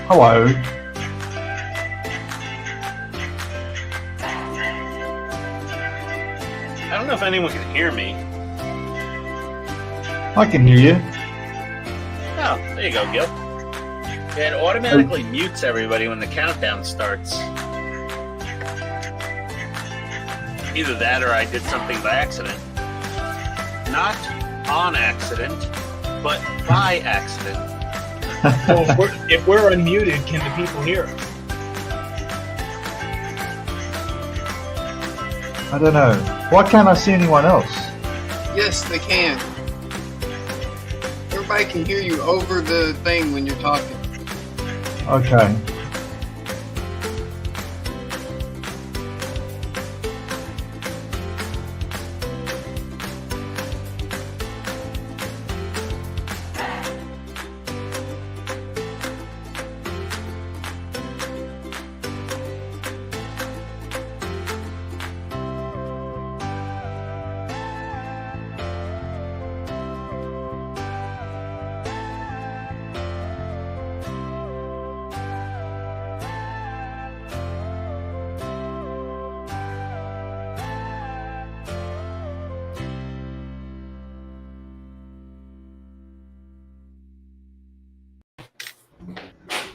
Hello. I don't know if anyone can hear me. I can hear you. Oh, there you go, Gil. Yeah, it automatically mutes everybody when the countdown starts. Either that or I did something by accident. Not on accident, but by accident. Well, if we're unmuted, can the people hear us? I don't know. Why can't I see anyone else? Yes, they can. Everybody can hear you over the thing when you're talking. Okay.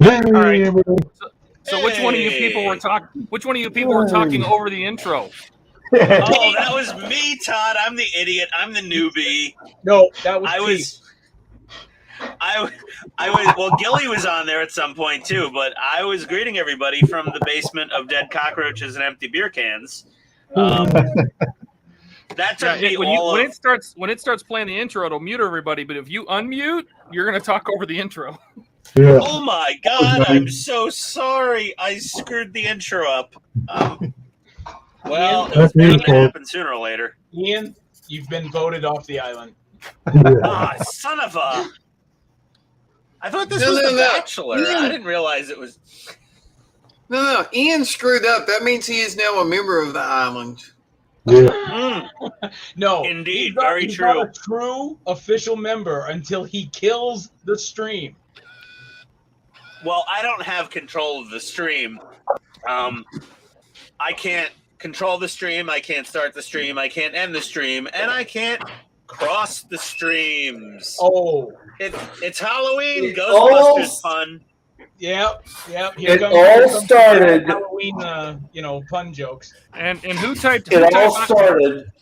All right. So which one of you people were Hey. talking? Which one of you people were talking over the intro? Oh, that was me, Todd. I'm the idiot. I'm the newbie. No, that was I Pete. was. I was. Well, Gilly was on there at some point too, but I was greeting everybody from the basement of dead cockroaches and empty beer cans. That took me When it starts playing the intro, it'll mute everybody. But if you unmute, you're going to talk over the intro. Yeah. Oh my God! I'm so sorry. I screwed the intro up. Well, it was going to happen sooner or later. Ian, you've been voted off the island. Ah, son of a! I thought this was The Bachelor. I didn't realize it was. No, Ian screwed up. That means he is now a member of the island. Yeah. No, Indeed, he's very he's true. not a true official member until he kills the stream. Well, I don't have control of the stream. I can't control the stream. I can't start the stream. I can't end the stream, and I can't cross the streams. Oh, It's Halloween. Ghostbusters fun. yep. Here It comes all started. Halloween, pun jokes. And who typed? It all started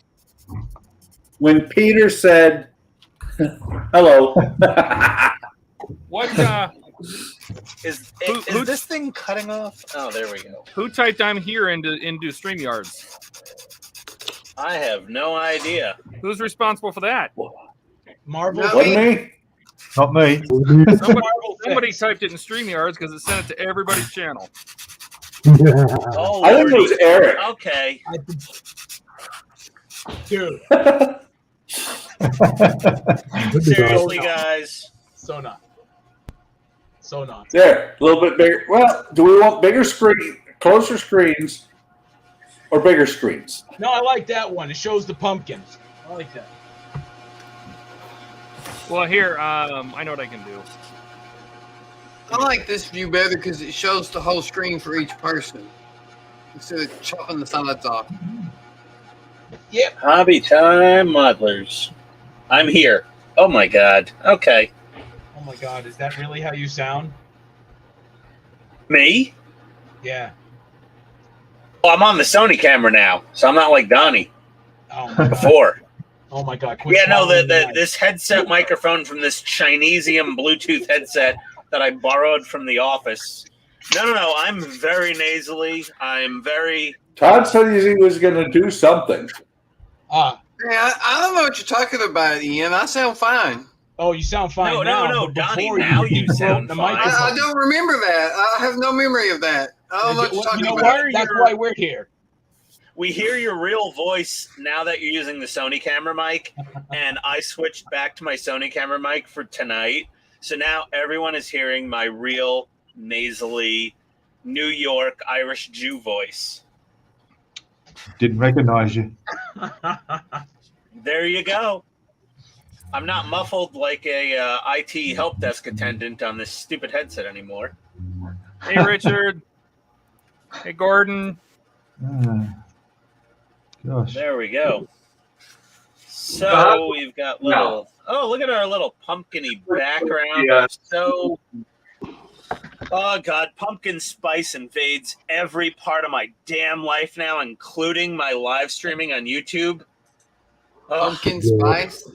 when Peter said, "Hello." What? Is Who- this thing cutting off? Oh, there we go. Who typed "I'm here" into StreamYards? I have no idea. Who's responsible for that? Marvel. No. Wasn't me? Not me. Somebody typed it in StreamYards because it sent it to everybody's channel. Oh, I think it was Lordy. Eric. Okay. Dude, Seriously, guys. so not. There, a little bit bigger. Well, do we want bigger screen, closer screens, or bigger screens? No, I like that one. It shows the pumpkins. I like that. Well, here, I know what I can do. I like this view better because it shows the whole screen for each person instead of chopping the sides off. Yep. Hobby time modelers. I'm here. Oh my God. Okay. Oh my God, is that really how you sound? Me? Yeah. Well, I'm on the Sony camera now, so I'm not like Donnie Oh my God. before. Oh my God. Quit Yeah, no, swallowing the mic. this headset microphone from this Chinesium Bluetooth headset that I borrowed from the office. No. I'm very nasally. I'm very. Todd said he was going to do something. Hey, I don't know what you're talking about, Ian. I sound fine. Oh, you sound fine No, now. no, but Donnie, before now you broke sound the fine. microphone. I don't remember that. I have no memory of that. I don't know what you're talking You know about. what? That's why we're here. We hear your real voice now that you're using the Sony camera mic, and I switched back to my Sony camera mic for tonight. So now everyone is hearing my real nasally New York Irish Jew voice. Didn't recognize you. There you go. I'm not muffled like a IT help desk attendant on this stupid headset anymore. Hey, Richard. Hey, Gordon. Gosh. There we go. So we've got little. Oh, look at our little pumpkin-y background. Yeah. So, oh god, pumpkin spice invades every part of my damn life now, including my live streaming on YouTube. Oh, Pumpkin spice.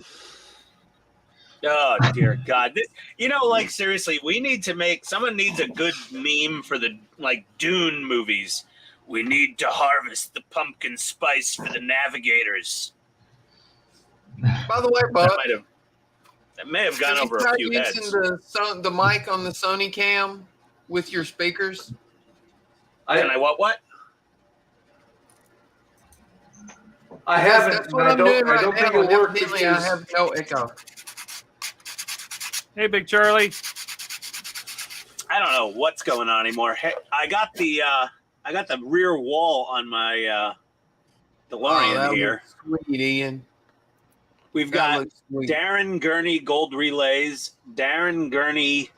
oh dear God! You know, like seriously, we need to make. Someone needs a good meme for the like Dune movies. We need to harvest the pumpkin spice for the navigators. By the way, Bud, That may have gone over a tried few using heads. the mic on the Sony cam with your speakers? Can I what? I haven't. That's what I'm doing right now. think it works. Evidently, I have no echo. Hey, Big Charlie. I don't know what's going on anymore. Hey, I got the rear wall on my DeLorean that here. looks sweet, Ian. We've That got looks sweet. Darren Gurney gold relays, Darren Gurney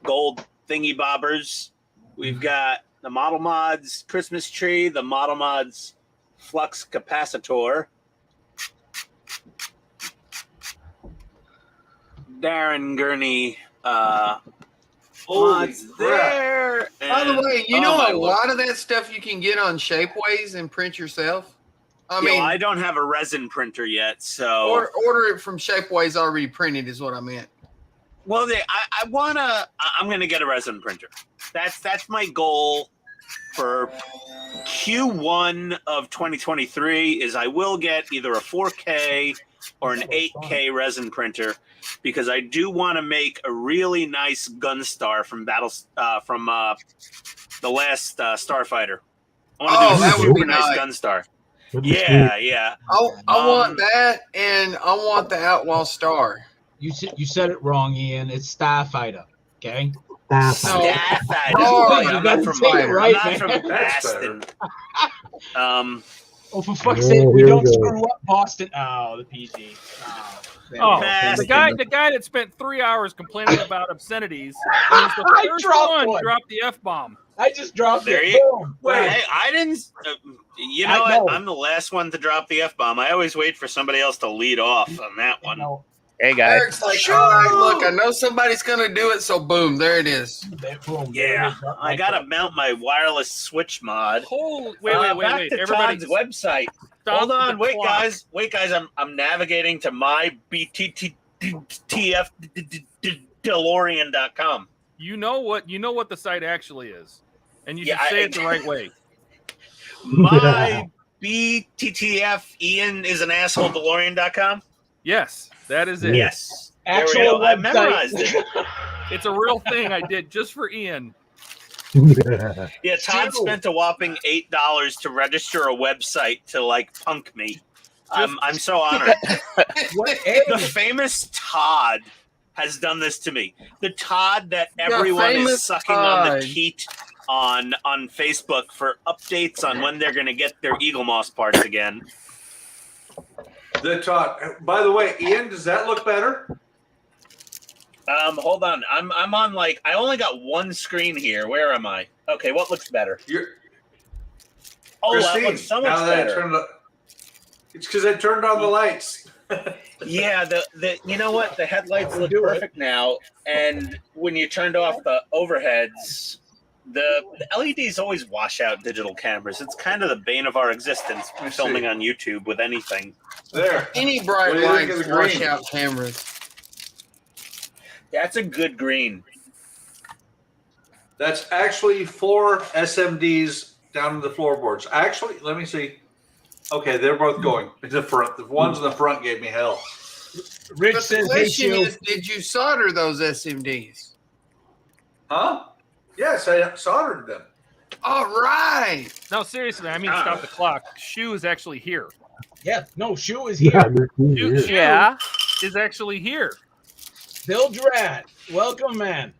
gold thingy bobbers. We've got the Model Mods Christmas tree, the Model Mods flux capacitor. Darren Gurney mods there. By the and- way, you oh know my a Lord. lot of that stuff you can get on Shapeways and print yourself. I mean, I don't have a resin printer yet, so or order it from Shapeways already printed is what I meant. well, I'm gonna get a resin printer. That's my goal for Q1 of 2023. Is I will get either a 4K or an 8K resin printer because I do want to make a really nice Gunstar from the last Starfighter. I want to do that a would super be nice nice. Gunstar. Yeah. I want that, and I want the Outlaw Star. You said it wrong, Ian. It's Starfighter. Okay. No, Starfighter. Oh, I'm you not gotta from say it right, I'm not man. from That's Boston. Oh, for fuck's sake, we don't screw up Boston. Oh, the PG. Oh, Fast. the guy that spent 3 hours complaining about obscenities. And he's the I first dropped one one. to drop the F-bomb. I just dropped There it. you- Boom. Wait, Wow. hey, I didn't. You I know know. what? I'm the last one to drop the F-bomb. I always wait for somebody else to lead off on that one. No, Hey guys, Eric's like, all right, look, I know somebody's gonna do it, so boom, there it is. boom. Yeah, I gotta mount my wireless switch mod. Holy, wait, Back to everybody, Todd's website. stop Hold on, the wait, clock. guys. I'm navigating to my DeLorean.com. You know what the site actually is, and you should Yeah, say it the right way. My BTTF Ian is an asshole DeLorean.com. Yes, that is it. Yes. There we Actual go. I website. memorized it. It's a real thing I did just for Ian. Yeah, Todd spent a whopping $8 to register a website to like punk me. I'm so honored. What? The famous Todd has done this to me. The Todd that everyone is famous sucking on Todd. the teat on Facebook for updates on when they're going to get their Eagle Moss parts again. The Todd. By the way, Ian, does that look better? Hold on. I'm on like I only got one screen here. Where am I? Okay, what looks better? You're Oh, that Christine. looks so much now that I better. turned it's because I turned on the lights. Yeah, the you know what? The headlights look Do it. perfect now, and when you turned off the overheads, the LEDs always wash out digital cameras. It's kind of the bane of our existence I filming see. on YouTube with anything. There. Any bright What do you think of lights the wash green? out cameras. That's a good green. That's actually 4 SMDs down in the floorboards. Actually, let me see. Okay, they're both going. The front. The ones in the front gave me hell. Rich But the says, hey, question Q. is, did you solder those SMDs? Huh? Yes, I soldered them. All right. No, seriously, I mean stop the clock. Shu is actually here. Yeah, no, Shu is here. Shu yeah. is actually here. Bill Drat, welcome, man.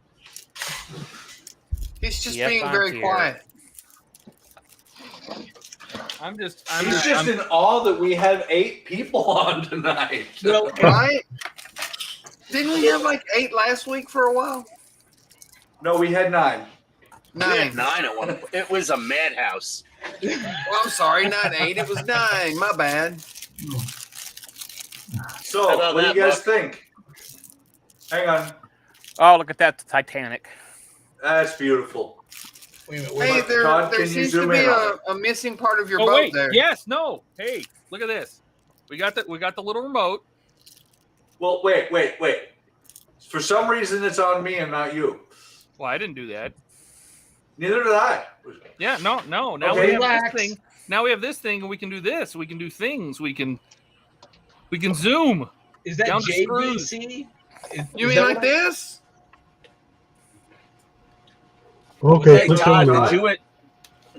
He's just Yep, being I'm very here. quiet. He's just in awe that we have 8 people on tonight. Well, Right? Didn't we have like 8 last week for a while? No, we had 9. We had 9. 9 at one point. It was a madhouse. Well, I'm sorry, not 8. It was 9. My bad. So, How about what do that, you guys Buck? think? Hang on. Oh, look at that Titanic. That's beautiful. Wait a minute. Hey, Wait. Todd, there can you seems to zoom be in on a missing part of your Oh boat wait, there. yes, no. Hey, look at this. We got the little remote. Well, wait. For some reason, it's on me and not you. Well, I didn't do that. Neither did I. Yeah, no. Now Okay. we have Relax. this thing. Now we have this thing, and we can do this. We can do things. We can zoom. Is that Down to screws. JVC? You mean like this? Okay, Hey, click Todd, on that.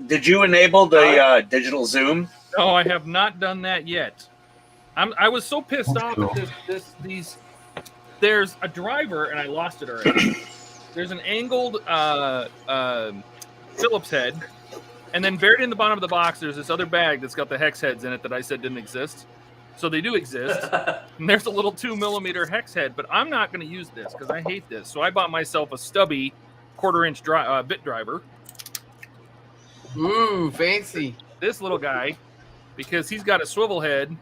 did you enable the digital zoom? No, I have not done that yet. I was so pissed off at these. There's a driver, and I lost it already. There's an angled Phillips head, and then buried in the bottom of the box, there's this other bag that's got the hex heads in it that I said didn't exist. So they do exist. And there's a little 2mm hex head, but I'm not going to use this because I hate this. So I bought myself a stubby 1/4-inch bit driver. Ooh, fancy. This little guy, because he's got a swivel head,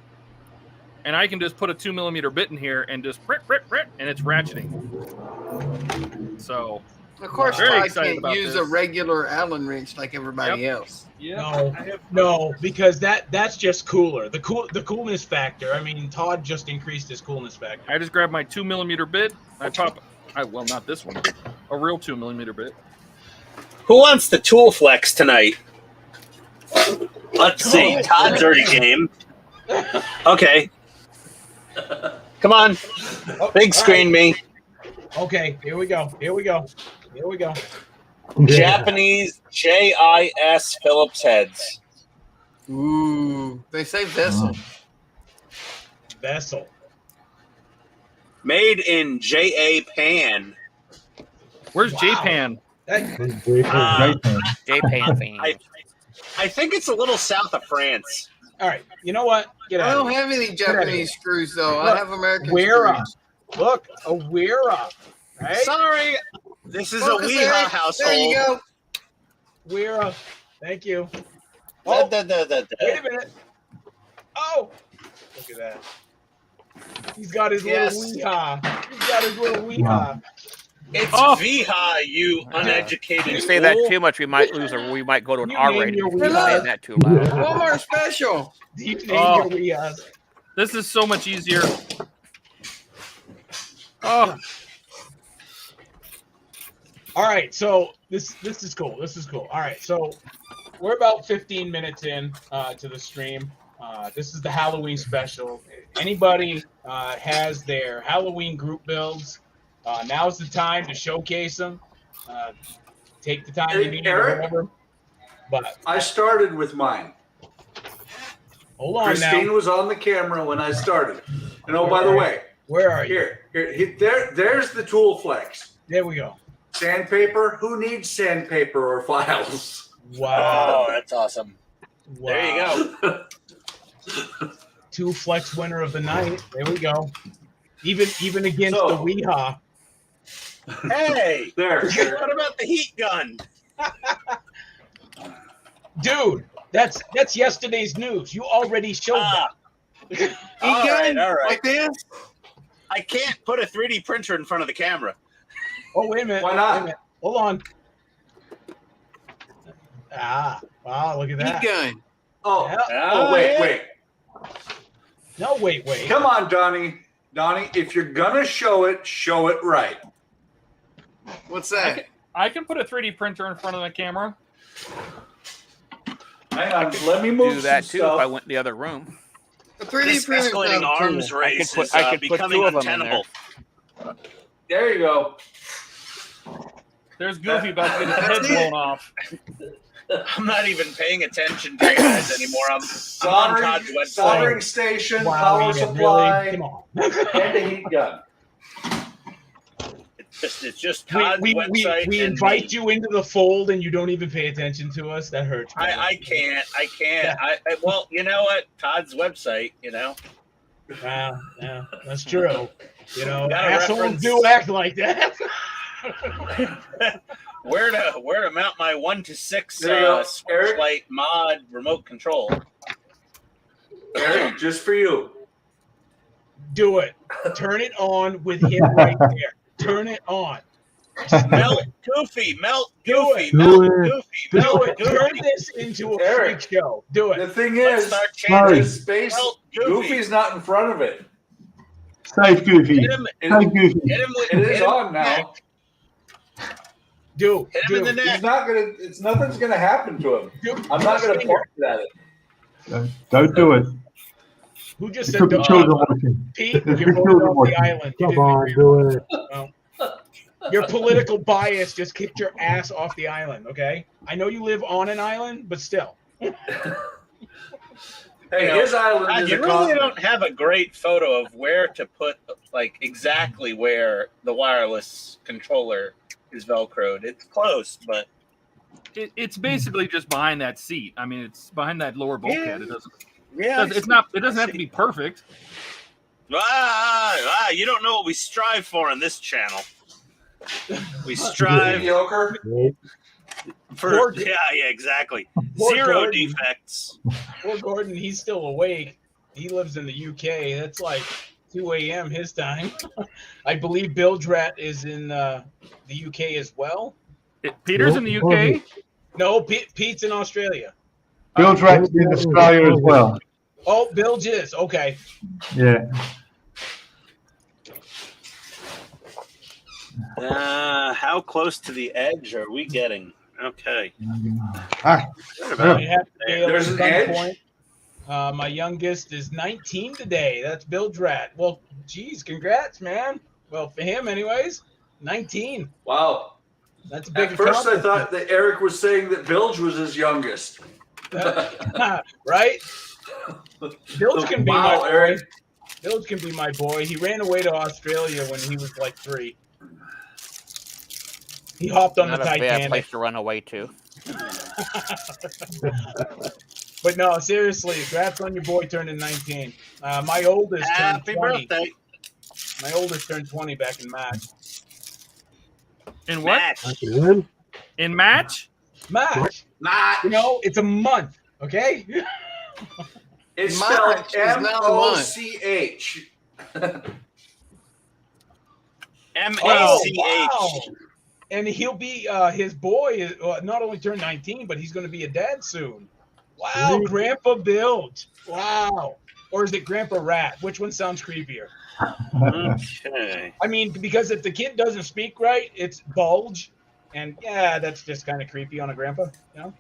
and I can just put a 2mm bit in here and just and it's ratcheting. So Of course, Very I excited can't about use this. a regular Allen wrench like everybody else. No, no, because that's just cooler. The coolness factor. I mean, Todd just increased his coolness factor. I just grabbed my 2mm bit. Well, not this one, a real 2mm bit. Who wants the tool flex tonight? Let's see. Todd's already game. Okay. Come on. Oh, Big screen me. Okay, here we go. Japanese JIS Phillips heads. Ooh, they say vessel. Vessel. Made in Japan. Where's Wow. Japan? J-Pan fan. I think it's a little south of France. All right, you know what? Get I out. don't have any Japanese screws though. I Look, have American Wera. screws. Look, a Wera. Right? Sorry, this is Focus a there. Weehaw household. There you go. Wera. Thank you. Da, Oh, da, da, da, da. wait a minute. Oh, look at that. He's got his Yes. little weehaw. He's got his little weehaw. It's Oh. Viha, you uneducated. If you say that fool. too much, we might lose, or we might go to an You R name rating. your If you weehaw. say that too loud. Walmart special. You name Oh. your weehaws. This is so much easier. Oh, All right, so this is cool. This is cool. All right, so we're about 15 minutes in to the stream. This is the Halloween special. Anybody has their Halloween group builds, now's the time to showcase them. Take the time you Hey, need or Eric? whatever. But I started with mine. hold on Christine now. was on the camera when I started. And oh, by the way, Where are you? there's the tool flex. There we go. Sandpaper. Who needs sandpaper or files? Wow. Oh, that's awesome. Wow. There you go. 2 flex winner of the night. There we go. Even against So- the weehaw. Hey, There. what about the heat gun? Dude, that's yesterday's news. You already showed that. All right, all right. Like this? I can't put a 3D printer in front of the camera. Oh, wait a minute. Why not? Wait a minute. Hold on. Ah, wow, look at Heat that. gun. Oh, Yeah. oh, wait. No, wait. Come on, Donnie. Donnie, if you're gonna show it right. What's that? I can put a 3D printer in front of the camera. Hang on, let me move Do that some too if I stuff. went in the other room. The 3D This printer. escalating arms race put- is I could put becoming 2 of them in untenable. There you go. There's Goofy about to get his head blown off. I'm not even paying attention to you guys anymore. I'm on Todd's website. Soldering station, Wow, power Ian, supply, really? Come on. and a heat gun. It's just Todd's We website. and invite me. you into the fold and you don't even pay attention to us. That hurts. man. I can't. Well, you know what? Todd's website, you know. Yeah, that's true. You know, Gotta assholes reference- do act like that. where to mount my 1 to 6 There you go, Eric. Switchlight mod remote control. Eric, just for you. Do it. Turn it on with him right there. Turn it on. Melt Goofy, melt Do Goofy, it. melt Do it. Goofy, Do melt it. Turn Goofy. this into a Eric. freak show. Do The it. thing Let's is, start Sorry. chanting. there's space. Melt Goofy. Goofy's not in front of it. Save Goofy. Hit him, Save Goofy. hit him with It hit is him on in the neck. now. Do. Hit him in the Do. He's neck. not gonna. It's nothing's gonna happen to him. Do. I'm not gonna Finger. point at it. Don't do it. Who just There said could be don't? children watching. Pete, There's you're big voted children off the watching. island. You Come didn't on, agree. do it. Well, your political bias just kicked your ass off the island, okay? I know you live on an island, but still. Hey, You know, his island is You a really continent. don't have a great photo of where to put, like, exactly where the wireless controller is Velcroed. It's close, but It's basically just behind that seat. I mean, it's behind that lower bulkhead. It doesn't. yeah, It's not. It doesn't have to be perfect. You don't know what we strive for on this channel. We strive Mediocre. for yeah, exactly. Poor Zero Gordon. defects. Poor Gordon, he's still awake. He lives in the UK. That's like 2 a.m. his time. I believe Bildrat is in the UK as well. Peter's in the UK. No, Pete's in Australia. Bill's right in Australia as well. Oh, Bilge is. Okay. Yeah. How close to the edge are we getting? Okay. Ah, I have to be able There's to an gun edge? point. My youngest is 19 today. That's Bildrat. Well, geez, congrats, man. Well, for him, anyways, 19. Wow. That's a big At first, I accomplishment. thought that Eric was saying that Bilge was his youngest. Right? Bilge can be Wow, my Eric. boy. Bilge can be my boy. He ran away to Australia when he was like 3. He hopped on Not the a bad Titanic. place to run away to. But no, seriously, congrats on your boy turning 19. My oldest turned Happy 20. birthday. My oldest turned 20 back in March. In what? Match. Good. In match? March. Not. You know, it's a month, okay? It's March spelled is not a month. M-O-C-H. M-A-C-H. Wow. And he'll be his boy not only turned 19, but he's going to be a dad soon. Wow, Grandpa Bilge. Wow. Or is it Grandpa Rat? Which one sounds creepier? Okay. I mean, because if the kid doesn't speak right, it's Bulge. And yeah, that's just kind of creepy on a grandpa, you know?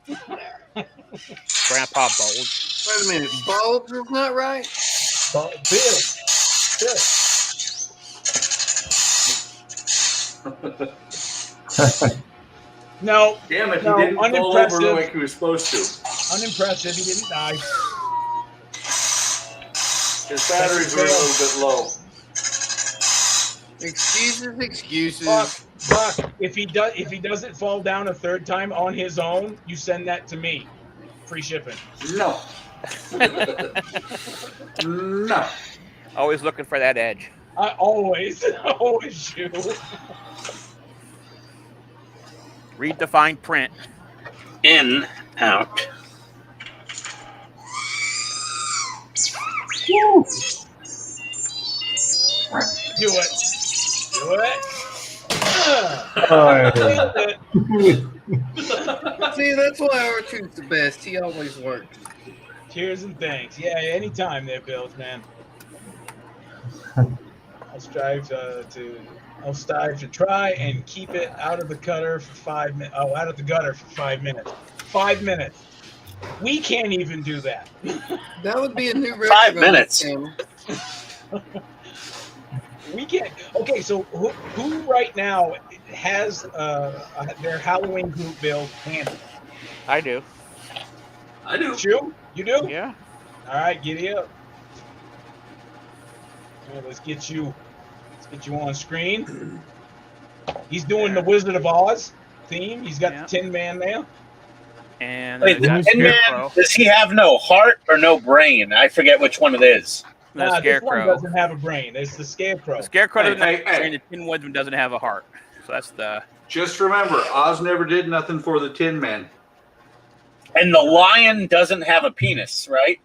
Grandpa Bold. Wait a minute. Bulge is not right? Bill. No, Damn it, he No, didn't fall over unimpressive. like he was supposed to. unimpressive. He didn't die. His batteries were a little bit low. Excuses. Buck, if he doesn't fall down a third time on his own, you send that to me. Free shipping. No. No. Always looking for that edge. I always do. Read the fine print. In, out. Do it. Oh, Nailed it. See, that's why R2's the best. He always works. Cheers and thanks. Yeah, anytime there, Bills, man. I'll strive to try and keep it out of the gutter for 5 minutes. Oh, out of the gutter for 5 minutes. 5 minutes. We can't even do that. That would be a new record. 5 on minutes. this channel. We can't. Okay, so who right now has their Halloween group build handy? I do. I do. Shu? You do? Yeah. All right, giddy up. All right, let's get you on screen. He's doing the Wizard of Oz theme. He's got Yeah. the Tin Man there. And Wait, the that Tin Man, Scarecrow. does he have no heart or no brain? I forget which one it is. The This one Scarecrow. doesn't have a brain. It's the Scarecrow. The Scarecrow Hey, doesn't have hey, a brain. The Tin Woodsman doesn't have a heart. So that's the Just remember, Oz never did nothing for the Tin Man. And the lion doesn't have a penis, right?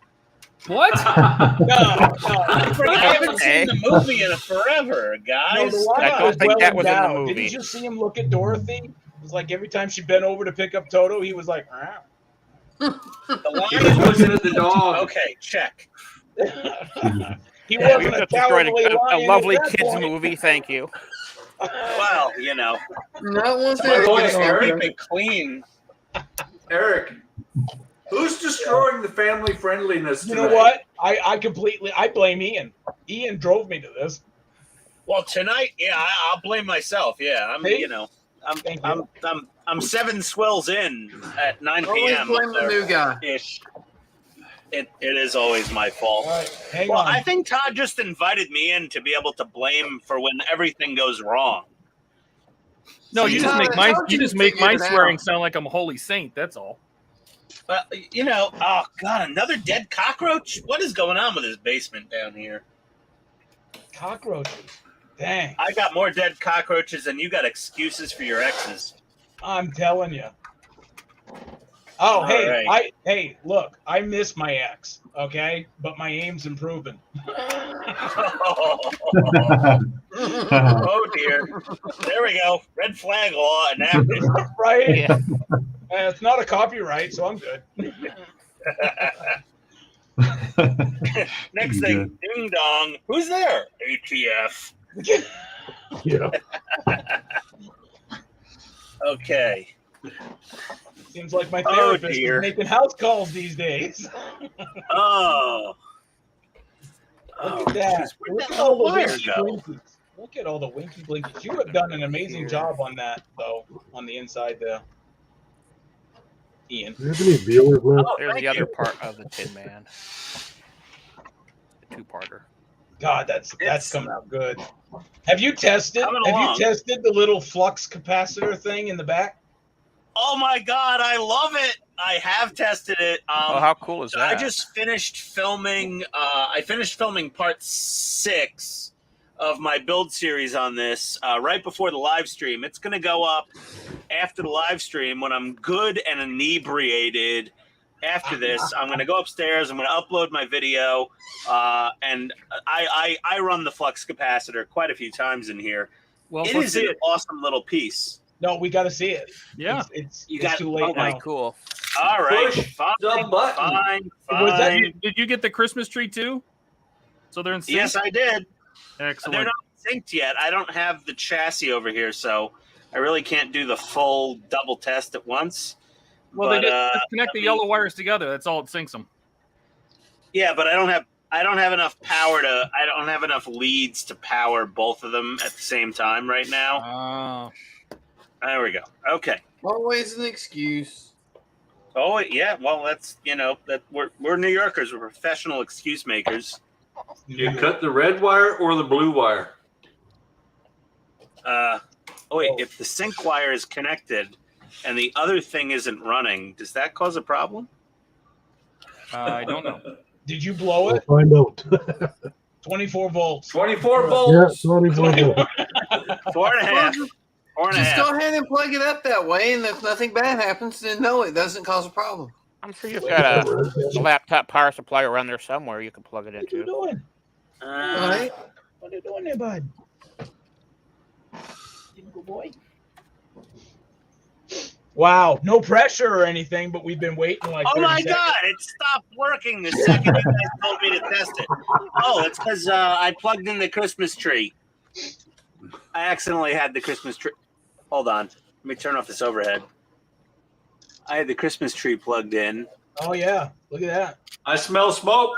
What? No. I haven't seen the movie in forever, No, guys. the I lion don't was think well that was in the endowed. movie. Didn't you see him look at Dorothy? It was like every time she bent over to pick up Toto, he was like, "Meow." The He was lion was looking at the dog. Okay, check. He Yeah, we wasn't a just destroyed cowardly a lion. lovely at that kids point. movie. Thank you. Well, you know, Not once By the way, that Eric, keep it clean. Eric, who's destroying the family friendliness You tonight? know what? I completely blame Ian. Ian drove me to this. Well, tonight, yeah, I'll blame myself. Yeah, I'm, See? you know, Thank you. I'm 7 swells in at 9 always p.m. blame the new guy. Ish. It is always my fault. All right, hang Well, on. I think Todd just invited me in to be able to blame for when everything goes wrong. No, See, you just Todd, make my how did you you just make figure my it swearing out? sound like I'm a holy saint. That's all. But you know, oh god, another dead cockroach. What is going on with this basement down here? Cockroaches. Dang. I got more dead cockroaches than you got excuses for your exes. I'm telling you. Oh, All hey, right. hey, look, I miss my ex, okay? But my aim's improving. Oh dear. There we go. Red flag law enacted. Right? Yeah. It's not a copyright, so I'm good. Next thing, ding dong. Who's there? ATF. Yeah. Okay. Seems like my Oh, therapist dear. is making house calls these days. Oh. Look at that. geez, where'd Look that at all the wire winky go? blinkies. Look at all the winky blinkies. You have done an amazing job on that, though, on the inside there. Ian. Do you have any viewers left? Oh, There's thank the other you. part of the Tin Man. The two-parter. God, that's It's- coming out good. Have you tested? Coming Have along. you tested the little flux capacitor thing in the back? Oh my god, I love it. I have tested it. Oh, how cool is So that? I just finished filming. I finished filming part 6 of my build series on this right before the live stream. It's going to go up after the live stream when I'm good and inebriated. After this, I'm going to go upstairs. I'm going to upload my video, and I run the flux capacitor quite a few times in here. Well, It let's is see an it. awesome little piece. No, we got to see it. Yeah. It's You it's got- too late oh my now. Cool. All right, Push fine, the button. fine, Was that fine. Did you get the Christmas tree too? So they're in sync? Yes, I did. They're Excellent. not synced yet. I don't have the chassis over here, so I really can't do the full double test at once. Well, But, they just connect the I mean- yellow wires together. That's all it syncs them. Yeah, but I don't have enough power to. I don't have enough leads to power both of them at the same time right now. Oh. There we go. Okay. Always an excuse. Oh yeah. Well, that's that we're New Yorkers. We're professional excuse makers. You cut the red wire or the blue wire? Oh wait, if the sync wire is connected and the other thing isn't running, does that cause a problem? I don't know. Did you blow We'll it? find out. 24 volts. 24 Yeah, volts. 24 volts. 4.5. 4.5. Just go ahead and plug it up that way, and if nothing bad happens, then no, it doesn't cause a problem. I'm sure you've got a laptop power supply around there somewhere you can plug it What you into. doing? Right? What are you doing there, bud? Good boy. Wow, no pressure or anything, but we've been waiting like. Oh 30 my seconds. god, it stopped working the second you guys told me to test it. Oh, it's because I plugged in the Christmas tree. I accidentally had the Christmas tree. Hold on. Let me turn off this overhead. I had the Christmas tree plugged in. Oh yeah, look at that. I smell smoke.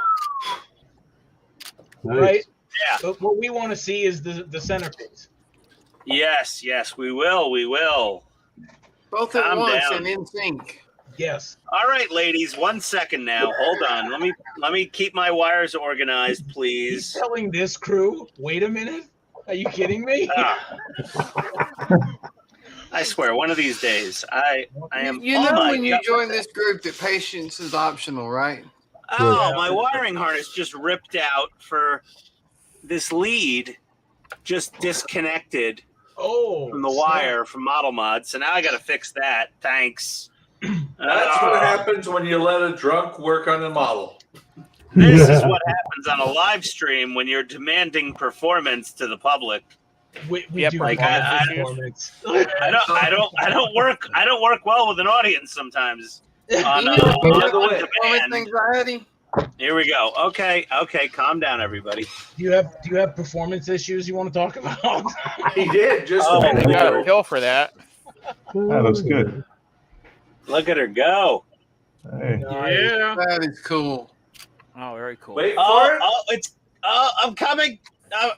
Nice. Right. Yeah. But what we want to see is the centerpiece. Yes, we will. We will. Both at Calm once down. and in sync. Yes. All right, ladies, 1 second now. Hold on. Let me keep my wires organized, He's please. telling this crew, wait a minute. Are you kidding me? Ah. I swear, one of these days, I am. You oh know my when you God. join this group that patience is optional, right? Oh, my wiring harness just ripped out for this lead, just disconnected Oh, from the wire from Model Mod. So now I got to fix that. Thanks. That's what happens when you let a drunk work on a model. This is what happens on a live stream when you're demanding performance to the public. We Yep, do like performance. I don't work well with an audience sometimes. On, By the way, demand. Anxiety. Here we go. Okay, calm down, everybody. Do you have performance issues you want to talk about? he did just Oh, a minute You got a ago. pill for that. That looks good. Look at her go. Hey. Yeah. That is cool. Oh, very cool. Wait for it. I'm coming.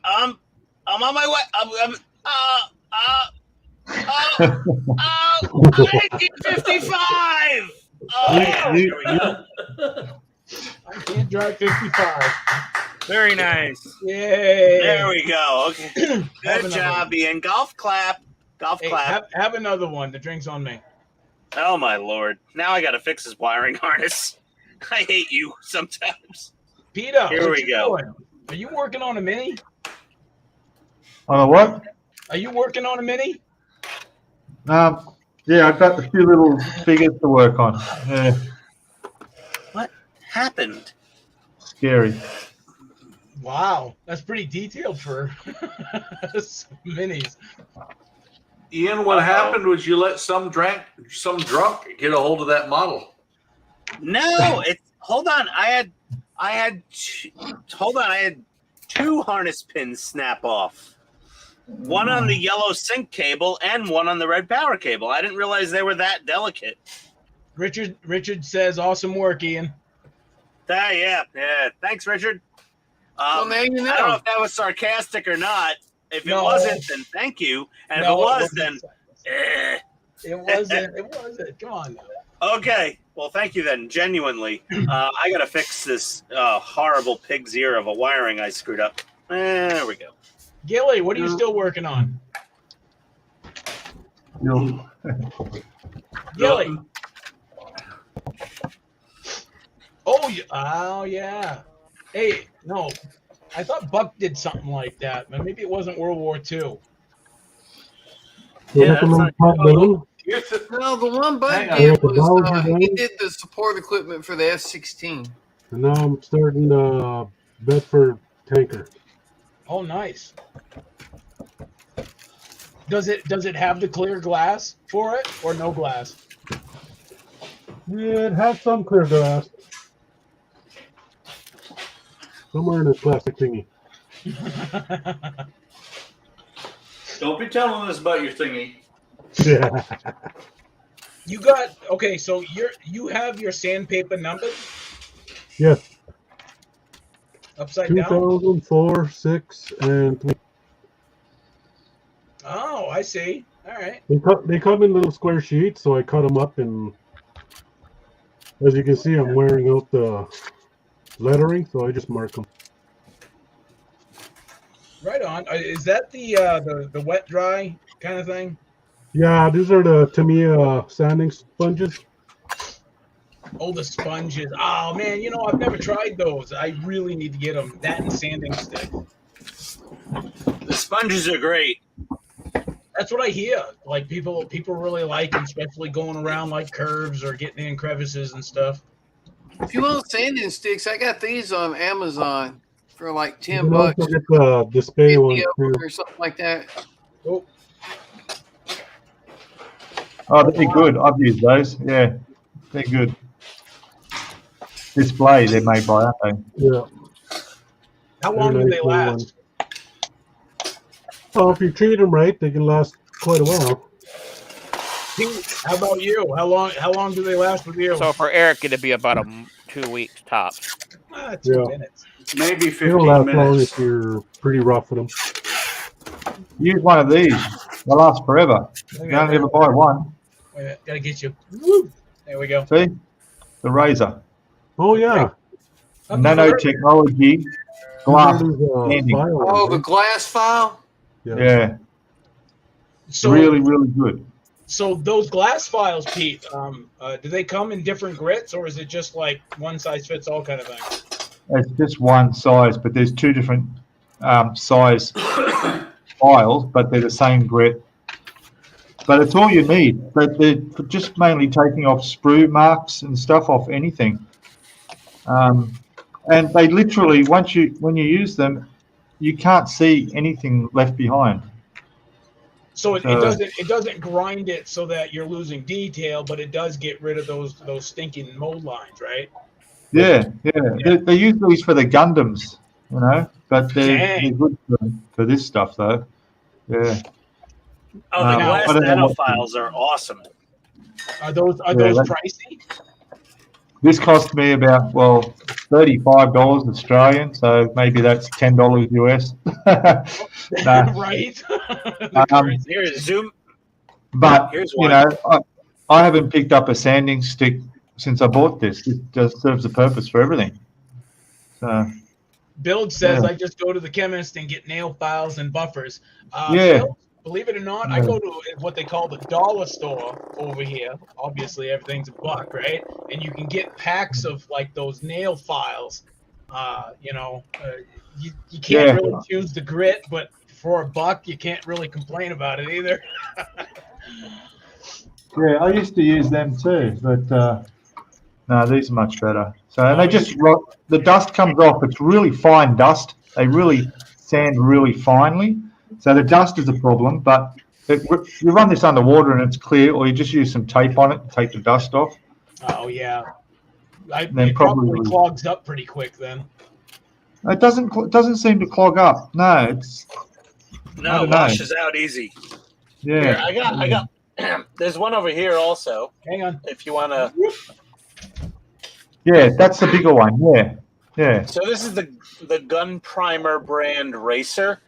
I'm on my way. I'm 1955. Oh, here we go. I can't drive 55. Very nice. Yay! There we go. Okay. Have Good another job, one. Ian. Golf clap. Golf Hey, clap. have another one. The drink's on me. Oh my lord. Now I gotta fix his wiring harness. I hate you sometimes. Peter, Here what we you go. doing? Are you working on a mini? On a what? Are you working on a mini? Yeah, I've got a few little figures to work on. Yeah, What happened? scary. Wow, that's pretty detailed for minis. Ian, what happened was you let some drunk get a hold of that model. No, hold on. I had two harness pins snap off. One on the yellow sync cable and one on the red power cable. I didn't realize they were that delicate. Richard says, "Awesome work, Ian." Yeah. Thanks, Richard. Well, now you know. I don't know if that was sarcastic or not. If it No. wasn't, then thank you. And No, if it was, wasn't. then It wasn't. It wasn't. Come on now. okay. Well, thank you then. Genuinely, I gotta fix this horrible pig's ear of a wiring I screwed up. There we go. Gilly, what are you still working on? You'll- Gilly. Oh yeah. Hey, no. I thought Buck did something like that, but maybe it wasn't World War II. Yeah, Look a little that's top down. No, the one Bud Hang on. did The was Bowser he game? did the support equipment for the F-16. And now I'm starting Bedford tanker. Oh, nice. Does it have the clear glass for it or no glass? Yeah, it has some clear glass. Somewhere in this plastic thingy. Don't be telling us about your thingy. Yeah. You got okay, so you have your sandpaper numbered Yes. upside down? 2004, 6, and 3. Oh, I see. All right. They come in little square sheets, so I cut them up, and as you can see, I'm wearing out the lettering, so I just mark them. Right on. Is that the wet dry kind of thing? Yeah, these are the Tamiya sanding sponges. Oh, the sponges. Oh man, I've never tried those. I really need to get them. That and sanding stick. The sponges are great. That's what I hear. Like people really like them, especially going around like curves or getting in crevices and stuff. If you want sanding sticks, I got these on Amazon for like You $10 can also get the display 50 ones too. or something like that. Oh, Oh, they're good. I've used those. Yeah, they're good. Display they're made by, aren't they? Yeah. how long do they last? Well, if you treat them right, they can last quite a while. Pete, how about you? How long do they last with you? So for Eric, it'd be about 2 weeks tops. 2 Yeah. minutes. Maybe They 15 don't last long minutes. if you're pretty rough with them. Use one of these. They'll last forever. You don't ever buy one. Wait a minute, gotta get you. Woo! There we go. See? The razor. Oh yeah. Nanotechnology. Glass. Sanding. Oh, the glass file? Yeah. So Really, really good. So those glass files, Pete, do they come in different grits, or is it just like one size fits all kind of thing? It's just one size, but there's two different size files, but they're the same grit. But it's all you need. But they're just mainly taking off sprue marks and stuff off anything. And they literally, when you use them, you can't see anything left behind. So it doesn't grind it so that you're losing detail, but it does get rid of those stinking mold lines, right? Yeah. They use these for the Gundams, you know, but they're good for this stuff though. Yeah. Oh, the glass I don't know what nanofiles are awesome. Are those pricey? This cost me about $35 Australian, so maybe that's $10 US. Right. Here's Zoom. But Here's you one. know, I haven't picked up a sanding stick since I bought this. It just serves a purpose for everything. So Build says Yeah. I just go to the chemist and get nail files and buffers. Yeah. Build, believe it or not, I go to what they call the dollar store over here. Obviously, everything's $1, right? And you can get packs of like those nail files. You can't really choose the grit, but for $1, you can't really complain about it either. yeah, I used to use them too, but no, these are much better. So and they just the dust comes off. It's really fine dust. They really sand really finely. So the dust is a problem, but you run this underwater and it's clear, or you just use some tape on it and take the dust off. Oh yeah, Then it probably clogs up pretty quick then. It doesn't seem to clog up. No, It washes out easy. Yeah. Here, I got. There's one over here also. Hang on. If you want to. Yeah, that's the bigger one. Yeah. So this is the Gun Primer brand racer,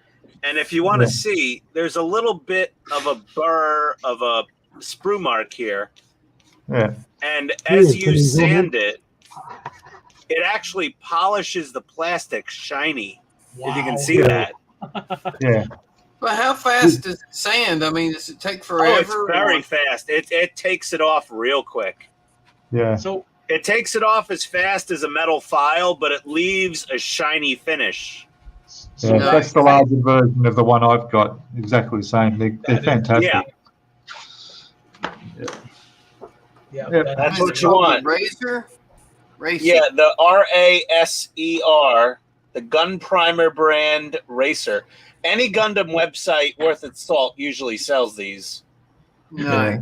and if you want to see, there's a little bit of a burr of a sprue mark here. Yeah. And as you sand it, it actually polishes the plastic shiny. If you can see that. Yeah. But how fast does it sand? I mean, does it take forever? Oh, it's very fast. It takes it off real quick. Yeah. So it takes it off as fast as a metal file, but it leaves a shiny finish. Yeah, that's the larger version of the one I've got. Exactly the same. They're fantastic. Yeah. That's what you want. Racer? Yeah, the RASCER, the Gun Primer brand racer. Any Gundam website worth its salt usually sells these. Nice.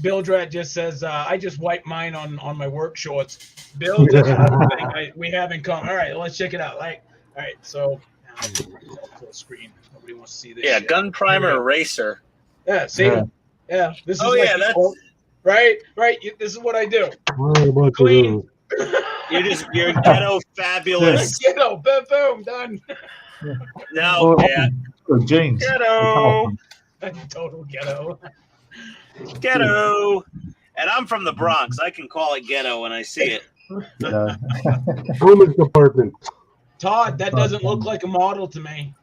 Bildrat just says, I just wiped mine on my work shorts. Bill, that's another thing we have in common. All right, let's check it out. All right, so full screen. Nobody wants to see this. Yeah, shit. Gun Primer racer. Yeah, see? Yeah. This is that's right. This is what I do. Clean. You're ghetto fabulous. Ghetto, boom, done. No, jeans. Ghetto. Total ghetto. Ghetto. And I'm from the Bronx. I can call it ghetto when I see it. Women's department. Todd, that doesn't look like a model to me.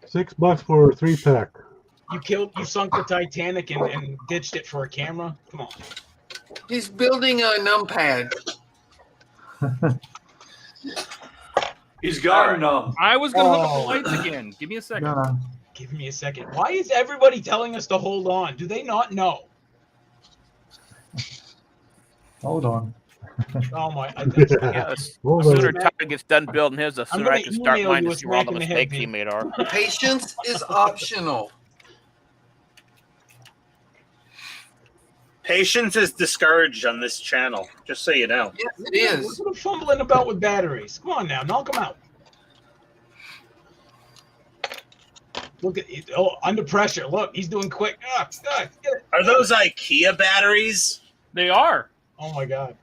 $6 for a 3-pack. You sunk the Titanic and ditched it for a camera? Come on. He's building a numpad. He's got numb. I was going to look at the lights again. Give me a second. No. Give me a second. Why is everybody telling us to hold on? Do they not know? Hold on. Oh my! Yes. The sooner Todd gets done building his, the sooner I can start mine to see where all the mistakes he made are. Patience is optional. Patience is discouraged on this channel, just so you know. Yes, it is. We're fumbling about with batteries. Come on now, knock them out. Look at it. Oh, under pressure. Look, he's doing quick. Get it. Are those IKEA batteries? They are. Oh my God.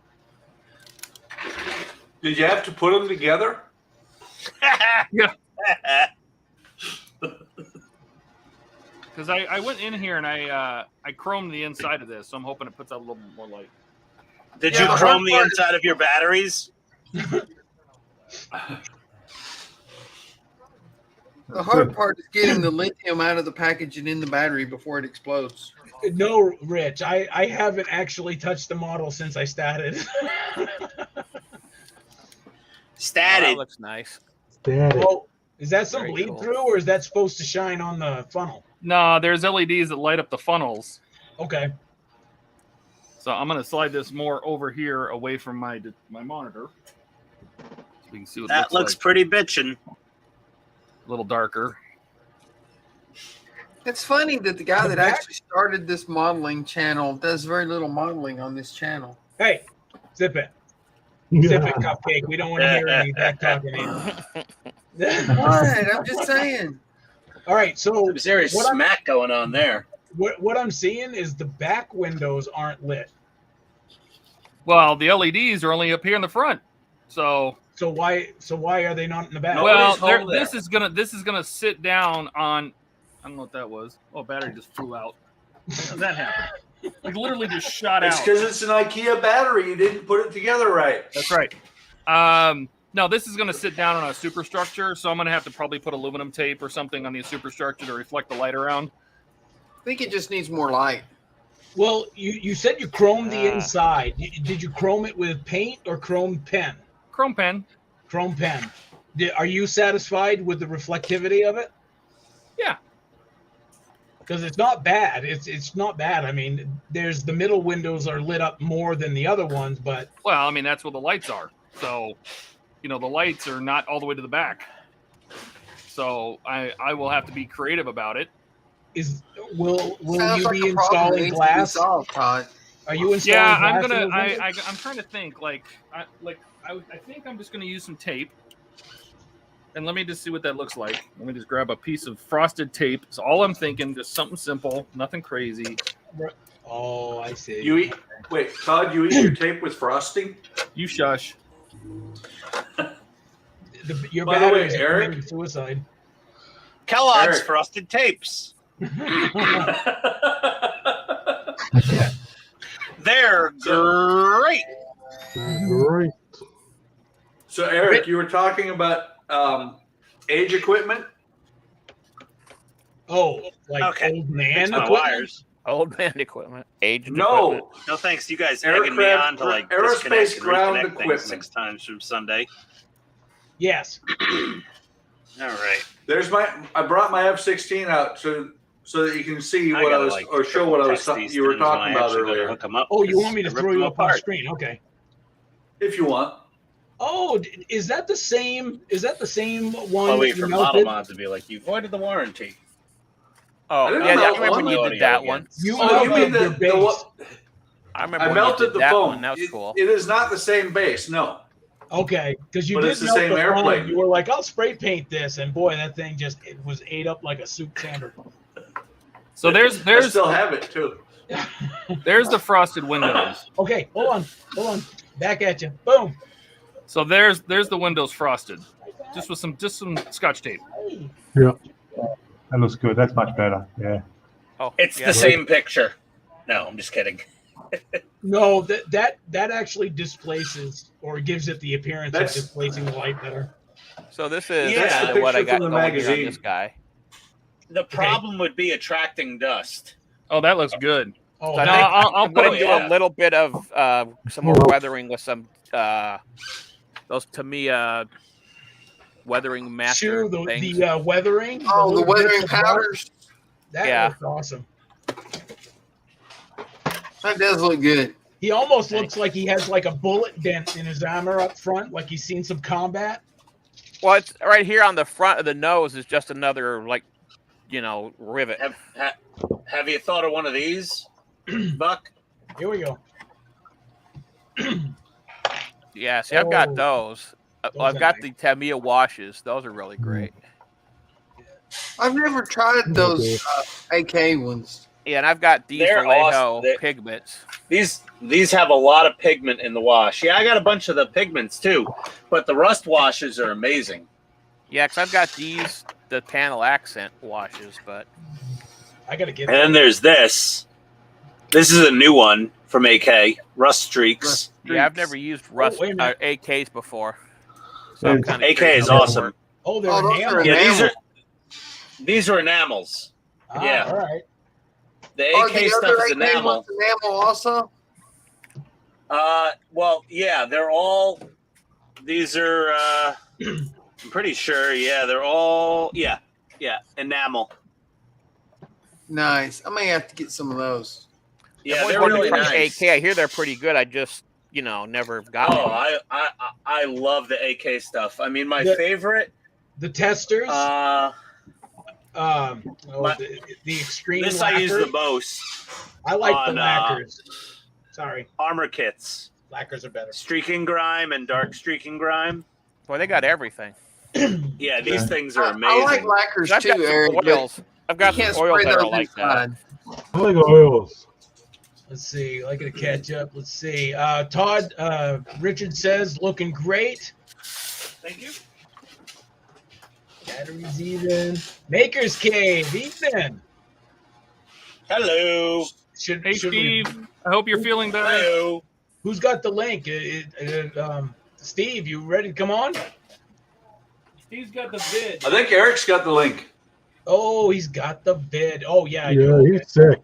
Did you have to put them together? Yeah. Because I went in here and I chromed the inside of this, so I'm hoping it puts out a little bit more light. Did you chrome the inside of your batteries? The hard part is getting the lithium out of the package and in the battery before it explodes. No, Rich, I haven't actually touched the model since I started. Stated. That looks nice. Static. Oh, is that some Very bleed cool. through, or is that supposed to shine on the funnel? No, there's LEDs that light up the funnels. Okay. So I'm going to slide this more over here away from my monitor. So we can see what That it looks like. pretty bitchin'. A little darker. It's funny that the guy that actually started this modeling channel does very little modeling on this channel. Hey, zip it. Zip it, Cupcake. We don't want to hear any back talking anymore. What? I'm just saying. All right, so Some serious what I'm- smack going on there. what I'm seeing is the back windows aren't lit. Well, the LEDs are only up here in the front. So why are they not in the back? No. well, Nobody's home this is gonna sit down on. I don't know what that was. Oh, battery just flew out. How did that happen? Like literally just shot It's out. because it's an IKEA battery. You didn't put it together right. That's right. No, this is going to sit down on a superstructure, so I'm going to have to probably put aluminum tape or something on the superstructure to reflect the light around. I think it just needs more light. Well, you said you chromed the inside. Did you chrome it with paint or chrome pen? Chrome pen. Chrome pen. Are you satisfied with the reflectivity of it? Yeah. Because it's not bad. It's not bad. I mean, there's the middle windows are lit up more than the other ones, but Well, I mean, that's where the lights are. So, you know, the lights are not all the way to the back. So I will have to be creative about it. Will Sounds you like be a problem that installing needs to be glass? solved, Todd. Are you installing Yeah, glass? I'm in gonna. those windows? I'm trying to think. I think I'm just gonna use some tape. And let me just see what that looks like. Let me just grab a piece of frosted tape. It's all I'm thinking. Just something simple, nothing crazy. Oh, I see. Wait, Todd, you eat your tape with frosting? You shush. Your By the way, batteries are Eric? committing suicide. Kellogg's Eric. frosted tapes. They're great. Great. So, Eric, you were talking about age equipment? Oh, like Okay. old man Fix my equipment? wires. Old man equipment. Aged equipment. No. No thanks. You guys egging me Aircraft- on to like aerospace disconnect and ground reconnect equipment. things 6 times from Sunday. Yes. All right. I brought my F-16 out so that you can see I what I gotta, was, like, or show what I was, text these you were things when talking I about actually go to earlier. hook 'em up, Oh, you because want me to I throw ripped you them up on apart. screen? Okay. If you want. Oh, is that the same? Is that the same one? I'll wait that you for model melted? mods to be like, you voided the warranty. Oh, I didn't yeah, know I that remember one. when you did that one. You Oh, you mean melted your the base. what? I remember I when you melted did the that foam. one. That was cool. It is not the same base, no. Okay, because you But did it's the melt same the foam. airplane. You were like, "I'll spray paint this," and boy, that thing it was ate up like a soup sander. So I there's still have it too. there's the frosted windows. Okay, hold on, back at you. Boom. So there's the windows frosted, just with some Scotch tape. That looks good. That's much better. Yeah. Oh, It's yeah. the same picture. No, I'm just kidding. No, that actually displaces or gives it the appearance That's- of displacing the light better. So this is Yeah. kind of what I Picture got from the going here on magazine. this guy. The problem would be attracting dust. Oh, that looks good. Oh, So I No, think I'll I'm going put to do yeah. a little bit of some more weathering with some those Tamiya weathering master Shoe, things. the weathering. Oh, the little bits weathering of rust, powders. That Yeah. looks awesome. That does look good. He almost looks like he has like a bullet dent in his armor up front, like he's seen some combat. Well, it's right here on the front of the nose is just another rivet. Have you thought of one of these, Buck? Here we go. Yeah, see, I've got Oh. those. Those I've are got nice. the Tamiya washes. Those are really great. I've never tried those AK ones. Yeah, and I've got these They're Vallejo awesome. pigments. These have a lot of pigment in the wash. Yeah, I got a bunch of the pigments too, but the rust washes are amazing. Yeah, because I've got the panel accent washes, but I gotta get And then there's this. This is a new one from AK, Rust Streaks. yeah, I've never used rust wait a minute. AKs before. So I'm kinda AK curious is how they awesome. work. Oh, they're Oh, those enamel. are Yeah, enamel. these are enamels. Ah, yeah. All right. The Are AK the stuff other is AK enamel. ones enamel also? Well, yeah, they're all. These are I'm pretty sure. Yeah, they're all. Yeah, enamel. Nice. I may have to get some of those. Yeah, I've they're always wanted really to try nice. AK. I hear they're pretty good. I just, never got Oh, one. I love the AK stuff. I mean, my The- favorite. The testers. The extreme. this lacquer. I use the most. I like on, the lacquers. Sorry, Armor kits, lacquers are better. streaking grime and dark streaking grime. Boy, they got everything. Yeah, these things are I amazing. like lacquers I've got too, some Eric. but oils. I've got you can't some oils spray that are those like that. inside. I like oils. Let's see. Like to catch up. Let's see. Todd. Richard says looking great. Thank you. Batteries even. Maker's Cave. Ethan. Hello. Should Hey, should Steve. we, I hope you're feeling better. Hello. who's got the link? Steve, you ready to come on? Steve's got the vid. I think Eric's got the link. Oh, he's got the vid. Oh yeah. I Yeah, do. he's sick.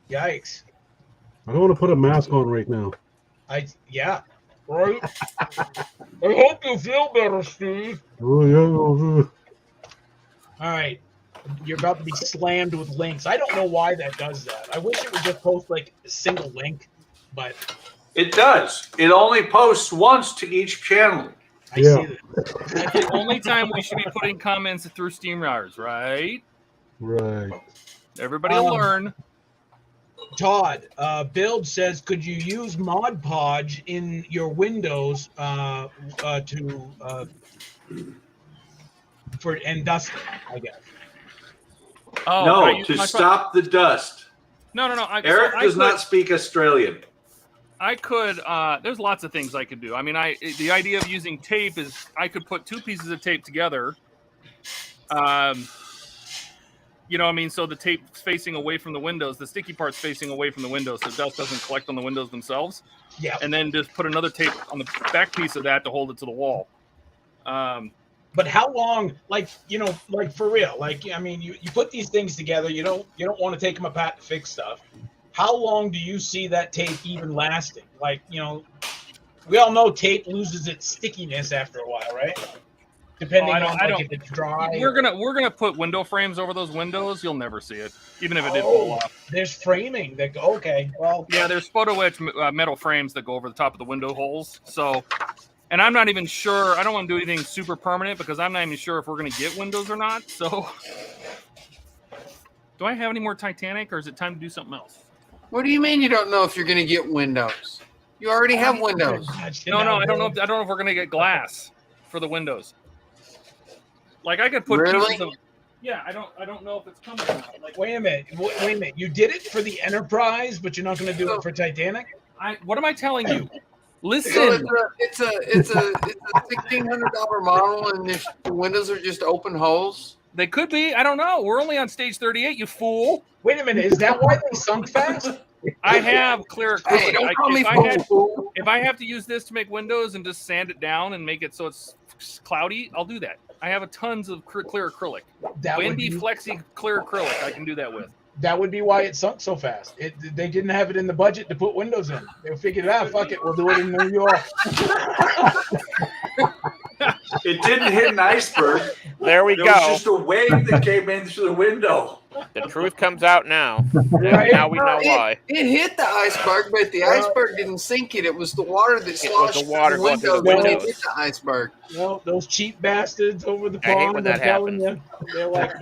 Yikes. I don't want to put a mask on right now. Yeah. Right. I hope you feel better, Steve. Oh, yeah. All right. You're about to be slammed with links. I don't know why that does that. I wish it would just post like a single link, but It does. It only posts once to each channel. I Yeah. see that. That's the only time we should be putting comments through SteamYards, right? Right. Everybody will learn. Todd, Build says, could you use Mod Podge in your Windows for and dust it, I guess. Oh, can I No, use to my stop the dust. No. Eric does not speak Australian. I could. There's lots of things I could do. I mean, the idea of using tape is I could put two pieces of tape together. I mean, so the tape's facing away from the windows, the sticky part's facing away from the windows, so dust doesn't collect on the windows themselves. Yeah. And then just put another tape on the back piece of that to hold it to the wall. But how long, like for real, I mean, you put these things together, you don't want to take them apart to fix stuff. How long do you see that tape even lasting? We all know tape loses its stickiness after a while, right? Depending on if it's dry. We're gonna put window frames over those windows. You'll never see it, even if it did fall off. There's framing that okay. Well, yeah, there's photo etch metal frames that go over the top of the window holes. So, and I'm not even sure. I don't want to do anything super permanent because I'm not even sure if we're gonna get windows or not. So, do I have any more Titanic, or is it time to do something else? What do you mean you don't know if you're going to get windows? You already have windows. No, I don't know. I don't know if we're gonna get glass for the windows. Like I could put pieces of. Yeah, I don't know if it's coming. Like, wait a minute. You did it for the Enterprise, but you're not going to do it for Titanic? What am I telling you? Listen. So it's a $1,600 model, and the windows are just open holes. They could be. I don't know. We're only on stage 38, you fool. Wait a minute. Is that why they sunk fast? I have clear acrylic. Hey, don't call me fool. If I have to use this to make windows and just sand it down and make it so it's cloudy, I'll do that. I have tons of clear acrylic. Windy, flexy, clear acrylic I can do that with. That would be why it sunk so fast. They didn't have it in the budget to put windows in. They figured, fuck it, we'll do it in New York. It didn't hit an iceberg. There we There go. was just a wave that came in through the window. The truth comes out now. Right. Now we know why. It hit the iceberg, but the iceberg didn't sink it. It was the water that was the sloshed water through going through the when it windows. hit the iceberg. Well, those cheap bastards over the I hate when pond, they're that telling you, they're like,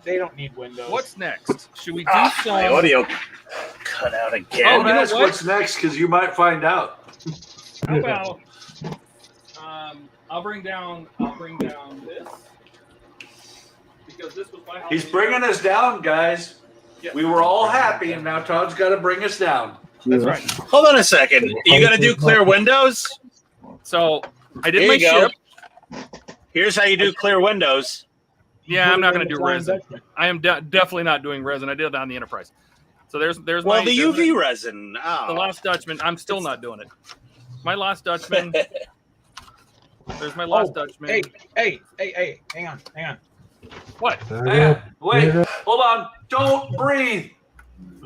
they don't need windows. What's next? Should we do some? My audio cut out again. Oh, Don't you know ask what? what's next because you might find out. How about I'll bring down this because this was my. He's bringing us down, guys. Yeah. We were all happy, and now Todd's got to bring us down. That's right. Hold on a second. You gonna do clear windows? So I did Here my you go. ship. Here's how you do clear windows. Yeah, I'm not going to do Flying resin. Dutchman. I am definitely not doing resin. I did it on the Enterprise. So there's Well, my the there's UV my- resin. Oh. The Last Dutchman. I'm still not doing it. My Last Dutchman. There's my Last Dutchman. Hey, hang on. What? Wait, hold on. Don't breathe.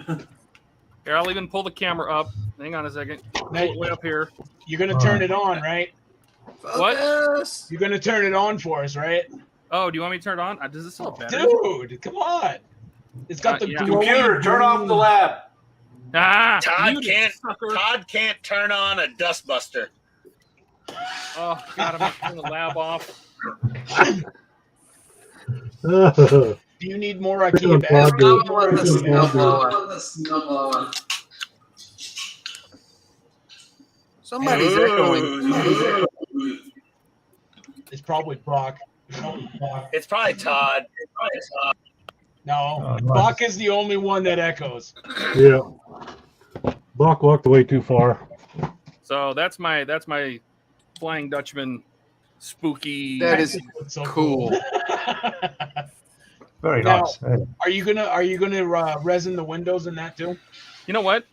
Here, I'll even pull the camera up. Hang on a second. Pull it way up here. You're going to turn it on, right? Focus. You're gonna turn it on for us, right? Oh, do you want me to turn it on? Does this look better? Dude, come on. It's got the Yeah. Computer, turn off the lab. Ah, Todd muted, can't. sucker. Todd can't turn on a dustbuster. Oh God, I'm gonna turn the lab off. Do you need more IKEA Todd, batteries? Somebody's echoing. It's probably Bach. It's probably Todd. No, Oh, nice. Bach is the only one that echoes. Yeah. Bach walked away too far. So that's my Flying Dutchman spooky. That is It's so cool. Very Now- nice. Yeah. Are you gonna resin the windows in that too? You know what?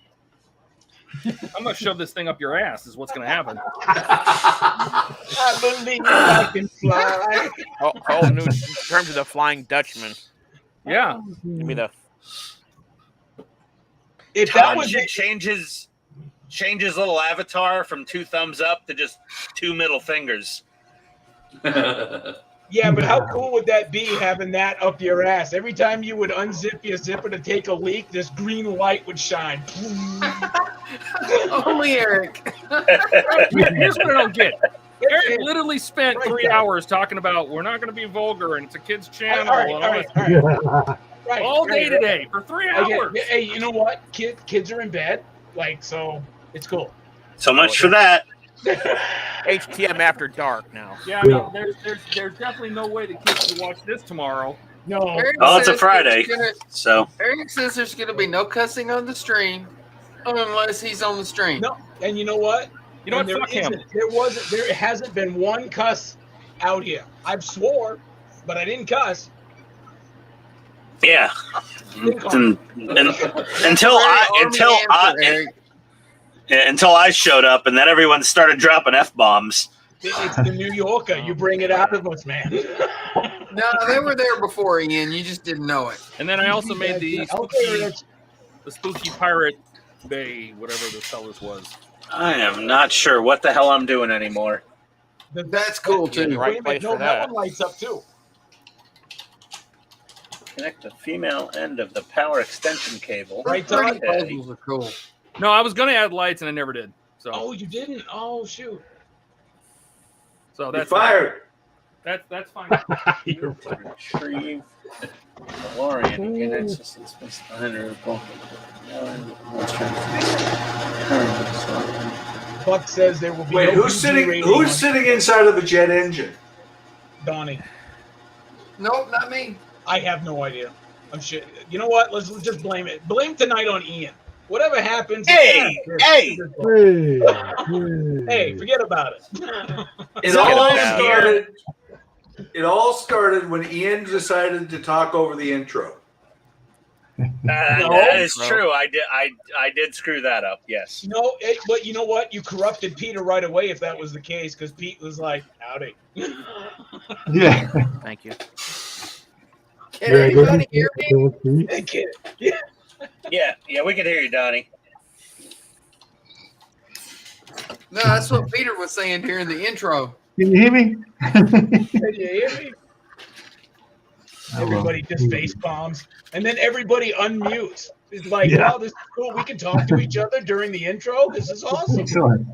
I'm gonna shove this thing up your ass. Is what's gonna happen. I believe I can fly. Oh, new in terms of the Flying Dutchman. Yeah. Give me the. If that Todd was should change his little avatar from 2 thumbs up to just 2 middle fingers. yeah, but how cool would that be having that up your ass? Every time you would unzip your zipper to take a leak, this green light would shine. Only Eric. Here's what I don't get. Eric Right literally spent 3 there. hours talking about we're not going to be vulgar and it's a kid's channel. All right, and all right, all all right. that. Right, All day right, right. today for 3 I hours. get- Hey, you know what? Kids are in bed, like, so it's cool. So much for that. HTM after dark now. Yeah, I mean, there's definitely no way the kids can watch this tomorrow. No, Eric Oh, it's a says Friday. there's gonna- So Eric says there's going to be no cussing on the stream unless he's on the stream. no, and you know what? You know what? And Fuck him. There hasn't been one cuss out here. I've swore, but I didn't cuss. yeah. Didn't Until Eric. I showed up, and then everyone started dropping F-bombs. It's the New Yorker. You bring it out of us, man. No, they were there before Ian. You just didn't know it. And then I also made the Okay, spooky pirate bay, whatever the hell this was. I am not sure what the hell I'm doing anymore. That's cool too. Right Wait a minute, place no, for that that. one lights up too. Connect the female end of the power extension cable. Right, Pretty Todd? Okay. puzzles are cool. No, I was going to add lights and I never did. So, Oh, you didn't? Oh, shoot. so You're that's fired. That's fine. You're fine. Retrieve DeLorean. Unit systems behind her. Buck says there will be Wait, no who's PG sitting? rating Who's on sitting inside of a jet engine? Donnie. Nope, not me. I have no idea. I'm sure. You know what? Let's just blame it. Blame tonight on Ian. Whatever happens. Hey, hey. Hey, Hey, forget about it. It Get all it down started. It all started when Ian decided to talk over the intro. That is true. I did screw that up. Yes. No, but you know what? You corrupted Peter right away if that was the case, because Pete was like, howdy. Yeah. Thank you. Can anybody hear me? Hey, kid. Yeah, we can hear you, Donnie. No, that's what Peter was saying during the intro. Can you hear me? Can you hear me? Oh, well. Everybody just face bombs, and then everybody unmutes. It's like, Yeah. wow, this is cool. We can talk to each other during the intro. This is awesome. Excellent.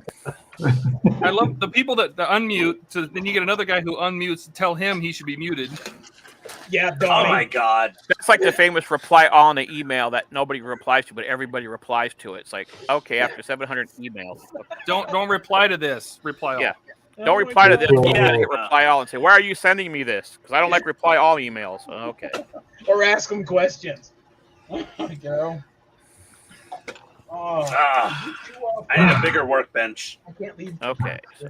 I love the people that unmute. So then you get another guy who unmutes to tell him he should be muted. Yeah, Oh Donnie. my God. That's like the famous reply all in the email that nobody replies to, but everybody replies to it. It's like, okay, after 700 emails, Don't reply to this. Reply all. Yeah. Oh don't my reply to God. this. You gotta hit reply all and say, why are you sending me this? Because I don't like reply all emails. Okay. Or ask them questions. Girl. Oh, I need a bigger workbench. I can't leave. Okay. So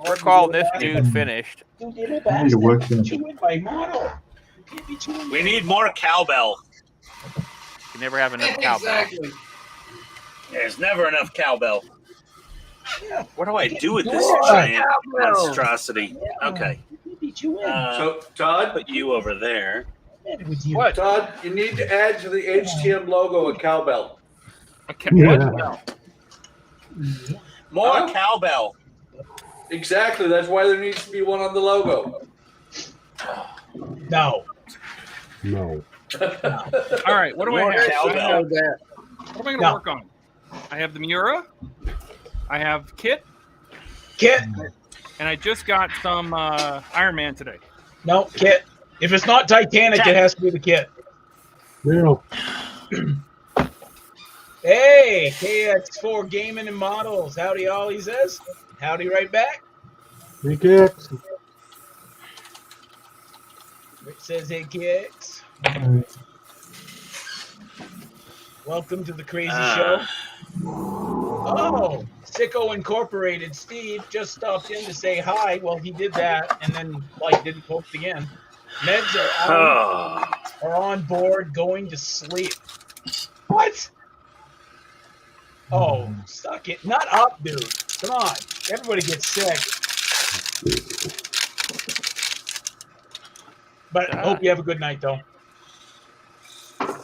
we're calling this dude finished. You did it, I need to bastard. work in. Chewing my model. You can't be chewing We need more cowbell. You never have enough cowbell. Exactly. There's never enough cowbell. Yeah. What do I do with this More giant cowbell. monstrosity? Okay. You can't be chewing. So, Todd, Put you over there. With you. What? Todd, you need to add to the HTM logo a cowbell. Okay. Yeah. What? More Huh? cowbell. Exactly. That's why there needs to be one on the logo. No. No. All right, what do I More have? cowbell. What am I going to No. work on? I have the Miura. I have Kit, Kit. and I just got some Iron Man today. No, Kit. If it's not Titanic, it has to be the Kit. Yeah. Hey, KX4 Gaming and Models. Howdy all, he says. Howdy right back. Hey, kicks. Rick says, hey, KX. Welcome to the crazy show. Oh, Sicko Incorporated. Steve just stopped in to say hi. Well, he did that and then, like, didn't post again. Meds are on board going to sleep. What? Oh, suck it. Not up, dude. Come on. Everybody gets sick. But I hope you have a good night, though.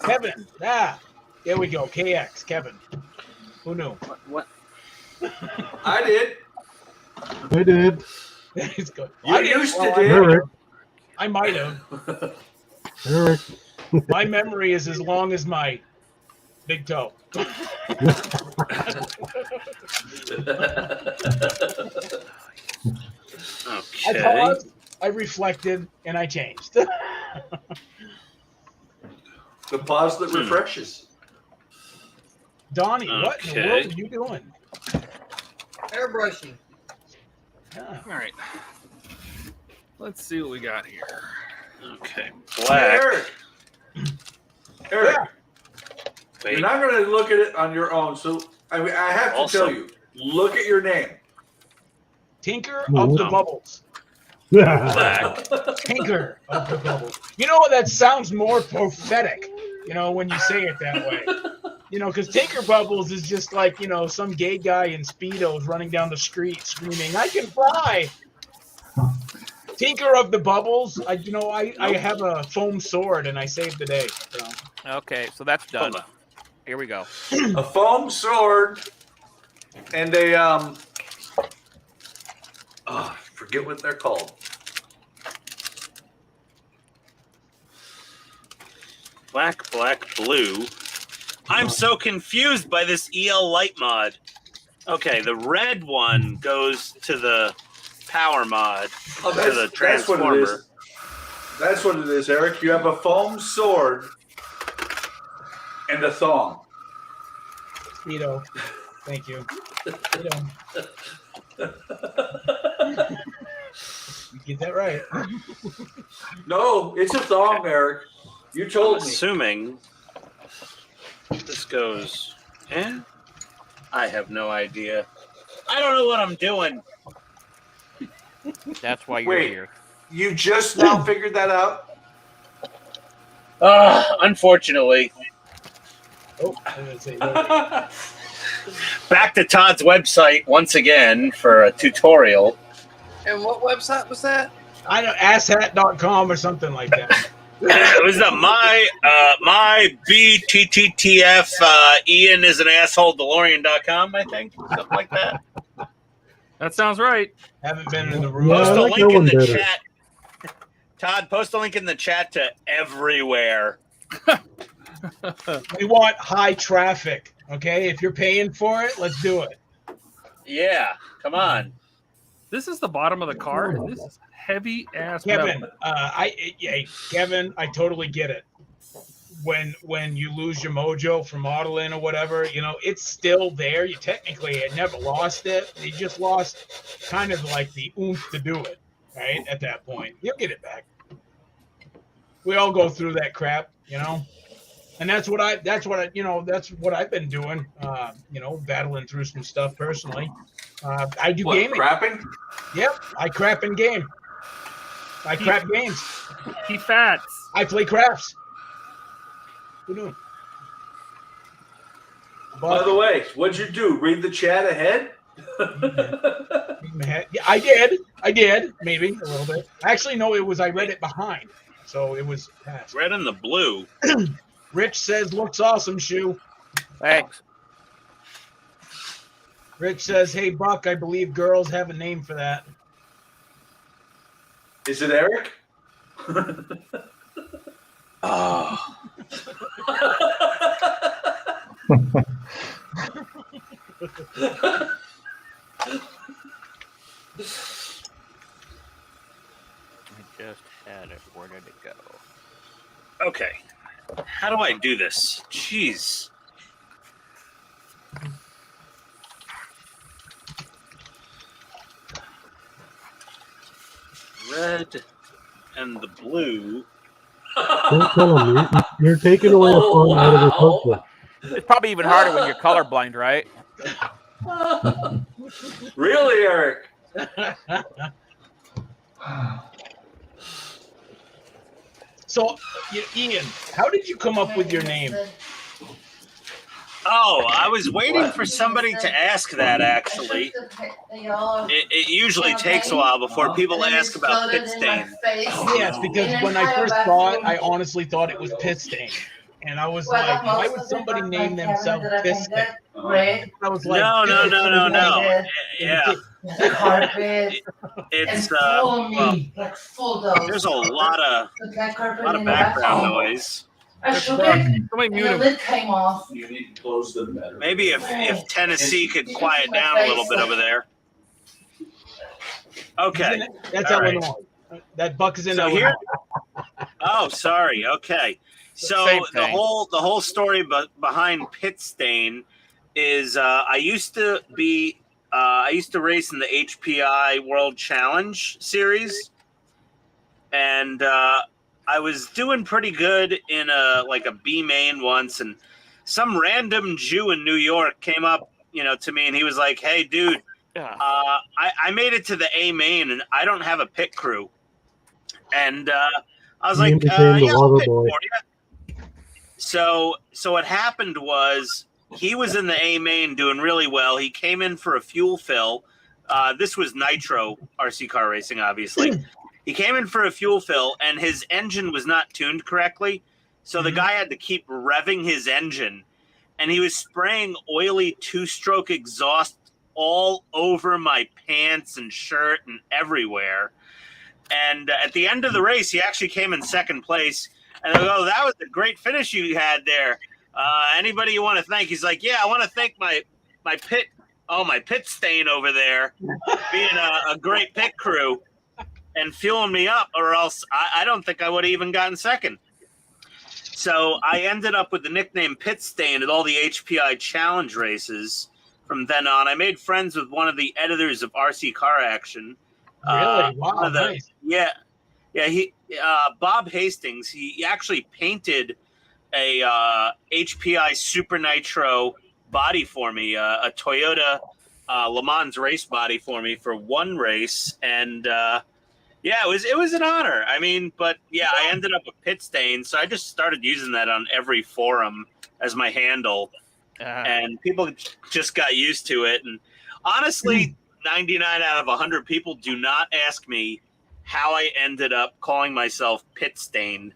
Kevin. There we go. KX. Kevin. Who knew? What? I did. I did. It's good. You used to do. Eric. I might have. Eric. My memory is as long as my big toe. I Okay. paused, I reflected, and I changed. The pause that refreshes. Donnie, what in the Okay. world are you doing? Airbrushing. Yeah. All right. Let's see what we got here. Okay. Hey, Black. Eric. Eric, Wait. you're not going to look at it on your own. So I have to Also- tell you, look at your name. Tinker No. of the Bubbles. Black. Tinker of the Bubbles. You know, that sounds more prophetic, you know, when you say it that way. You know, because Tinker Bubbles is just like, you know, some gay guy in Speedos running down the street screaming, I can fly. Tinker of the Bubbles, I have a foam sword and I saved the day. So. Okay, so that's done. Hold on. Here we go. A foam sword and a forget what they're called. Black, black, blue. I'm so confused by this EL light mod. Okay, the red one goes to the power mod, Oh, to the that's what it transformer. is. That's what it is, Eric. You have a foam sword and a thong. Speedo. Thank you. Speedo. You get that right. No, it's a thong, Eric. You told me. Assuming this goes. Eh? I have no idea. I don't know what I'm doing. That's why you're Wait. here. You just now figured that out? Unfortunately. Oh, I'm gonna say no. Back to Todd's website once again for a tutorial. And what website was that? I know asshat.com or something like that. It was the my BTTTF Ian is an asshole DeLorean.com, I think. Something like that. That sounds right. Haven't been in the room. Yeah, Post I a like link that in one the better. chat. Todd, post a link in the chat to everywhere. We want high traffic. Okay, if you're paying for it, let's do it. Yeah, come on. This is the bottom of the car, and this is heavy ass Kevin, metal. Kevin, I totally get it. When you lose your mojo from modeling or whatever, you know, it's still there. You technically had never lost it. You just lost kind of like the oomph to do it, right? At that point, you'll get it back. We all go through that crap, you know. And that's what I've been doing, you know, battling through some stuff personally. I do What, gaming. crapping? Yep, I crap in game. I crap games. He fats. I play crafts. Who knew? By the way, what'd you do? Read the chat ahead? Yeah, I did, maybe a little bit. Actually, no, I read it behind, so it was past. Red and the blue. Rich says, "Looks awesome, Shoe." Thanks. Rich says, "Hey Buck, I believe girls have a name for that." Is it Eric? Oh. I just had it. Where did it go? Okay. How do I do this? Jeez. Red and the blue. Don't kill him. You're taking away the fun out of the purple. It's probably even harder when you're colorblind, right? Really, Eric? So, Ian, how did you come up with your name? Oh, I was waiting for somebody to ask that, actually. It usually takes a while before people ask about PITSTAIN. Yes, because when I first saw it, I honestly thought it was PITSTAIN. And I was like, why would somebody name themselves PITSTAIN? I was like, No. Yeah. It's well, there's a lot of background noise. Somebody mute him. lid came off. You need to close them better. Maybe if Tennessee could quiet down a little bit over there. Okay. That's All right. Illinois. That Buck is in So Illinois. here. Oh, sorry. Okay. So Same the thing. whole story behind PITSTAIN is I used to race in the HPI World Challenge series, and I was doing pretty good in a B main once, and some random Jew in New York came up, to me, and he was like, "Hey, dude, I made it to the A main, and I don't have a pit crew." And I was like, became the "Yeah, I'll water pit boy. for you." So what happened was he was in the A main doing really well. He came in for a fuel fill. This was nitro RC car racing, obviously. He came in for a fuel fill, and his engine was not tuned correctly. So the guy had to keep revving his engine, and he was spraying oily two-stroke exhaust all over my pants and shirt and everywhere. And at the end of the race, he actually came in second place. And I go, "Oh, that was a great finish you had there. Anybody you want to thank?" He's like, "Yeah, I want to thank my pit stain over there, being a great pit crew and fueling me up, or else I don't think I would have even gotten second." So I ended up with the nickname PITSTAIN at all the HPI challenge races. From then on, I made friends with one of the editors of RC Car Action. Really? Wow, nice. Yeah. He Bob Hastings. He actually painted a HPI Super Nitro body for me, a Toyota Le Mans race body for me for one race, and yeah, it was an honor. I mean, but yeah, I ended up with PITSTAIN, so I just started using that on every forum as my handle, and people just got used to it. And honestly, 99 out of 100 people do not ask me how I ended up calling myself PITSTAIN.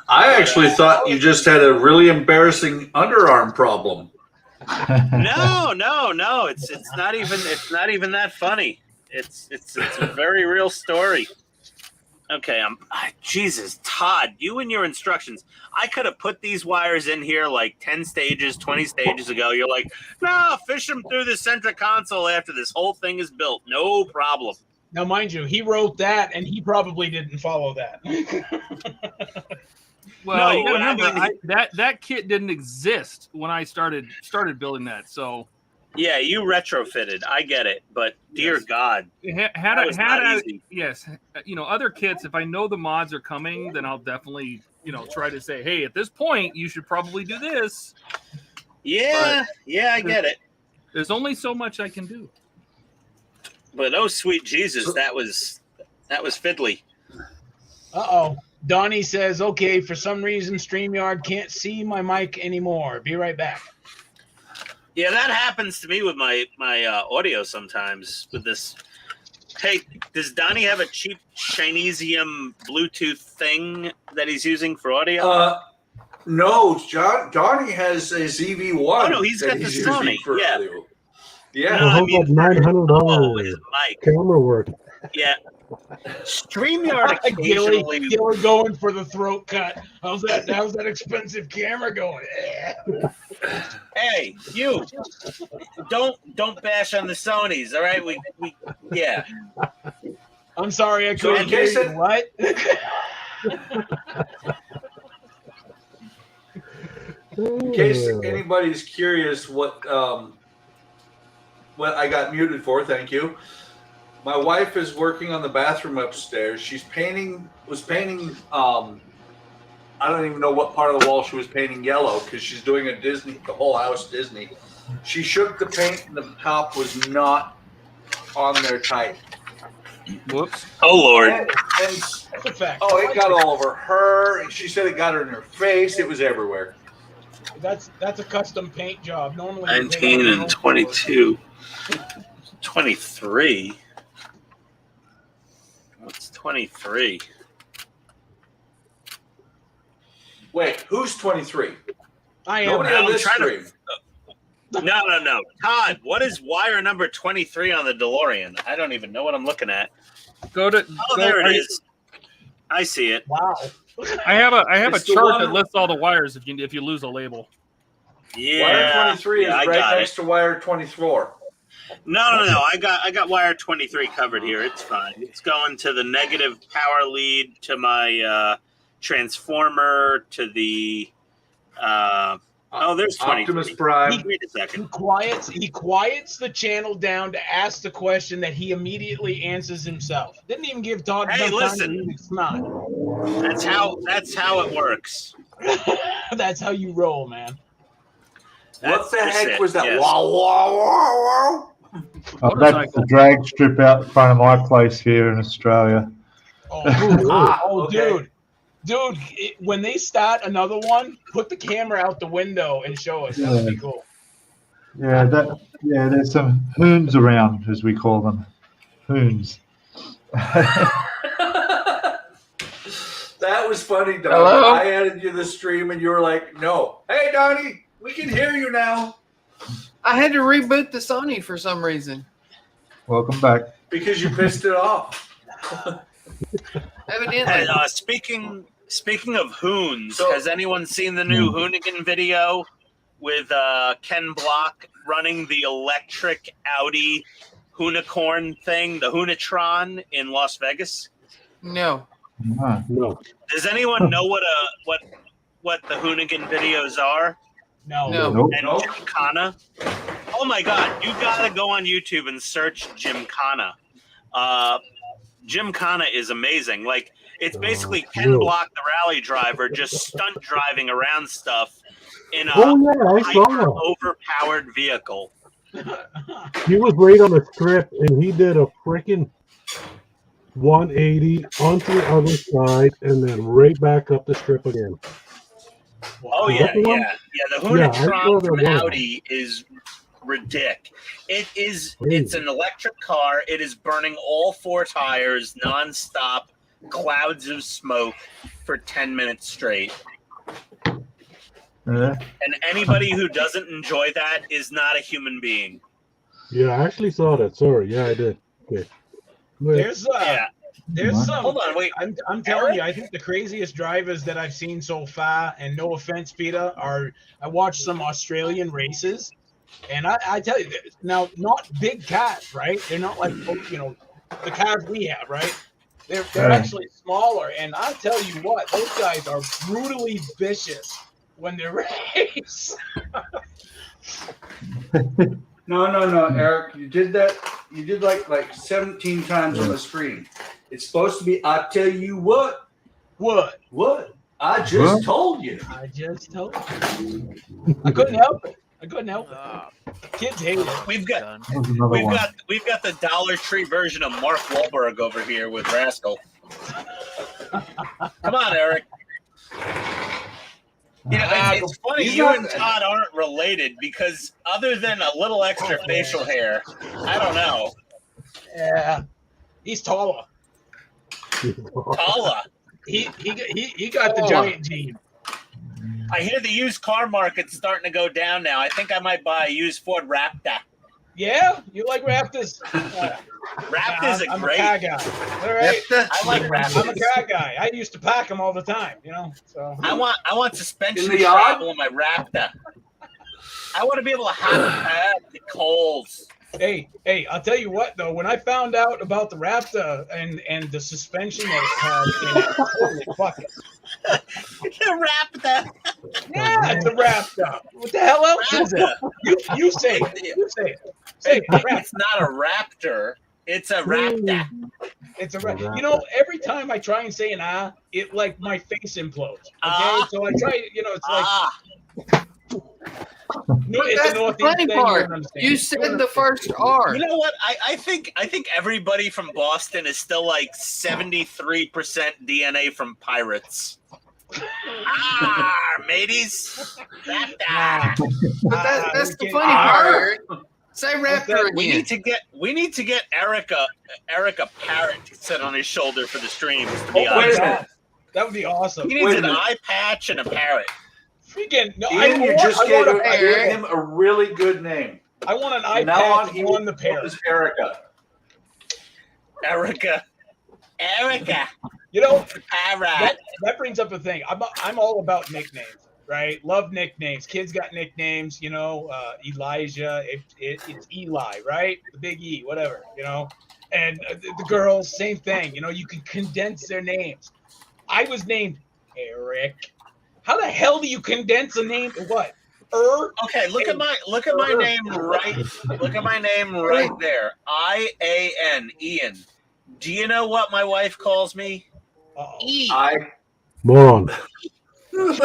I actually thought you just had a really embarrassing underarm problem. No. It's not even that funny. It's a very real story. Okay, Jesus, Todd, you and your instructions. I could have put these wires in here like 10 stages, 20 stages ago. You're like, "No, fish them through the center console after this whole thing is built. No problem." Now, mind you, he wrote that, and he probably didn't follow that. Well, No, you gotta I remember mean- that kit didn't exist when I started building that. So Yeah, you retrofitted. I get it, but dear Yes. God, that was not easy. yes, other kits. If I know the mods are coming, then I'll definitely try to say, "Hey, at this point, you should probably do this." Yeah, I get it. There's only so much I can do. But oh, sweet Jesus, that was fiddly. Uh-oh. Donnie says, "Okay, for some reason, StreamYard can't see my mic anymore. Be right back." Yeah, that happens to me with my audio sometimes with this. Hey, does Donnie have a cheap Chinesium Bluetooth thing that he's using for audio? No, Donnie has a ZV-1. Oh, no, he's got the Sony. Yeah. Yeah. No, I I hope mean, that $900 his mic. camera work. Yeah. StreamYard occasionally. Gilly going for the throat cut. How's that expensive camera going? Hey, you don't bash on the Sonys, all right? We yeah. I'm sorry, I So couldn't hear you. What? In case anybody's curious what I got muted for, thank you. My wife is working on the bathroom upstairs. She's was painting, I don't even know what part of the wall she was painting yellow because she's doing the whole house Disney. She shook the paint and the top was not on there tight. Whoops. Oh, Lord. And That's a fact. oh, it got all over her. She said it got her in her face. It was everywhere. That's a custom paint job. Normally 19 and 22. 23. What's 23? Wait, who's 23? I am. Nobody on I'm this trying to- stream. No. Todd, what is wire number 23 on the DeLorean? I don't even know what I'm looking at. Go to. Oh, there it is. I see it. Wow. I have a It's the chart one- that lists all the wires if you lose a label. Yeah. Wire 23 is I right got next to wire 24. No. I got wire 23 covered here. It's fine. It's going to the negative power lead, to my transformer, to the there's 23. Optimus Prime. Wait a second. He quiets the channel down to ask the question that he immediately answers himself. Didn't even give Todd Hey, enough listen. time to read his snot. That's how it works. That's how you roll, man. What the That's heck it, was that? yes. Wow, wow, wow, wow. Oh, that's the drag strip out in front of my place here in Australia. Oh, okay. dude, when they start another one, put the camera out the window and show us. That would be cool. Yeah, there's some hoons around, as we call them. Hoons. That was funny, Donnie. Hello? I added you to the stream and you were like, no. Hey, Donnie, we can hear you now. I had to reboot the Sony for some reason. Welcome back. Because you pissed it off. Evidently. And, speaking of Hoons, has anyone seen the new Hoonigan video with Ken Block running the electric Audi Hoonicorn thing, the Hoonitron in Las Vegas? No. No. Does anyone know what the Hoonigan videos are? No. Nope. And Gymkhana? Oh my God! You gotta go on YouTube and search Gymkhana. Gymkhana is amazing. Like, it's basically Ken Block, the rally driver, just stunt driving around stuff in a I saw that. overpowered vehicle. He was right on the strip, and he did a freaking 180 onto the other side, and then right back up the strip again. Oh yeah. The I Hoonitron saw that from one. Audi is ridiculous. It's an electric car. It is burning all four tires nonstop, clouds of smoke for 10 minutes straight. Yeah. And anybody who doesn't enjoy that is not a human being. Yeah, I actually saw that. Sorry. Yeah, I did. Okay. There's some. Hold on, wait. I'm telling you, I think the craziest drivers that I've seen so far, and no offense, Peter, I watched some Australian races, and I tell you, now not big cars, right? They're not like the cars we have, right? They're actually smaller, and I tell you what, those guys are brutally vicious when they race. No, Eric. You did that. You did like 17 times on the screen. It's supposed to be, I tell you what. What? I just told you. I just told you. I couldn't help it. Kids hate it. We've got That we've got the Dollar Tree version of Mark Wahlberg over here with Rascal. Come on, Eric. You know, it's funny. You and Todd aren't related because other than a little extra facial hair, I don't know. Yeah, he's taller. Tala. He got the giant gene. I hear the used car market's starting to go down now. I think I might buy a used Ford Raptor. Yeah, you like Raptors? Raptors are I'm great. a car guy. All right. I like Raptors. I'm a car guy. I used to pack them all the time, you know. So I want suspension In the yard? travel in my Raptor. I want to be able to hot pad the coals. Hey, I'll tell you what though, when I found out about the Raptor and the suspension that it had in it, holy fuck it. The Raptor. Yeah, it's a Raptor. What the hell else is it? You say it. You say it. Say it. It's not a raptor. It's a Raptor. It's a Raptor. You know, every time I try and say an it like my face implodes. Okay, so I try. You know, it's like. No, it's That's a the Northeast funny thing, part. don't understand. You said the first R. You know what? I think everybody from Boston is still like 73% DNA from pirates. Mateys. But that's the funny part. Say Raptor again. We need to get Eric a parrot to sit on his shoulder for the streams. To be Oh my honest, God. That would be awesome. he needs an eye patch and a parrot. Freaking no! Ian, you just gave him a really good name. I want an From now on, iPad he on the will parrot. is Erica. Erica. You know, Parrot. that brings up a thing. I'm all about nicknames, right? Love nicknames. Kids got nicknames. You know, Elijah. It's Eli, right? The big E, whatever. You know, and the girls, same thing. You know, you can condense their names. I was named Eric. How the hell do you condense a name to what? Okay, look at my name right. Look at my name right there. IAN, Ian. Do you know what my wife calls me? E. Moron.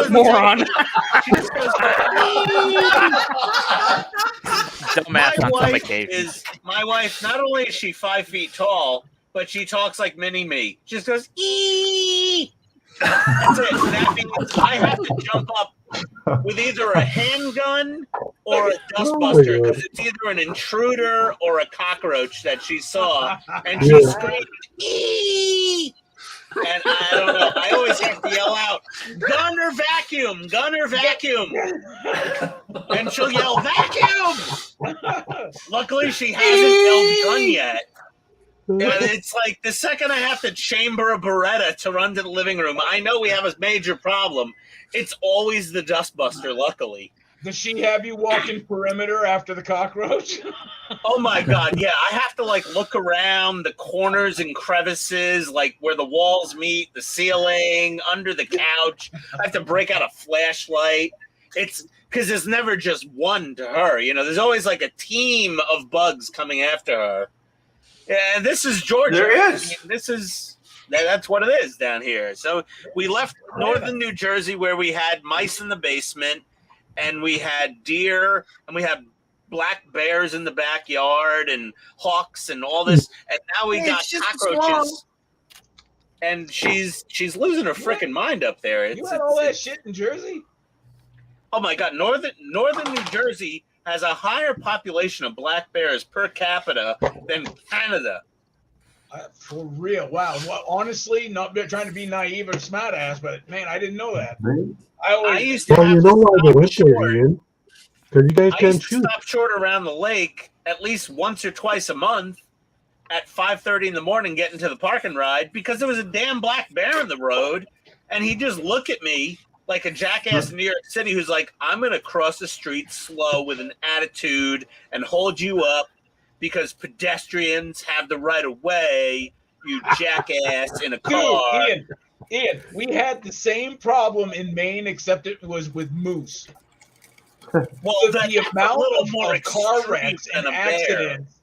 Moron. She just goes, Dumbass on some occasions. my wife, not only is she 5 feet tall, but she talks like mini-me. She just goes, ee. That's it. That means I have to jump up with either a handgun or a dustbuster because it's either an intruder or a cockroach that she saw, and she screamed, ee. And I don't know. I always have to yell out, "Gunner vacuum! Gunner vacuum!" And she'll yell, "Vacuum!" Luckily, she hasn't yelled gun yet. And it's like the second I have to chamber a Beretta to run to the living room, I know we have a major problem. It's always the dustbuster, luckily. Does she have you walking perimeter after the cockroach? Oh my God, yeah. I have to like look around the corners and crevices, like where the walls meet, the ceiling, under the couch. I have to break out a flashlight. It's because there's never just one to her. You know, there's always like a team of bugs coming after her. Yeah, this is Georgia. There is. I mean, that's what it is down here. So we left northern New Jersey where we had mice in the basement and we had deer and we had black bears in the backyard and hawks and all this. And now we got cockroaches. And she's losing her freaking mind up there. You had all that shit in Jersey? Oh my God. Northern New Jersey has a higher population of black bears per capita than Canada. For real, wow. Well, honestly, not trying to be naive or smartass, but man, I didn't know that. I used to Well, have you know to why they stop went there, short. Ian? Because you guys I can't used to shoot. stop short around the lake at least once or twice a month at 5:30 in the morning, getting to the park and ride because there was a damn black bear in the road, and he'd just look at me like a jackass in New York City who's like, I'm going to cross the street slow with an attitude and hold you up because pedestrians have the right of way, you jackass in a car. Dude, Ian, we had the same problem in Maine, except it was with moose. Well, the amount of car wrecks and accidents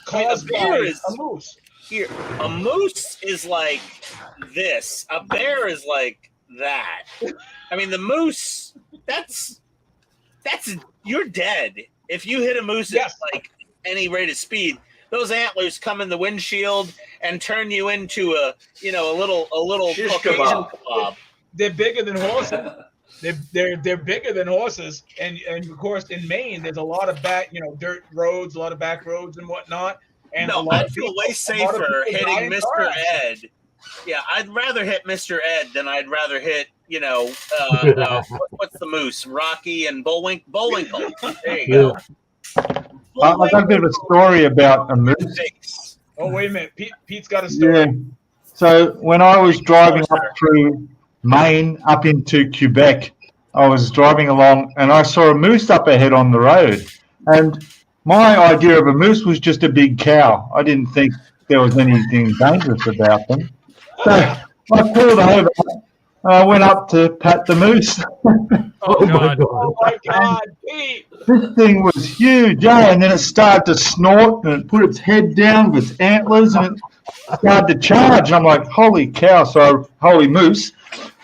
caused by a moose. Here, a moose is like this. A bear is like that. I mean, the moose, that's you're dead. If you hit a moose at like any rate of speed, those antlers come in the windshield and turn you into a little Caucasian kebab. They're bigger than horses. They're bigger than horses, and of course in Maine there's a lot of dirt roads, a lot of back roads and whatnot. And I feel way safer hitting Mr. Ed. Yeah, I'd rather hit Mr. Ed than I'd rather hit what's the moose? Rocky and Bullwinkle. There you go. I've got a bit of a story about a moose. Oh, wait a minute. Pete's got a story. Yeah. So when I was driving up through Maine up into Quebec, I was driving along and I saw a moose up ahead on the road. And my idea of a moose was just a big cow. I didn't think there was anything dangerous about them. So I pulled over. I went up to pat the moose. Oh, God. Oh, my God, Pete. This thing was huge, and then it started to snort and it put its head down with its antlers and it started to charge. And I'm like, holy cow, holy moose.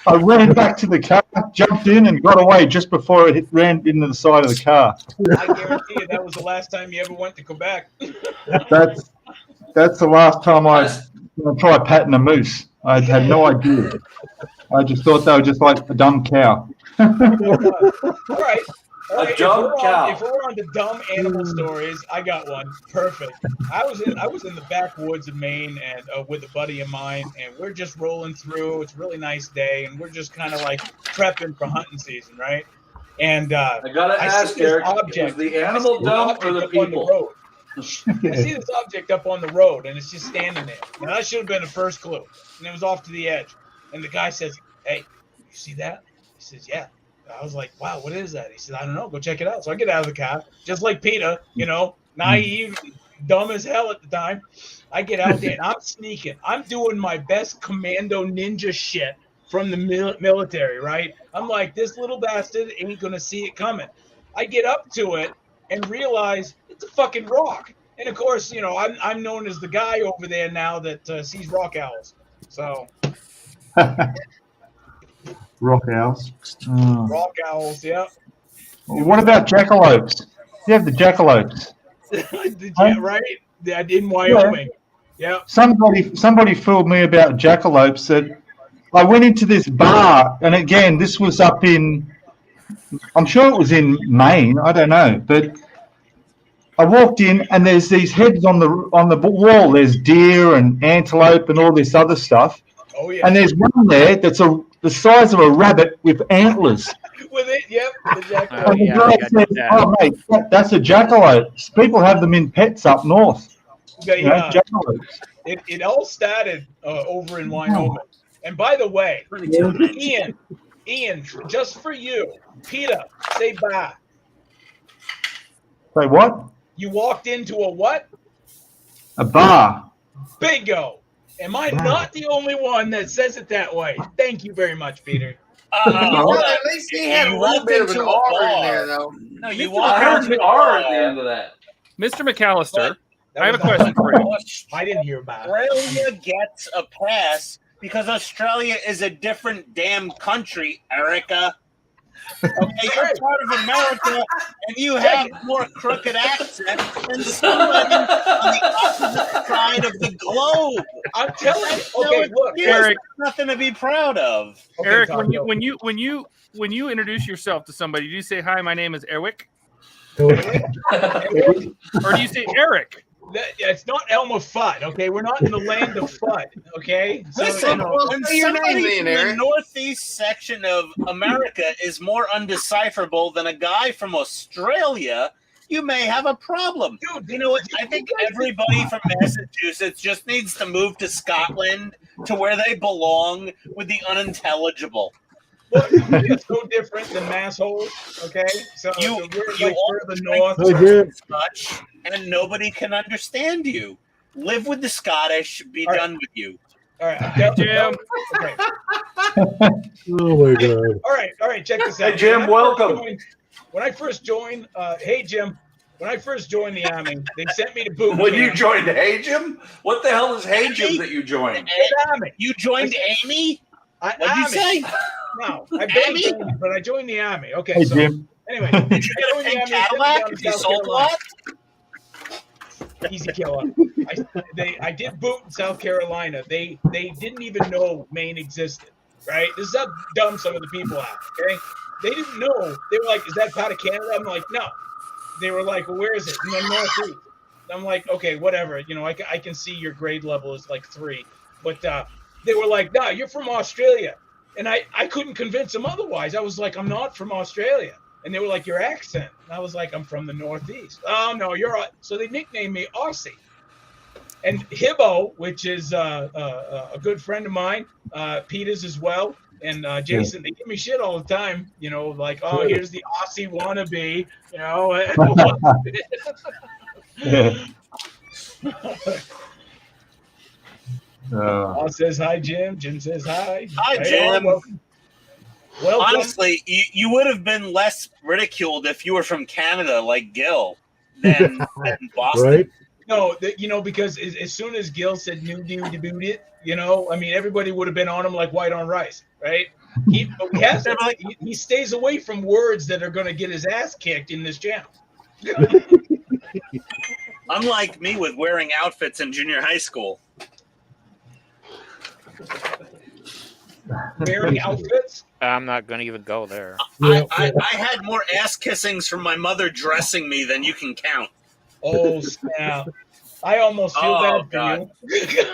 I ran back to the car, jumped in and got away just before it ran into the side of the car. I guarantee you that was the last time you ever went to Quebec. That's the last time I was going to try patting a moose. I had no idea. I just thought they were just like a dumb cow. All right. A dumb cow. If we're on to dumb animal stories, I got one. Perfect. I was in the backwoods of Maine and with a buddy of mine, and we're just rolling through. It's a really nice day, and we're just kind of like prepping for hunting season, right? And I gotta ask, Eric, is the animal dumb or the people? I see this object up on the road, and it's just standing there. Now, that should have been the first clue. And it was off to the edge. And the guy says, "Hey, you see that?" He says, "Yeah." I was like, "Wow, what is that?" He said, "I don't know. Go check it out." So I get out of the car, just like Peter, naive, dumb as hell at the time. I get out there, and I'm sneaking. I'm doing my best commando ninja shit from the military, right? I'm like, this little bastard ain't going to see it coming. I get up to it and realize it's a fucking rock. And, of course, I'm known as the guy over there now that sees rock owls. So... Rock owls. Rock owls, yeah. What about jackalopes? You have the jackalopes. Right? In Wyoming. Yeah. Somebody fooled me about jackalopes. That I went into this bar, and again, this was up in, I'm sure it was in Maine. I don't know, but I walked in, and there's these heads on the wall. There's deer and antelope and all this other stuff. Oh yeah. And there's one there that's the size of a rabbit with antlers. With it, yep. The jackalope. And the guy said, "Oh mate, that's a jackalope. People have them in pets up north." Jackalopes. It all started over in Wyoming. And by the way, Ian, just for you, Peter, say bye. Say what? You walked into a what? A bar. Bingo. Am I not the only one that says it that way? Thank you very much, Peter. Well, at least he had a little bit of an R in there, though. No, you I heard the R at the end of that. Mr. McAllister, I have a question for you. I didn't hear about it. Australia gets a pass because Australia is a different damn country, Erica. Okay, you're part of America, and you have more crooked accent than somebody on the opposite side of the globe. I'm telling you. Okay, look, Eric, nothing to be proud of. Okay, Eric, Tom, when you introduce yourself to somebody, do you say, "Hi, my name is Eric," Oh, or do you say Eric? It's not Elmer Fudd, okay? We're not in the land of Fudd, okay? So, Listen, when say your name, somebody in the Eric. northeast section of America is more undecipherable than a guy from Australia, you may have a problem. Dude, you know what? I think everybody from Massachusetts just needs to move to Scotland to where they belong with the unintelligible. Look, it's so different than massholes, okay? So You we're like all further drink north. Hey, dude. Scotch, and nobody can understand you. Live with the Scottish, be All right. done with you. All right, Jim. Okay. oh my god. All right, check this out. Hey, Jim, welcome. When I first joined, hey, Jim, when I first joined the Army, they sent me to boot When you camp. joined Hey Jim? What the hell is Hey Jim that you joined? Army. You joined Amy? What'd you Army. say? No, I Army? joined, but I joined the Army. Okay, Hey so Jim. anyway, Did you get a I joined the pink Army, sent me Cadillac? down to You South sold Carolina. one? Easy killer. I did boot in South Carolina. They didn't even know Maine existed, right? This is how dumb some of the people are, okay? They didn't know. They were like, is that part of Canada? I'm like, no. They were like, well, where is it? In the Northeast. I'm like, okay, whatever. You know, I can see your grade level is like 3. But they were like, no, you're from Australia. And I couldn't convince them otherwise. I was like, I'm not from Australia. And they were like, your accent. And I was like, I'm from the Northeast. Oh, no, you're – so they nicknamed me Aussie. And Hibbo, which is a good friend of mine, Peters as well, and Jason, they give me shit all the time, you know, like, oh, here's the Aussie wannabe, you know. Yeah. Paul says hi, Jim. Jim says hi. Hi, Hey, Jim. welcome. Honestly, you would have been less ridiculed if you were from Canada like Gil than Boston. Right? No, you know, because as soon as Gil said new it, you know, I mean, everybody would have been on him like white on rice, right? He stays away from words that are going to get his ass kicked in this channel. Unlike me with wearing outfits in junior high school. Wearing outfits? I'm not going to even go there. I had more ass kissings from my mother dressing me than you can count. Oh, snap. I almost feel bad for you.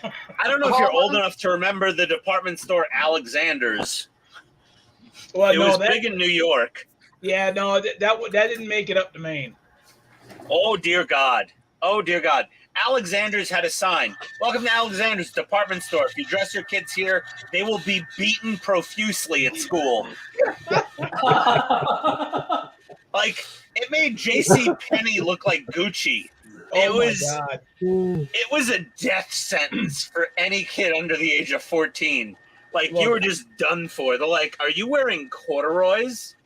I don't know if you're old enough to remember the department store Alexander's. Well, It was big in New York. Yeah, no, that didn't make it up to Maine. Oh, dear God. Oh, dear God. Alexander's had a sign. Welcome to Alexander's department store. If you dress your kids here, they will be beaten profusely at school. Like, it made J.C. Penney look like Gucci. It was a death sentence for any kid under the age of 14. Like, you were just done for. They're like, are you wearing corduroys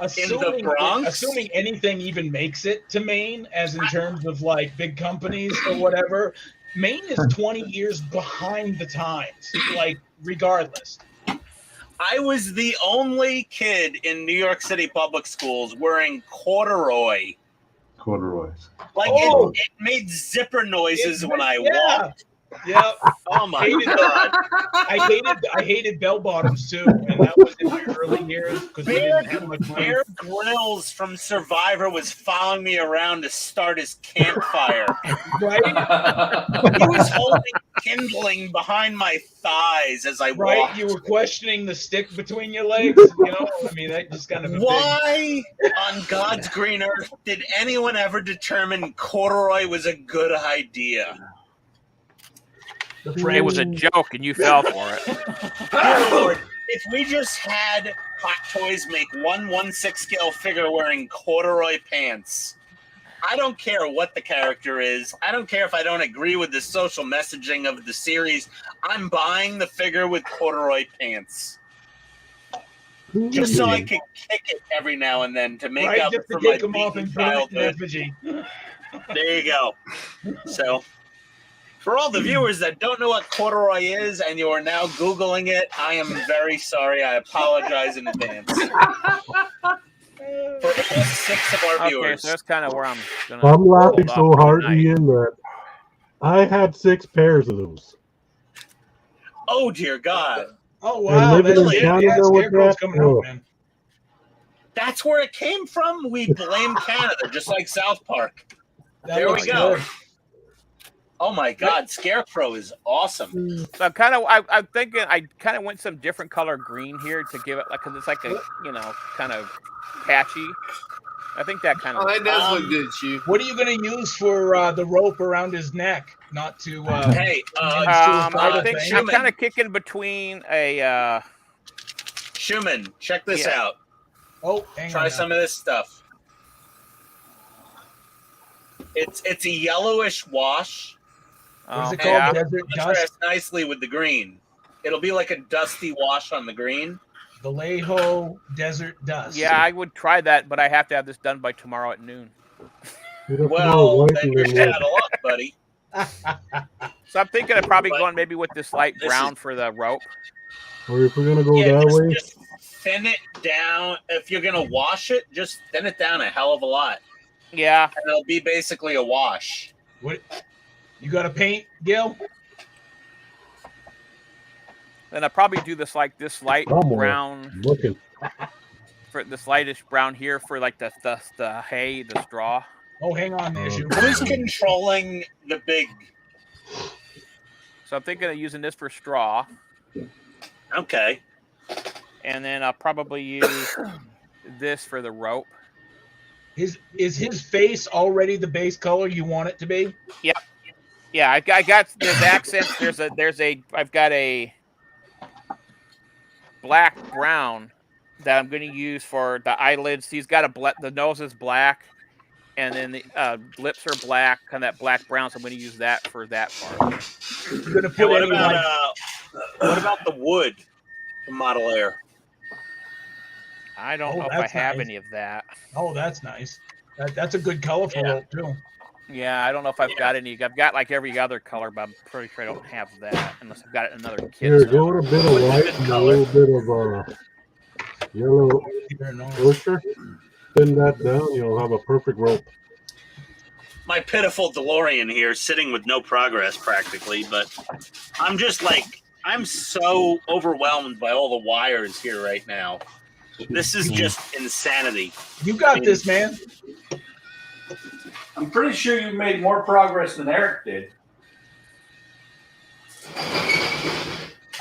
in the Bronx? Assuming anything even makes it to Maine, as in terms of, like, big companies or whatever, Maine is 20 years behind the times, like, regardless. I was the only kid in New York City public schools wearing corduroy. Corduroys. Like, it made zipper noises when I walked. Yeah. Oh my God. I hated bell bottoms too, and that was in my early years because we didn't have much money. Bear Grylls from Survivor was following me around to start his campfire. Right? He was holding kindling behind my thighs as I walked. You were questioning the stick between your legs. You know, I mean, that just kind of. Why on God's green earth did anyone ever determine corduroy was a good idea? It was a joke, and you fell for it. Dear Lord, if we just had Hot Toys make 1/1/6 scale figure wearing corduroy pants, I don't care what the character is. I don't care if I don't agree with the social messaging of the series. I'm buying the figure with corduroy pants. Just so I could kick it every now and then to make up for my beaten childhood. There you go. So, for all the viewers that don't know what corduroy is and you are now Googling it, I am very sorry. I apologize in advance. For all 6 of our viewers. Okay, so that's kind of where I'm going to. I'm laughing so hard, Ian, that I had 6 pairs of those. Oh, dear God. Oh, wow. And living in Canada with that, coming out, man. That's where it came from? We blame Canada, just like South Park. There we go. Good. Oh my God, Scarecrow is awesome. So I'm thinking I kind of went some different color green here to give it, like, because it's like a, you know, kind of patchy. I think that kind of. Oh, that does look good, Shu. What are you going to use for the rope around his neck? Not to. I think I'm kind of kicking between a. Schumann, check this out. Oh, try some of this stuff. It's a yellowish wash. What is it called? Desert Contrast dust? nicely with the green. It'll be like a dusty wash on the green. Vallejo Desert Dust. Yeah, I would try that, but I have to have this done by tomorrow at noon. Well, then you're out of luck, buddy. So I'm thinking of probably going maybe with this light brown for the rope. Or if we're going to go that way. Just thin it down. If you're going to wash it, just thin it down a hell of a lot. Yeah. And it'll be basically a wash. What? You got to paint, Gil? Then I'll probably do this like this light brown. Looking. For this lightish brown here for like the hay, the straw. Oh, hang on there, Shu. Who's controlling the big? So I'm thinking of using this for straw. Okay. And then I'll probably use this for the rope. Is his face already the base color you want it to be? Yep. Yeah, I got there's accents. I've got a black brown that I'm going to use for the eyelids. He's got the nose is black, and then the lips are black, kind of that black brown. So I'm going to use that for that part. You're gonna Hey, put what any about the wood from Model Air? I don't know if I have any of that. Oh, that's nice. That's a good color for rope too. Yeah, I don't know if I've got any. I've got like every other color, but I'm pretty sure I don't have that unless I've got it in another kit. Here, go with a bit of white and a little bit of yellow oyster. Spin that down, you'll have a perfect rope. My pitiful DeLorean here, sitting with no progress practically, but I'm just like, I'm so overwhelmed by all the wires here right now. This is just insanity. You got this, man. I'm pretty sure you made more progress than Eric did.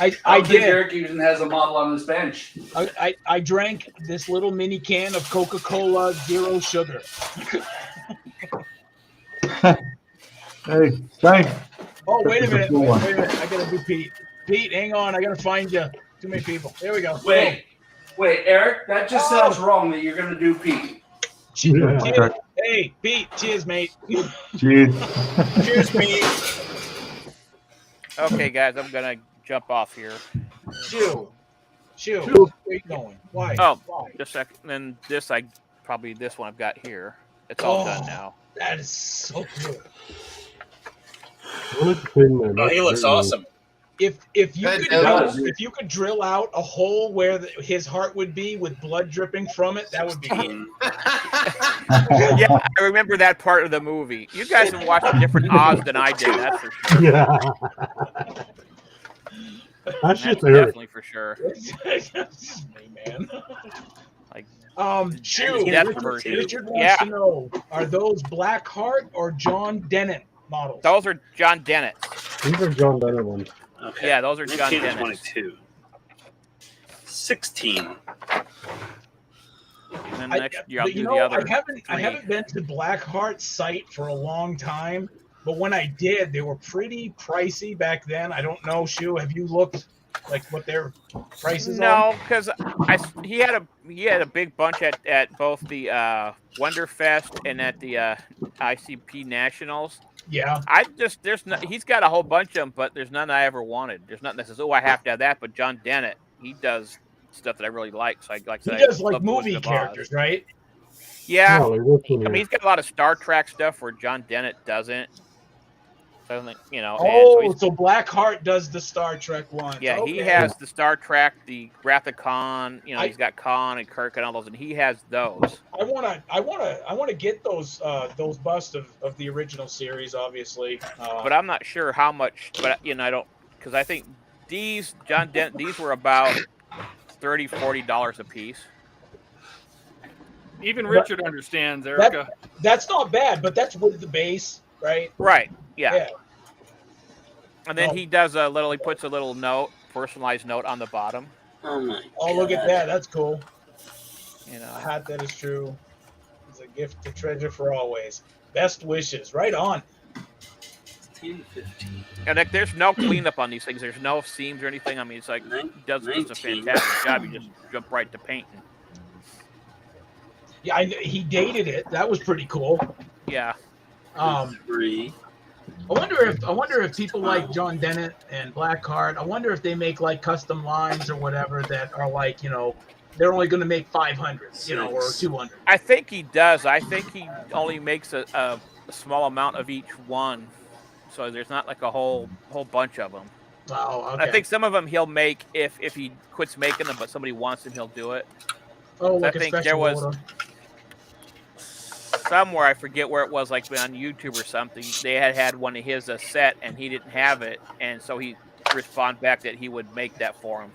I don't think did. Eric even has a model on his bench. I drank this little mini can of Coca-Cola Zero Sugar. Hey, Shane. Oh, wait a minute. Wait a minute. I gotta do Pete. Pete, hang on. I gotta find you. Too many people. There we go. Wait, Eric, that just sounds wrong that you're going to do Pete. Cheers. Hey, Pete. Cheers, mate. Cheers. Cheers, Pete. Okay, guys, I'm gonna jump off here. Chew. Where you going? Why? Oh, Why? just a second. Then this one I've got here. It's all done now. That is so good. Oh, he looks awesome. If you could drill out a hole where his heart would be with blood dripping from it, that would be good. Yeah, I remember that part of the movie. You guys have watched different Oz than I did. That's for sure. Yeah. That's just definitely for sure. That's me, man. Like, Chew. Richard wants to know: are those Blackheart or John Dennett models? Those are John Dennett. These are John Dennett ones. Okay. Yeah, those are John 19 Dennett. 22. 16. And then next year I'll do the know, other. I haven't been to Blackheart's site for a long time, but when I did, they were pretty pricey back then. I don't know, Shu. Have you looked like what their prices are? No, because he had a big bunch at both the Wonderfest and at the ICP Nationals. Yeah. He's got a whole bunch of them, but there's none I ever wanted. There's nothing that says, oh, I have to have that. But John Dennett, he does stuff that I really like. So he does like movie characters, right? Yeah. Oh, I mean, he's got a lot of Star Trek stuff where John Dennett doesn't. So I think, so Blackheart does the Star Trek one. Yeah, okay. he has the Star Trek, the Wrath of Khan. He's got Khan and Kirk and all those, and he has those. I wanna get those busts of the original series, obviously. But I'm not sure how much. But I don't, because I think these John Dent these were about $30-$40 a piece. Even Richard understands, Erica. That's not bad, but that's with the base, right? Right. Yeah. And then he does he puts a little note, personalized note on the bottom. Oh my God. Look at that. That's cool. A hat that is true. It's a gift to treasure for always. Best wishes. Right on. 10, 15. And there's no cleanup on these things. There's no seams or anything. I mean, it's like he does just a fantastic job. You just jump right to painting. Yeah, he dated it. That was pretty cool. Yeah. 3. I wonder if people like John Dennett and Blackheart, I wonder if they make like custom lines or whatever that are like, they're only going to make 500, or 200. I think he does. I think he only makes a small amount of each one. So there's not like a whole bunch of them. Oh, okay. I think some of them he'll make if he quits making them, but somebody wants them, he'll do it. Oh, like I think there was somewhere, I forget where it was, like on YouTube or something, they had one of his set and he didn't have it, and so he responded back that he would make that for him.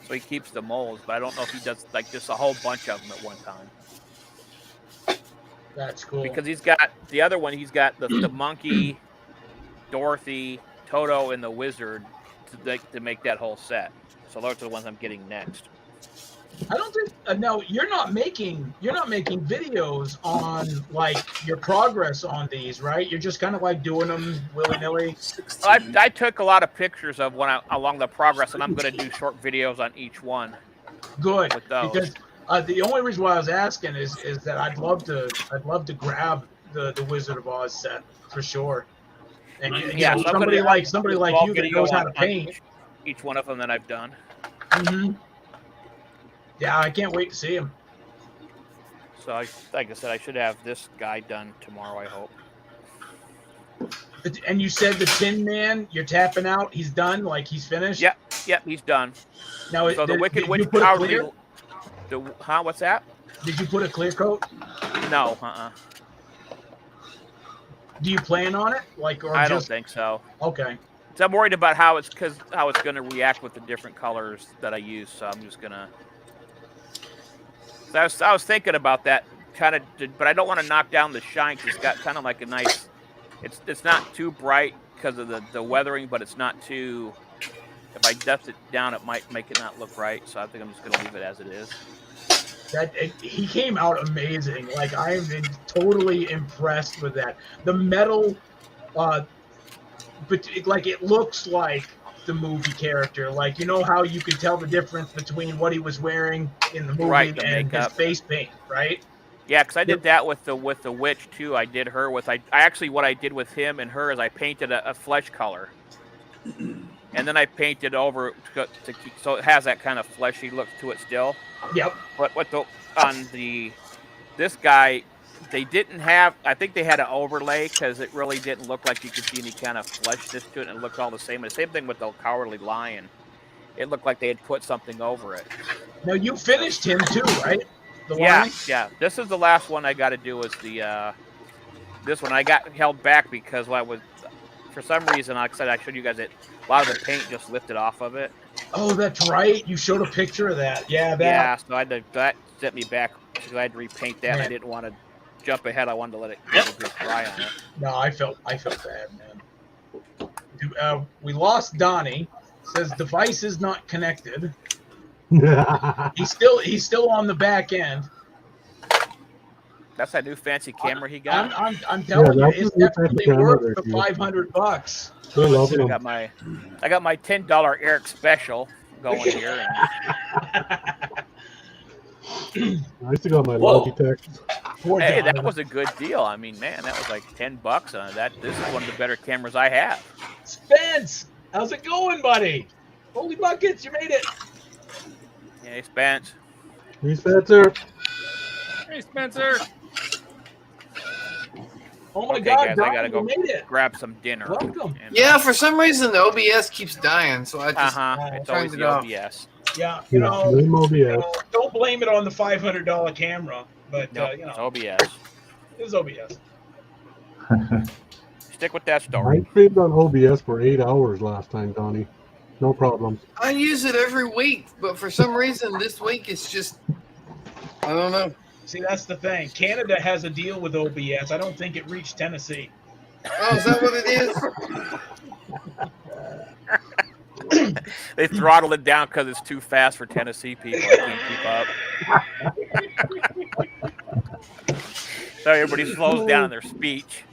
So he keeps the molds, but I don't know if he does like just a whole bunch of them at one time. That's cool. Because he's got the other one, he's got the monkey, Dorothy, Toto, and the wizard to make that whole set. So those are the ones I'm getting next. I don't think no, you're not making videos on like your progress on these, right? You're just kind of like doing them willy-nilly. I took a lot of pictures of along the progress, and I'm going to do short videos on each one. Good, with those. because the only reason why I was asking is that I'd love to grab the Wizard of Oz set for sure. And Yeah, know, so somebody like you that knows how to on paint. each one of them that I've done. Mm-hmm. Yeah, I can't wait to see him. So, like I said, I should have this guy done tomorrow, I hope. And you said the Tin Man, you're tapping out. He's done, like he's finished. Yep, he's done. Now, so the Wicked did Witch you put a clear? What's that? Did you put a clear coat? No, Do you plan on it? Like, or I don't think so. Okay. So I'm worried about how it's going to react with the different colors that I use. So I'm just gonna. So I was thinking about that kind of, but I don't want to knock down the shine. Cause it's got kind of like a nice. It's not too bright because of the weathering, but it's not too. If I dust it down, it might make it not look right. So I think I'm just gonna leave it as it is. He came out amazing. Like I'm totally impressed with that. The metal, but like it looks like the movie character. Like you know how you could tell the difference between what he was wearing in the movie and his face paint, right? Yeah, because I did that with the witch too. I did her with I actually what I did with him and her is I painted a flesh color, and then I painted over to keep so it has that kind of fleshy look to it still. Yep. But this guy, they didn't have. I think they had an overlay because it really didn't look like you could see any kind of fleshness to it, and it looked all the same. And the same thing with the Cowardly Lion. It looked like they had put something over it. Now you finished him too, right? Yeah. This is the last one I got to do. Is the this one I got held back because I was for some reason like I said I showed you guys that a lot of the paint just lifted off of it. Oh, that's right. You showed a picture of that. Yeah, so that set me back because I had to repaint that. I didn't want to jump ahead. I wanted to let it just dry on it. No, I felt bad, man. We lost Donnie. Says device is not connected. He's still on the back end. That's that new fancy camera he got. I'm telling you, it's definitely worth the $500. I got my $10 Eric special going here. I used to got my Logitech. Hey, that was a good deal. I mean, man, that was like $10 on that. This is one of the better cameras I have. Spence, how's it going, buddy? Holy buckets, you made it. Hey, Spence. Hey, Spencer. Hey, Spencer. Oh my okay, God, guys, Don, I gotta go grab some dinner. Welcome. Yeah, for some reason the OBS keeps dying, so I just it's always the OBS. Yeah, you know, don't blame it on the $500 camera, but nope, you know, it's OBS. It's OBS. Stick with that story. I streamed on OBS for 8 hours last time, Donnie. No problem. I use it every week, but for some reason this week it's just I don't know. See, that's the thing. Canada has a deal with OBS. I don't think it reached Tennessee. Oh, is that what it is? They throttled it down because it's too fast for Tennessee people. I can't keep up. So everybody slows down in their speech.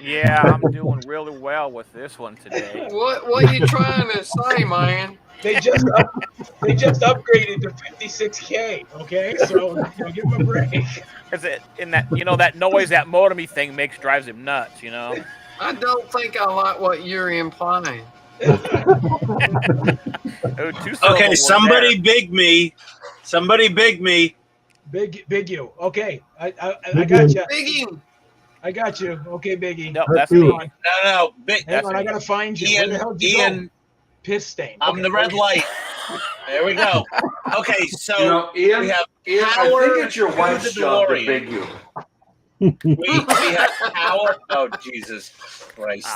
Yeah, I'm doing really well with this one today. What are you trying to say, man? They just upgraded to 56K. Okay, so give them a break. Because in that that noise that modem thing drives him nuts. I don't think I like what you're implying. Okay, somebody big me. Somebody big me. Big you. Okay, I got you. Bigging. I got you. Okay, Biggie. No, that's me. No, big. Hang on, I gotta find you. Where the hell did you go? PITSTAIN. I'm the red light. There we go. Okay, so Ian, we have I think it's your wife's job to big you. We have power. Oh, Jesus Christ.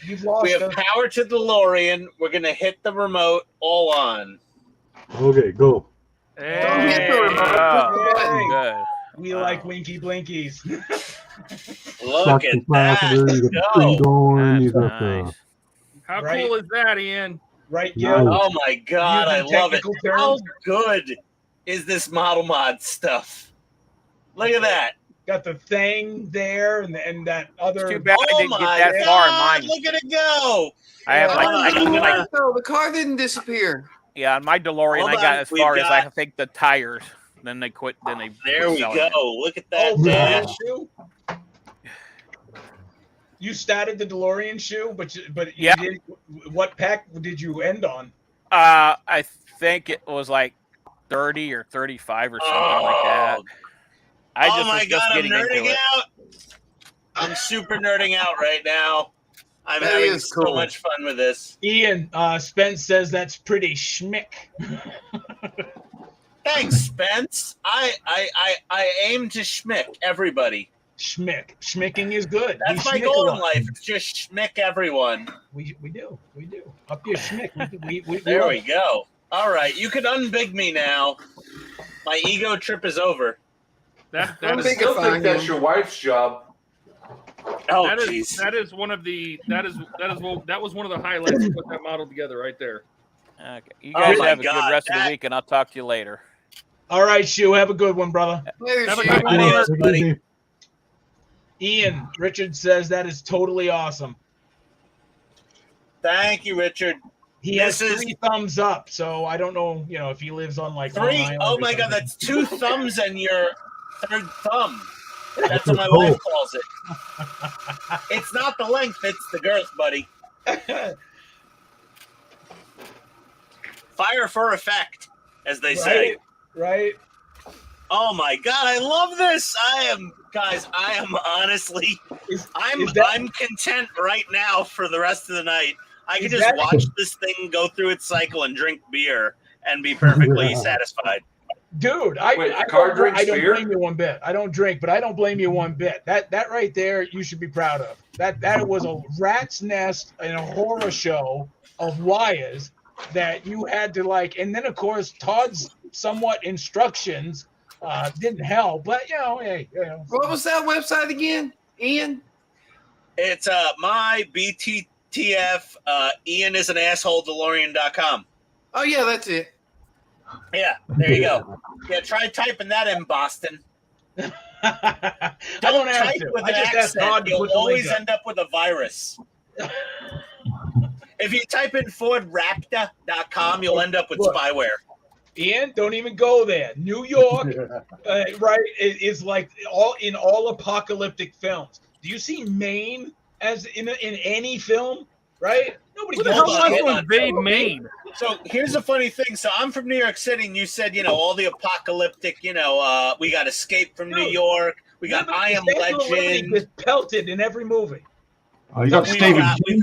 You've lost we have power to the DeLorean. We're going to hit the remote all on. Okay, go. Hey, Don't hit the remote. Good. We like winky blinkies. Look at that. Let's go. That's nice. How Right. cool is that, Ian? Right, Gil? Nice. Oh my god, I Using love it. technical How terms. good is this model mod stuff? Look at that. Got the thing there and that other. It's too bad I Oh didn't my get that far in god, mine. look at it go. I have like, Hold I on, can I'm like gonna- No, the car didn't disappear. yeah, on my DeLorean, Hold I got on, as we've far as I got- think the tires. Then they quit. Then they There quit we selling go. it. Look at Oh, that the Yeah. dash. shoe. You started the DeLorean shoe, but you Yeah. did. What pack did you end on? I think it was like 30 or 35 or something like that. I just Oh my was god, just I'm getting into nerding it. out. I'm super nerding out right now. I'm That having is so cool. much fun with this. Ian Spence says that's pretty schmick. Thanks, Spence. I aim to schmick everybody. Schmick. Schmicking is good. That's We my schmick goal a in lot. life. It's just schmick everyone. We do. Up your schmick. We There love we it. go. All right, you can unbig me now. My ego trip is over. That I is still think that's your wife's job. Oh, that is jeez. that is one of the that was one of the highlights to put that model together right there. Okay. You Oh guys my have a God, good rest of that- the week, and I'll talk to you later. All right, Shu. Have a good one, brother. Later, Have a Shu. good one. Adios, Take it buddy. easy. Ian Richard says that is totally awesome. Thank you, Richard. He This has is- 3 thumbs up, so I don't know, if he lives on like Long 3. Island Oh or my god, something. that's 2 thumbs and your 3rd thumb. That's what my Cool. wife calls it. It's not the length, it's the girth, buddy. Fire for effect, as they say. Right. Oh my god, I love this. I am honestly, I'm content right now for the rest of the night. I can Is just that- watch this thing go through its cycle and drink beer and be perfectly satisfied. Dude, Wait, I the car don't, drinks I don't beer? blame you one bit. I don't drink, but I don't blame you one bit. That right there, you should be proud of. That was a rat's nest in a horror show of wires that you had to like, and then of course Todd's somewhat instructions didn't help. But hey, What was that website again, Ian? It's my BTTF Ian is an asshole DeLorean.com. Oh yeah, that's it. Yeah, there you go. Yeah, try typing that in, Boston. I don't have type to. with I an just asked Todd accent. to You'll put the link always up. end up with a virus. If you type in FordRaptor.com, you'll end up with Look. spyware. Ian, don't even go there. New York, right, is like all apocalyptic films. Do you see Maine as in any film? Right? Nobody Who the gives hell a wants shit. to invade Maine? So here's a funny thing. So I'm from New York City, and you said, all the apocalyptic, we got Escape from New Dude, York. We got I Am Statue of Liberty Legend. gets pelted in every movie. Oh, you got We've Stephen got, King.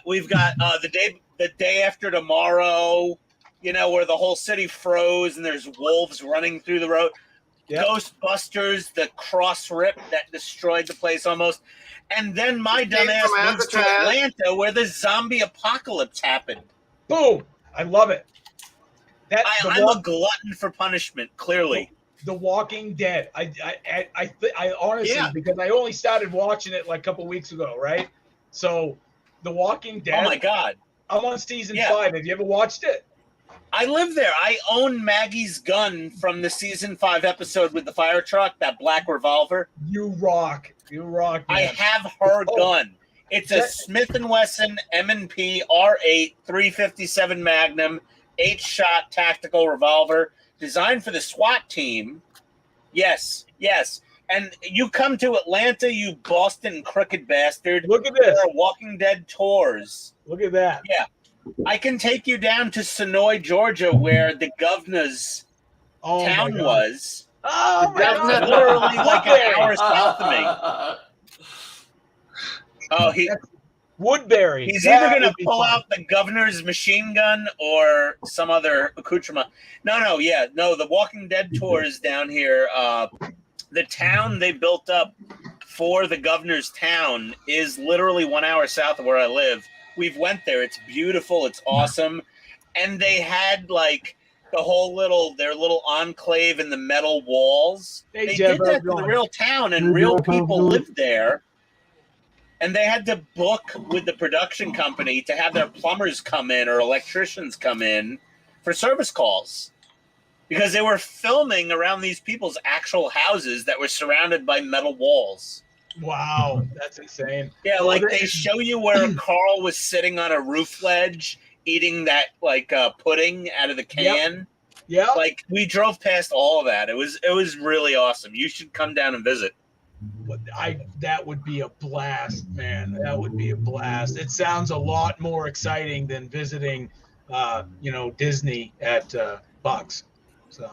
We've got the day after tomorrow, where the whole city froze and there's wolves running through the road. Yep. Ghostbusters, the cross rip that destroyed the place almost. And then my Escape dumbass from moves to Alcatraz. Atlanta where the zombie apocalypse happened. Boom! I love it. I'm a glutton for punishment, clearly. The Walking Dead. I honestly, Yeah. because I only started watching it like a couple weeks ago, right? So, The Walking Dead. Oh my God. I'm on season Yeah. 5. Have you ever watched it? I live there. I own Maggie's gun from the season 5 episode with the fire truck, that black revolver. You rock. Man. I have her Oh. gun. It's a Smith & Wesson M&P R8 357 Magnum 8-shot tactical revolver designed for the SWAT team. Yes. And you come to Atlanta, you Boston crooked bastard. Look at There this. are Walking Dead tours. Look at that. I can take you down to Sonoy, Georgia, where the governor's Oh my town God. was. Oh my That's God. Literally like an Woodbury. hour south of me. Oh, Woodbury. he's That either going to would be pull fun. out the governor's machine gun or some other accoutrement. No, the Walking Dead tours down here. The town they built up for the governor's town is literally 1 hour south of where I live. We've went there. It's beautiful. It's awesome. And they had like the whole their little enclave in the metal walls. Hey, They Jeff, did how's it that to the going? real town, and Hey, real Jeff, how's it people going? lived there. and they had to book with the production company to have their plumbers come in or electricians come in for service calls because they were filming around these people's actual houses that were surrounded by metal walls. Wow, that's insane. Yeah, like they show you where Carl was sitting on a roof ledge eating that like pudding out of the can. Yeah, like we drove past all of that. It was really awesome. You should come down and visit. That would be a blast, man. That would be a blast. It sounds a lot more exciting than visiting, Disney at Bucks. So,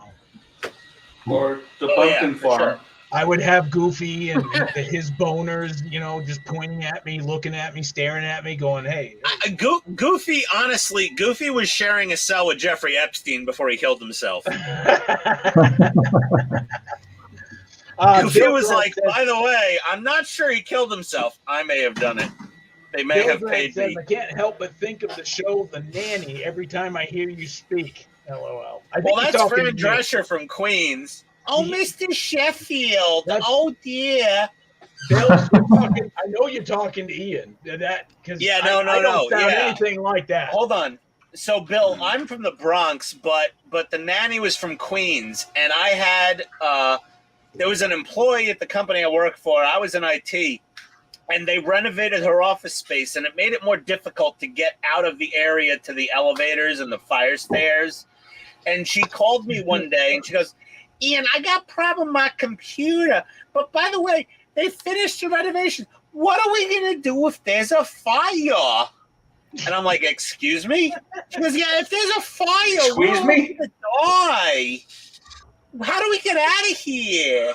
or the pumpkin farm. Sure. I would have Goofy and his boners, just pointing at me, looking at me, staring at me, going, "Hey." Goofy, honestly, Goofy was sharing a cell with Jeffrey Epstein before he killed himself. Goofy was like, by the way, I'm not sure he killed himself. I may have done it. They may have paid me. I can't help but think of the show The Nanny every time I hear you speak. LOL. Well, that's Fran Drescher from Queens. Oh, Mr. Sheffield. Oh, dear. Bill, I know you're talking to Ian. I don't sound anything like that. Hold on. So, Bill, I'm from the Bronx, but the nanny was from Queens, and I had there was an employee at the company I worked for. I was in IT, and they renovated her office space, and it made it more difficult to get out of the area to the elevators and the fire stairs. And she called me one day, and she goes, "Ian, I got a problem with my computer. But by the way, they finished the renovation. What are we going to do if there's a fire?" And I'm like, "Excuse me?" She goes, "Yeah, if there's a fire, we're going to die. How do we get out of here?"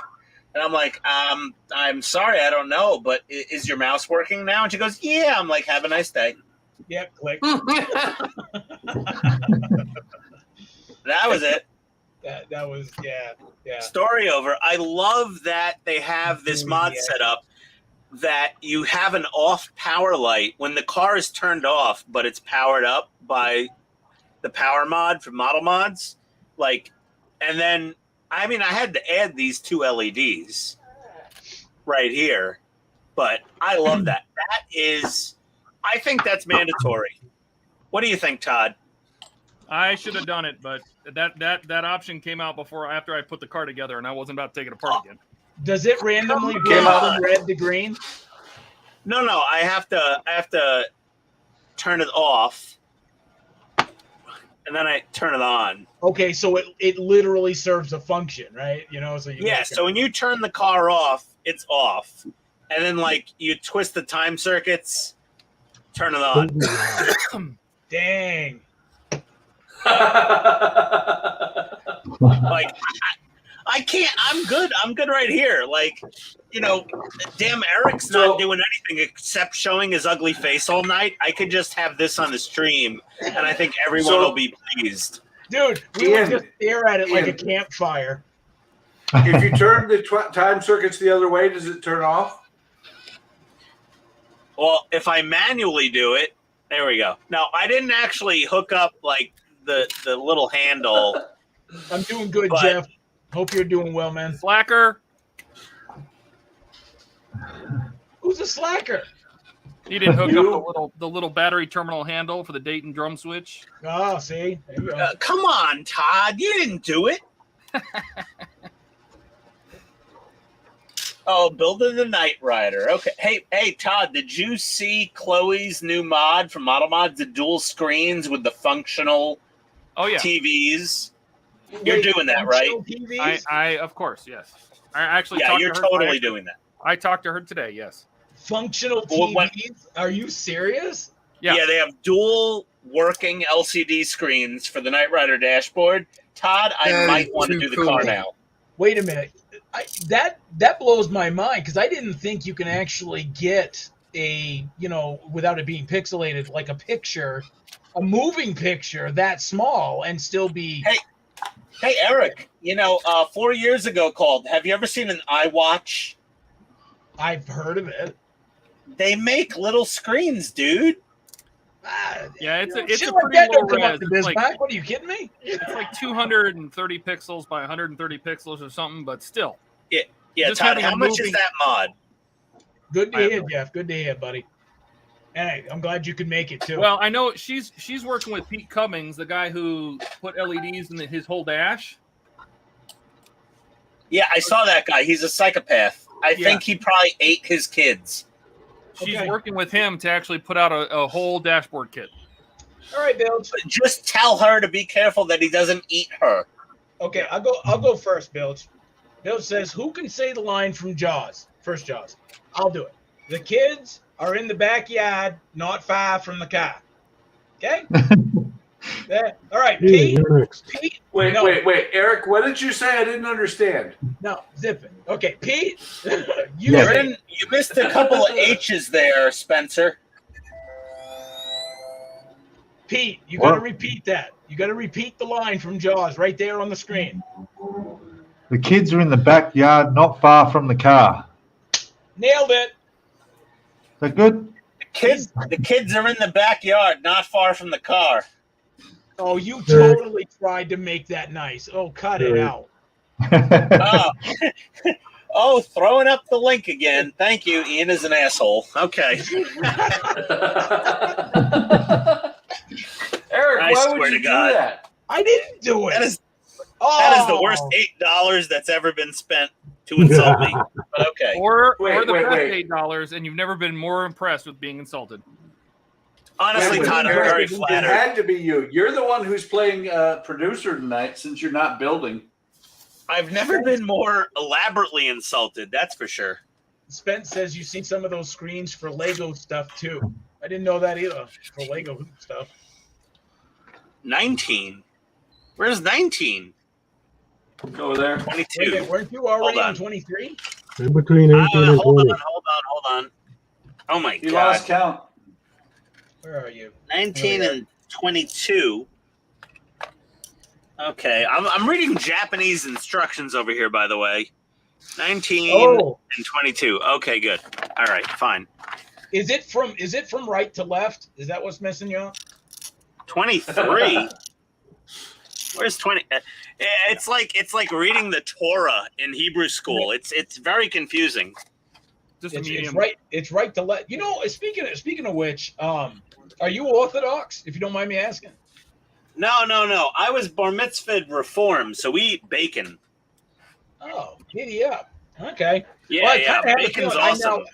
And I'm like, I'm sorry, I don't know, but is your mouse working now?" And she goes, "Yeah." I'm like, "Have a nice day." Yep, click. That was it. That was, yeah. Story over. I love that they have this mod set up that you have an off power light when the car is turned off, but it's powered up by the power mod from Model Mods. And then, I had to add these two LEDs right here, but I love that. I think that's mandatory. What do you think, Todd? I should have done it, but that option came out after I put the car together, and I wasn't about to take it apart again. Does it randomly go from red to green? No. I have to turn it off, and then I turn it on. Okay, so it literally serves a function, right? So when you turn the car off, it's off, and then you twist the time circuits, turn it on. Dang. I can't. I'm good right here. Damn Eric's not doing anything except showing his ugly face all night. I could just have this on the stream, and I think everyone will be pleased. Dude, we would just stare at it like a campfire. If you turn the time circuits the other way, does it turn off? Well, if I manually do it, there we go. No, I didn't actually hook up the little handle. I'm doing good, Jeff. Hope you're doing well, man. Slacker. Who's a slacker? He didn't hook up the little battery terminal handle for the Dayton drum switch. Oh, see? There you go. Come on, Todd. You didn't do it. Oh, building the Knight Rider. Okay. Hey, Todd, did you see Chloe's new mod from Model Mods, the dual screens with the functional TVs? You're doing that, right? I of course, yes. I actually you're totally doing that. I talked to her today, yes. Functional TVs? Are you serious? Yeah, they have dual working LCD screens for the Knight Rider dashboard. Todd, I might want to do the car now. Wait a minute. That blows my mind because I didn't think you can actually get without it being pixelated, like a moving picture that small and still be. Hey, Eric. 4 years ago have you ever seen an iWatch? I've heard of it. They make little screens, dude. Yeah, it's a pretty low res. What are you kidding me? It's like 230 pixels by 130 pixels or something, but still. Yeah, Todd, how much is that mod? Good to hear, Jeff. Good to hear, buddy. Hey, I'm glad you could make it too. Well, I know she's working with Pete Cummings, the guy who put LEDs in his whole dash. Yeah, I saw that guy. He's a psychopath. I think he probably ate his kids. She's working with him to actually put out a whole dashboard kit. All right, Bilge. Just tell her to be careful that he doesn't eat her. Okay, I'll go first, Bilge. Bilge says, "Who can say the line from Jaws? First Jaws. I'll do it. The kids are in the backyard, not far from the car." Okay. All right, Pete. Pete. Wait. Eric, what did you say? I didn't understand. No, zip it. Okay, Pete. You missed a couple of H's there, Spencer. Pete, you got to repeat that. You got to repeat the line from Jaws right there on the screen. The kids are in the backyard, not far from the car. Nailed it. Is that good? The kids are in the backyard, not far from the car. Oh, you totally tried to make that nice. Oh, cut it out. Oh, throwing up the link again. Thank you. Ian is an asshole. Okay. Eric, why would you do that? I didn't do it. That is the worst $8 that's ever been spent to insult me. But okay. Or the best $8, and you've never been more impressed with being insulted. Honestly, Todd, I'm very flattered. It had to be you. You're the one who's playing producer tonight since you're not building. I've never been more elaborately insulted, that's for sure. Spence says you've seen some of those screens for Lego stuff, too. I didn't know that either, for Lego stuff. 19? Where's 19? Over there. 22. Weren't you already on 23? In between 18 and 20. Hold on. Oh, my God. You lost count. Where are you? 19 and 22. Okay, I'm reading Japanese instructions over here, by the way. 19 and 22. Okay, good. All right, fine. Is it from right to left? Is that what's messing you up? 23. Where's 20? It's like reading the Torah in Hebrew school. It's very confusing. It's right to left. You know, speaking of which, are you Orthodox? If you don't mind me asking. No. I was bar mitzvahed reformed, so we eat bacon. Oh, giddy up. Okay. Yeah, bacon's awesome.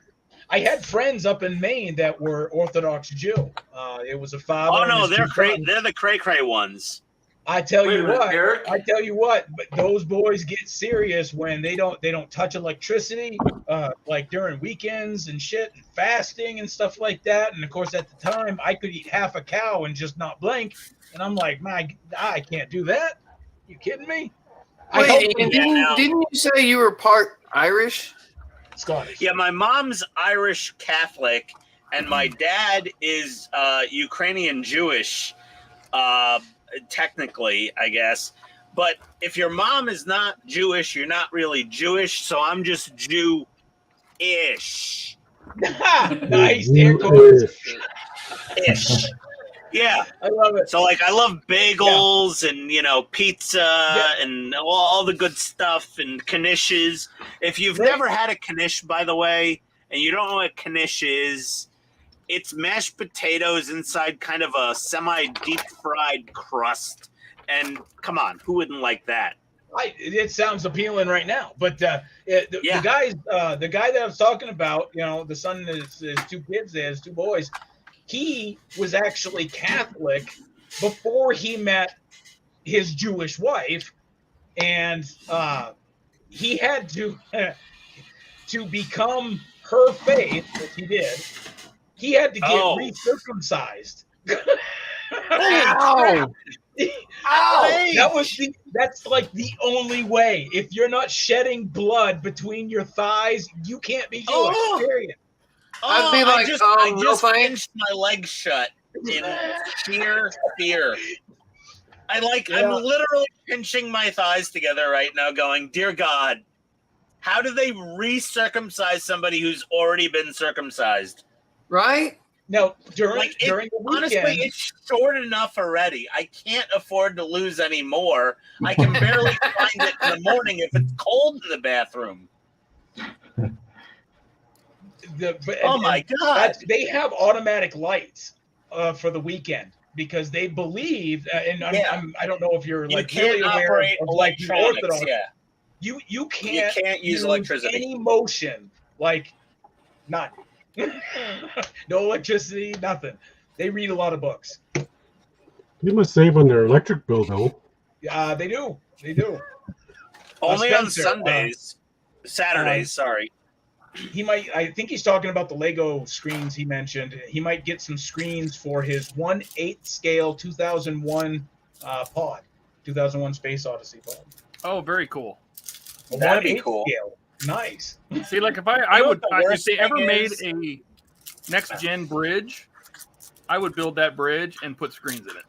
I had friends up in Maine that were Orthodox Jew. It was a father. Oh no, they're the cray ones. I tell you what, but those boys get serious when they don't touch electricity, like during weekends and shit, and fasting and stuff like that. And of course, at the time, I could eat half a cow and just not blink. And I'm like, I can't do that. You kidding me? Wait, didn't you say you were part Irish? Scottish. Yeah, my mom's Irish Catholic, and my dad is Ukrainian Jewish. Technically, I guess. But if your mom is not Jewish, you're not really Jewish, so I'm just Jew-ish. Nice, there goes. Ish. Yeah. I love it. So, I love bagels and, pizza and all the good stuff and knishes. If you've never had a knish, by the way, and you don't know what knish is, it's mashed potatoes inside kind of a semi-deep fried crust. And come on, who wouldn't like that? It sounds appealing right now. But the guy that I was talking about, the son is two kids, there's two boys. He was actually Catholic before he met his Jewish wife, and he had to become her faith, which he did. He had to get recircumcised. Ow! Ow! That's like the only way. If you're not shedding blood between your thighs, you can't be Jewish. Period. I'd be like, I just pinched my legs shut in sheer fear. I'm literally pinching my thighs together right now, going, "Dear God, how do they recircumcise somebody who's already been circumcised?" Right? No, during the weekend. Honestly, it's short enough already. I can't afford to lose any more. I can barely find it in the morning if it's cold in the bathroom. Oh my God! They have automatic lights for the weekend because they believe, and I don't know if you're You like can't really aware operate of like the electronics. Orthodox. Yeah. You can't use electricity. any motion, like none. No electricity, nothing. They read a lot of books. You must save on their electric bill, though. They do. They do. Only on Spencer, Sundays, Saturdays. Sorry. He might. I think he's talking about the Lego screens he mentioned. He might get some screens for his 1/8 scale 2001 pod, 2001 Space Odyssey pod. Oh, very cool. That'd be cool. Scale. Nice. See, like if if they ever made a next gen bridge, I would build that bridge and put screens in it.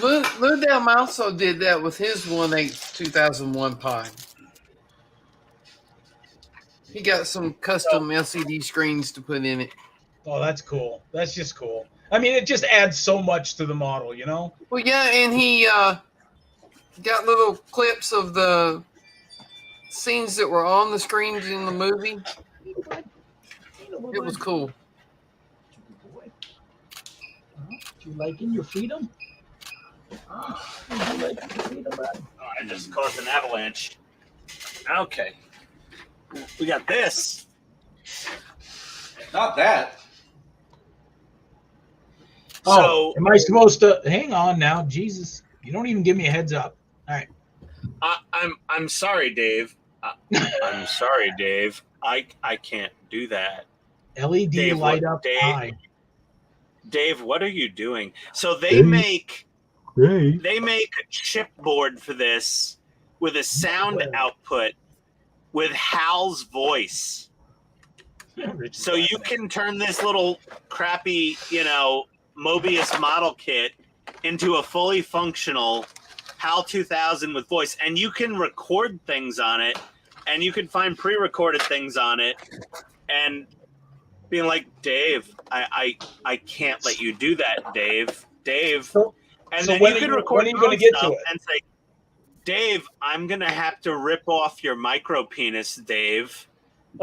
Lou Del Malso did that with his 1/8 2001 pod. He got some custom LCD screens to put in it. Oh, that's cool. That's just cool. I mean, it just adds so much to the model, you know? Well, yeah, and he got little clips of the scenes that were on the screens in the movie. It was cool. You liking your freedom? I just caused an avalanche. Okay. We got this. Not that. So am I supposed to hang on now? Jesus, you don't even give me a heads up. All right. I'm sorry, Dave. I'm sorry, Dave. I can't do that. LED Dave, light what- up Dave- high. Dave, what are you doing? So they make Hey. a chipboard for this with a sound output with Hal's voice. So you can turn this little crappy, Mobius model kit into a fully functional HAL 2000 with voice, and you can record things on it, and you can find pre-recorded things on it, and being like, Dave, I can't let you do that, Dave. And then you can record when are you going to get to it? and say, Dave, I'm going to have to rip off your micro penis, Dave.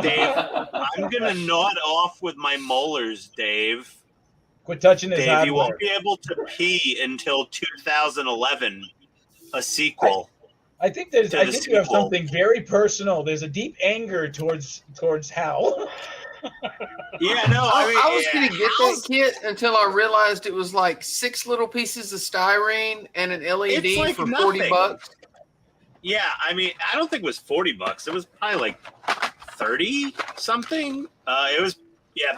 Dave, I'm going to gnaw it off with my molars, Dave. Quit touching his Dave, hardware. you won't be able to pee until 2011, a sequel. I think to you the have sequel. something very personal. There's a deep anger towards Hal. Yeah, no, I was going to get that Hal's- kit until I realized it was like 6 little pieces of styrene and an LED It's like for nothing. $40. Yeah, I mean, I don't think it was $40. It was probably like 30 something. It was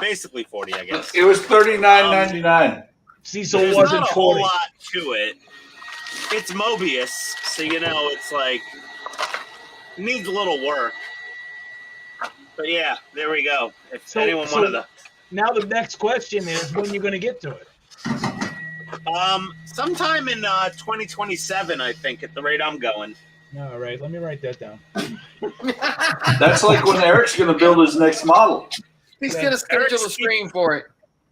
basically 40, I guess. It was $39.99. Cecil There's wasn't not a whole 40. lot to it. It's Mobius, so it's like it needs a little work. But yeah, there we go. If anyone wanted to, Now the next question is, when you're going to get to it? sometime in 2027, I think, at the rate I'm going. All right, let me write that down. That's like when Eric's going to build his next model. He's going to schedule a screen for it.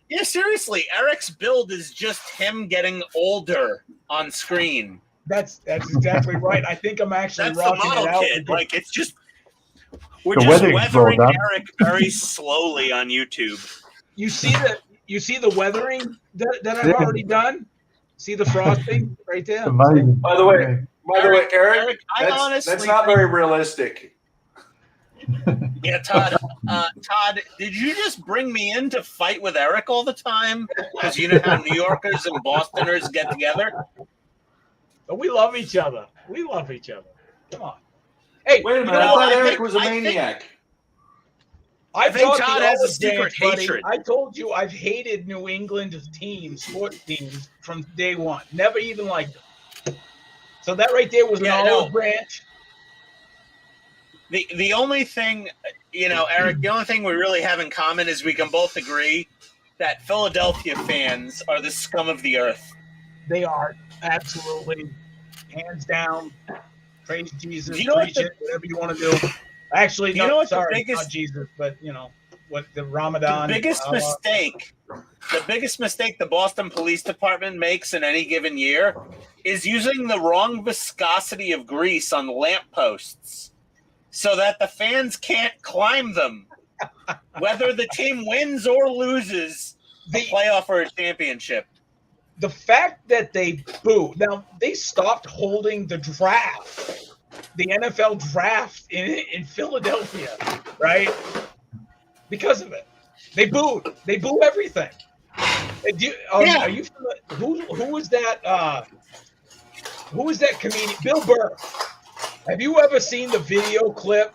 Yeah, seriously, Eric's build is just him getting older on screen. That's exactly right. I think I'm actually That's the rocking model it out. kit. Like it's just we're The just weathering's well weathering done. Eric very slowly on YouTube. You see the weathering that I've already done? See the frosting right there? Amazing. By the way, Eric, I that's honestly not think- very realistic. Yeah, Todd. Todd, did you just bring me in to fight with Eric all the time? Because you know how New Yorkers and Bostoners get together. But we love each other. We love each other. Come on. Hey, Wait a you minute, know I what? thought I Eric think- was a I think- maniac. I've think talked to Todd you has all a secret advance, buddy. hatred. I told you I've hated New England teams, sports teams, from day one. Never even liked them. So that right there was an olive branch. The only thing, Eric, the only thing we really have in common is we can both agree that Philadelphia fans are the scum of the earth. They are absolutely, hands down. Praise Jesus, Do you know what preach the- it, whatever you want to do. Actually, Do you no, know what the sorry, biggest- not Jesus, but what the Ramadan. The biggest mistake the Boston Police Department makes in any given year is using the wrong viscosity of grease on lampposts so that the fans can't climb them whether the team wins or loses a playoff or a championship. The fact that they booed, now they stopped holding the draft, the NFL draft in Philadelphia, right? Because of it. They booed. They boo everything. Are you who was that? Who was that comedian? Bill Burr. Have you ever seen the video clip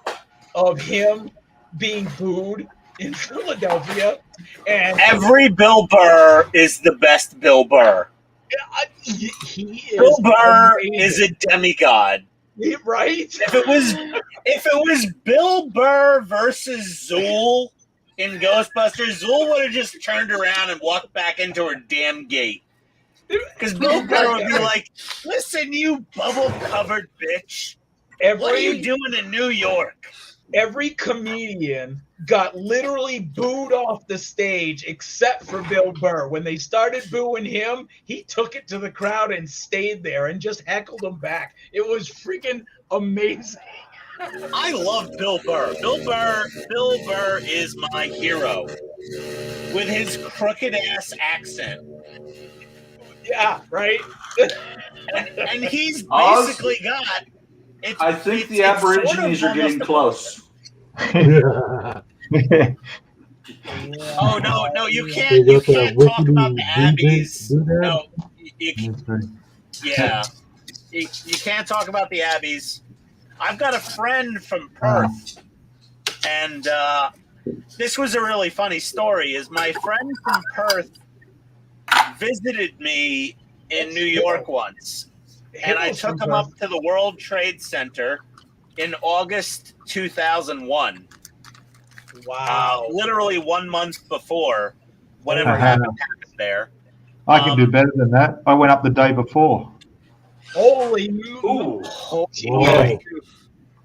of him being booed in Philadelphia? And every Bill Burr is the best Bill Burr. He is Bill Burr amazing. is a demigod. Right? If it was Bill Burr versus Zool in Ghostbusters, Zool would have just turned around and walked back into her damn gate. Because Bill Burr would be like, "Listen, you bubble-covered bitch. What are you doing in New York?" Every comedian got literally booed off the stage except for Bill Burr. When they started booing him, he took it to the crowd and stayed there and just heckled them back. It was freaking amazing. I love Bill Burr. Bill Burr is my hero with his crooked ass accent. Yeah, right. and he's basically got. I think the Aborigines are getting close. Oh no! You can't talk about the Abbeys. No, you can't talk about the Abbeys. I've got a friend from Perth, and this was a really funny story. Is my friend from Perth visited me in New York once, and I took him up to the World Trade Center in August 2001. Wow. Literally 1 month before whatever happened there. I can do better than that. I went up the day before. Holy Ooh. I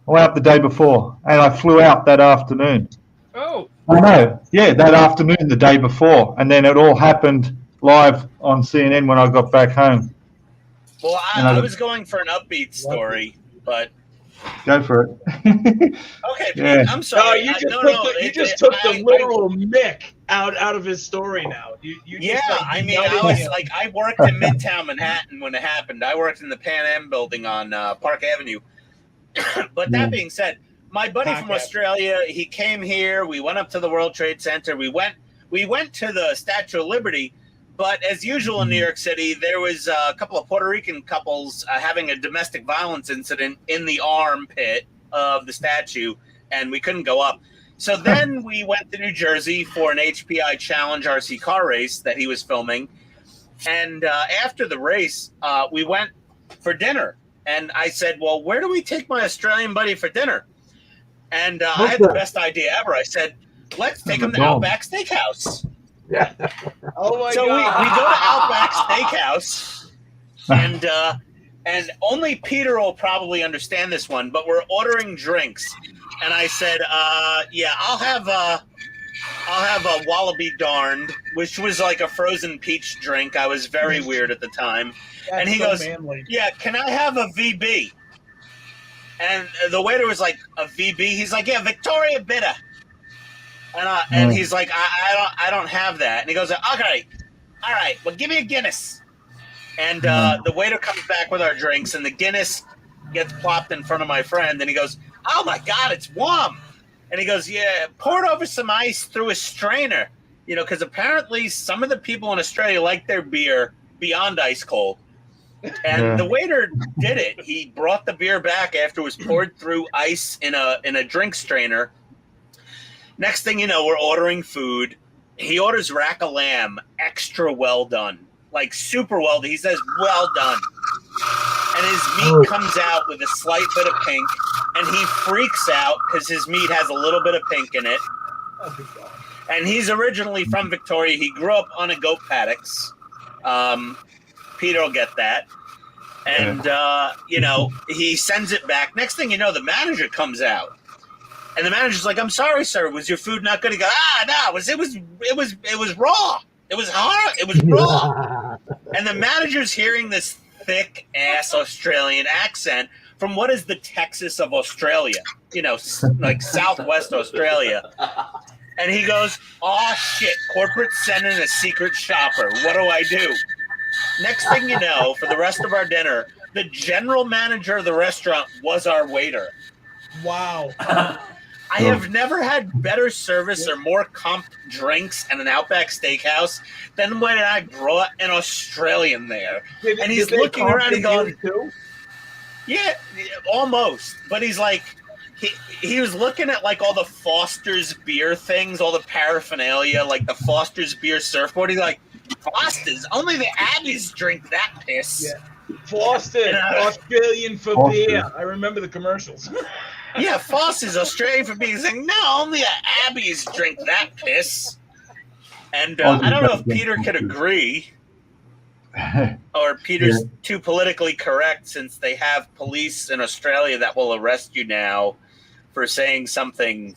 went up the day before, and I flew out that afternoon. Oh. I know. Yeah, that afternoon, the day before. And then it all happened live on CNN when I got back home. Well, I was going for an upbeat story, but... Go for it. Okay, yeah. I'm sorry. No, you just took the literal Mick out of his story now. I worked in Midtown Manhattan when it happened. I worked in the Pan Am building on Park Avenue. But that being said, my buddy from Australia, he came here. We went up to the World Trade Center. We went to the Statue of Liberty. But as usual in New York City, there was a couple of Puerto Rican couples having a domestic violence incident in the armpit of the statue, and we couldn't go up. So then we went to New Jersey for an HPI Challenge RC car race that he was filming. And after the race, we went for dinner. And I said, well, where do we take my Australian buddy for dinner? And I had the best idea ever. I said, let's take him to Outback Steakhouse. Yeah. Oh my so God. we go to Outback Steakhouse, and only Peter will probably understand this one, but we're ordering drinks, and I said, I'll have a Wallaby Darned, which was like a frozen peach drink. I was very weird at the time. And he goes, yeah, can I have a VB? And the waiter was like, a VB? He's like, yeah, Victoria Bitter. And he's like, I don't have that. And he goes, okay, all right, well, give me a Guinness. And the waiter comes back with our drinks, and the Guinness gets plopped in front of my friend, and he goes, oh my God, it's warm. And he goes, yeah, pour it over some ice through a strainer, because apparently some of the people in Australia like their beer beyond ice cold. And the waiter did it. He brought the beer back after it was poured through ice in a drink strainer. Next thing you know, we're ordering food. He orders rack of lamb, extra well done, like super well done. He says, well done. And his meat comes out with a slight bit of pink, and he freaks out because his meat has a little bit of pink in it. And he's originally from Victoria. He grew up on a goat paddocks. Peter will get that. And, he sends it back. Next thing you know, the manager comes out. And the manager's like, I'm sorry, sir. Was your food not good? He goes, no, it was raw. It was hard. It was raw. And the manager's hearing this thick ass Australian accent from what is the Texas of Australia, you know, like Southwest Australia. And he goes, "Oh shit, corporate's sending a secret shopper. What do I do?" Next thing you know, for the rest of our dinner, the general manager of the restaurant was our waiter. Wow. I have never had better service or more comp drinks at an Outback Steakhouse than when I brought an Australian there. And he's looking around and going, yeah, almost. But he's like, he was looking at like all the Foster's beer things, all the paraphernalia, like the Foster's beer surfboard. He's like, Foster's? Only the Abbeys drink that piss. Yeah. Foster, Australian for beer. I remember the commercials. Yeah, Foster's Australian for beer. He's like, no, only the Abbeys drink that piss. And I don't know if Peter could agree. Or Peter's too politically correct, since they have police in Australia that will arrest you now for saying something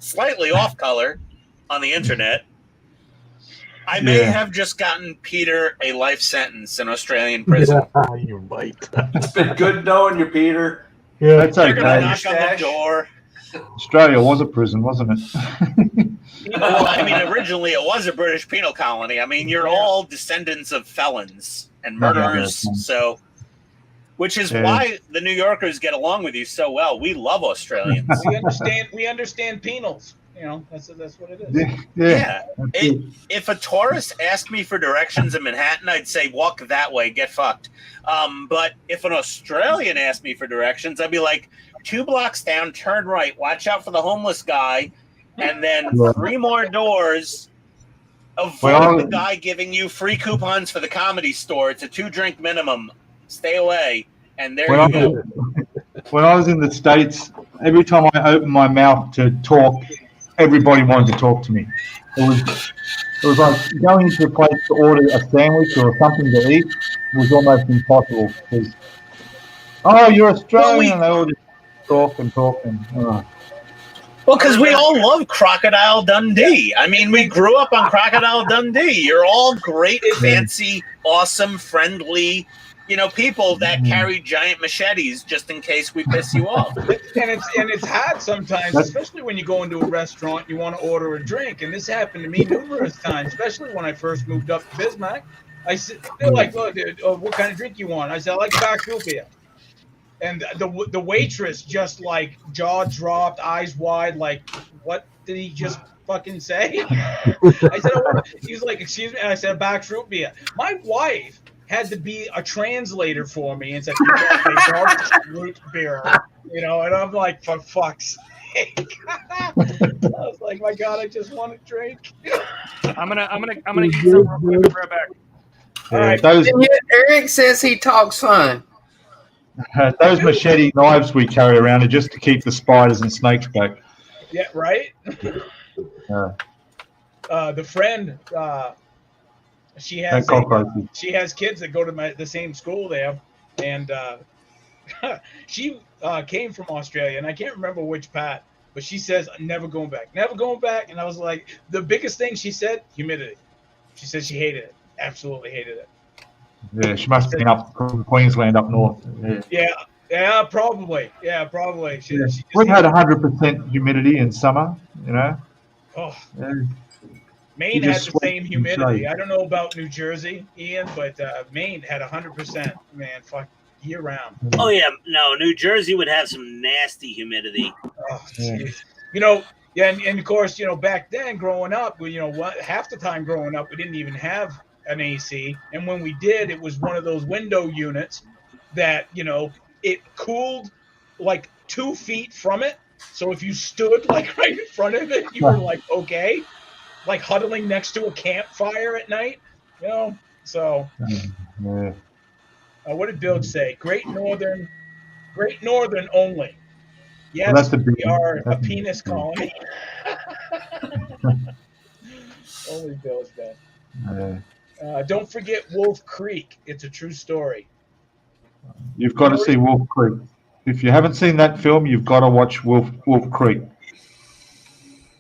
slightly off color on the internet. I may have just gotten Peter a life sentence in Australian prison. Yeah, you might. It's been good knowing you, Peter. Yeah, that's They're gonna okay. knock on the door. Australia was a prison, wasn't it? Well, I mean, originally it was a British penal colony. I mean, you're all descendants of felons and murderers, so which is why the New Yorkers get along with you so well. We love Australians. We understand penals. You know, that's what it is. Yeah. If a tourist asked me for directions in Manhattan, I'd say walk that way, get fucked. But if an Australian asked me for directions, I'd be like, 2 blocks down, turn right, watch out for the homeless guy, and then 3 more doors. Avoid the guy giving you free coupons for the Comedy Store. It's a 2-drink minimum. Stay away. And there you go. When I was in the States, every time I opened my mouth to talk, everybody wanted to talk to me. It was like going into a place to order a sandwich or something to eat was almost impossible because, oh, you're Australian, and they all just talk and talk and. Well, because we all love Crocodile Dundee. I mean, we grew up on Crocodile Dundee. You're all great, fancy, awesome, friendly, you know, people that carry giant machetes just in case we piss you off. And it's hard sometimes, especially when you go into a restaurant, you want to order a drink. And this happened to me numerous times, especially when I first moved up to Bismarck. They're like, "Oh, dude, what kind of drink you want?" I said, "I like dark root beer." And the waitress just like jaw dropped, eyes wide, like, what did he just fucking say? I said, he was like, "Excuse me," and I said, "Dark root beer." My wife had to be a translator for me and said, "Dark root beer," you know, and I'm like, for fuck's sake. I was like, my God, I just want a drink. I'm gonna eat some real quick. Be right back. All right. And yet Eric says he talks fine. Those machete knives we carry around are just to keep the spiders and snakes back. Yeah, right? The friend, she has kids that go to the same school there, and she came from Australia, and I can't remember which part, but she says, "Never going back, never going back." And I was like, the biggest thing she said, humidity. She said she hated it, absolutely hated it. Yeah, she must have been up from Queensland up north. Yeah, probably. Yeah, probably. We've had 100% humidity in summer, you know. Oh. Maine had the same humidity. I don't know about New Jersey, Ian, but Maine had 100%, man, fuck, year round. Oh, yeah. No, New Jersey would have some nasty humidity. Oh, jeez. You know, yeah, and of course, you know, back then growing up, half the time growing up, we didn't even have an AC. And when we did, it was one of those window units that, you know, it cooled like 2 feet from it. So if you stood like right in front of it, you were like, okay. Like huddling next to a campfire at night, you know. So, what did Bill say? Great Northern only. Yes, we are a penis colony. Only Bill's dead. Don't forget Wolf Creek. It's a true story. You've got to see Wolf Creek. If you haven't seen that film, you've got to watch Wolf Creek.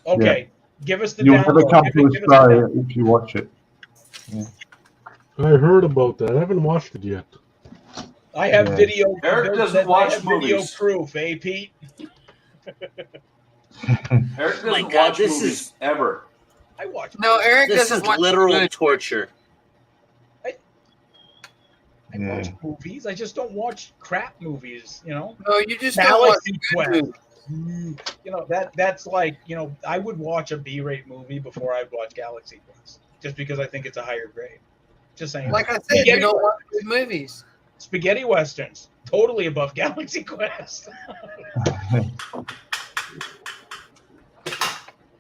Okay. Yeah. Give us the You'll download. never come to Australia if you watch it. Yeah. I heard about that. I haven't watched it yet. I have Yeah. video. Eric Bill doesn't says I watch have video movies. proof, eh, Pete? Eric Oh my doesn't God, watch this movies is- ever. I watch. No, Eric This doesn't is watch literal movies. torture. I watch movies. I just don't watch crap movies. You know, No, you just don't watch Galaxy good Quest. movies. You know that's like, you know, I would watch a B-rate movie before I'd watch Galaxy Quest, just because I think it's a higher grade. Just saying. Like I said, you don't watch good movies. Spaghetti westerns, totally above Galaxy Quest.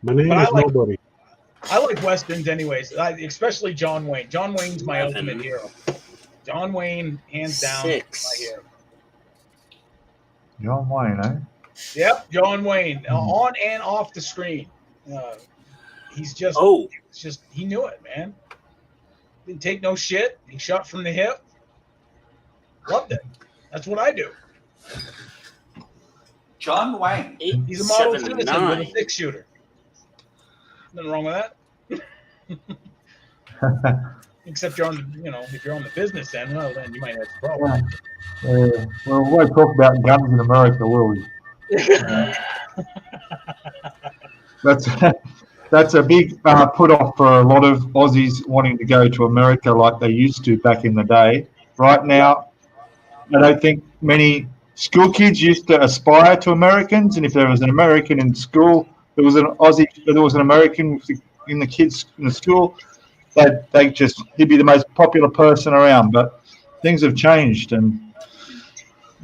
My name But I is like- nobody. I like westerns anyways, especially John Wayne. John Wayne's my 11. ultimate hero. John Wayne, hands down, 6. my hero. John Wayne, eh? Yep, John Wayne, on and off the screen. He's just, Oh, it's just, he knew it, man. Didn't take no shit. He shot from the hip. Loved it. That's what I do. John Wayne. 8, He's a model 7, citizen with 9. a 6-shooter. Nothing wrong with that. Except you're on, you know, if you're on the business end, well, then you might have a problem. Well, we won't talk about guns in America, will we? That's a big put off for a lot of Aussies wanting to go to America like they used to back in the day. Right now, I don't think many school kids used to aspire to Americans, and if there was an American in school, there was an Aussie, there was an American in the kids in the school, he'd be the most popular person around. But things have changed, and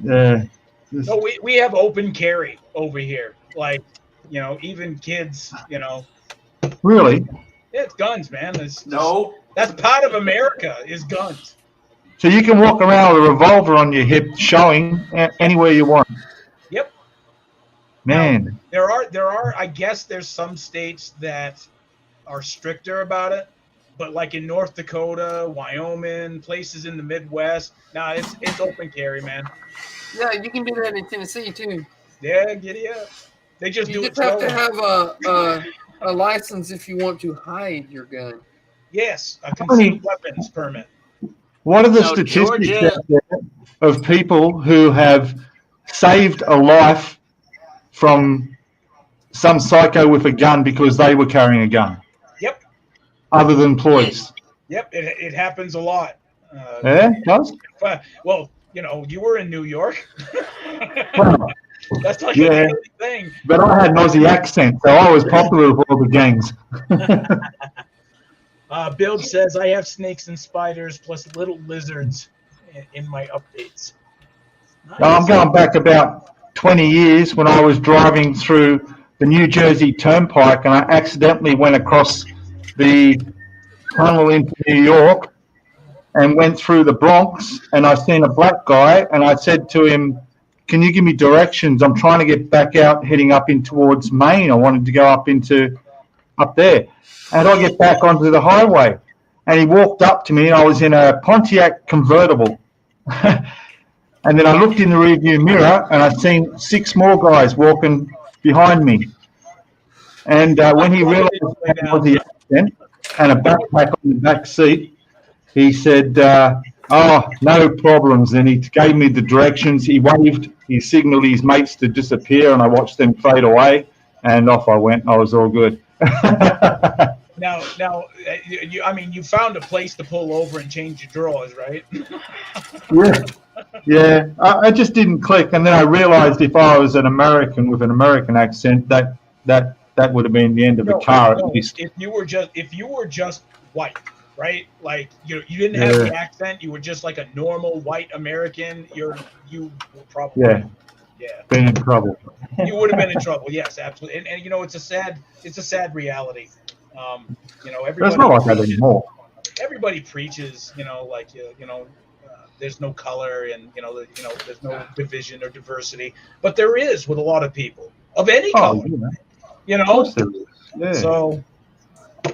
No, we have open carry over here. Like, you know, even kids, you know, really. it's guns, man. No. That's part of America is guns. So you can walk around with a revolver on your hip, showing anywhere you want. Yep. Man, There are. I guess there's some states that are stricter about it, but like in North Dakota, Wyoming, places in the Midwest, it's open carry, man. Yeah, you can do that in Tennessee too. Yeah, giddy up. They just do You it just have to slower. have a license if you want to hide your gun. Yes, a concealed weapons permit. what are the No, statistics Georgia- out there of people who have saved a life from some psycho with a gun because they were carrying a gun? Yep. Other than Ployds. Yep, it happens a lot. Yeah, it does? Well, you know, you were in New York. Well, That's like yeah. a daily thing. but I had an Aussie accent, so I was popular with all the gangs. Build says I have snakes and spiders plus little lizards in my updates. Nice. I'm going back about 20 years when I was driving through the New Jersey Turnpike and I accidentally went across the tunnel into New York and went through the Bronx, and I seen a black guy and I said to him, "Can you give me directions? I'm trying to get back out, heading up in towards Maine. I wanted to go up there." And I get back onto the highway and he walked up to me and I was in a Pontiac convertible. And then I looked in the rearview mirror and I seen 6 more guys walking behind me. And when he realized that was the accent and a backpack on the back seat, he said, "Oh, no problems." And he gave me the directions. He waved, he signaled his mates to disappear, and I watched them fade away. And off I went. I was all good. Now, I mean, you found a place to pull over and change your drawers, right? Yeah. I just didn't click. And then I realized if I was an American with an American accent, that would have been the end of the car at least. If you were just white, right? Like you didn't have the accent. You were just like a normal white American. You were probably been in trouble. You would have been in trouble. Yes, absolutely. And you know, it's a sad reality. You know, everybody. That's not like that anymore. Everybody preaches, you know, like there's no color and there's no division or diversity, but there is with a lot of people of any color. You know. Yeah. So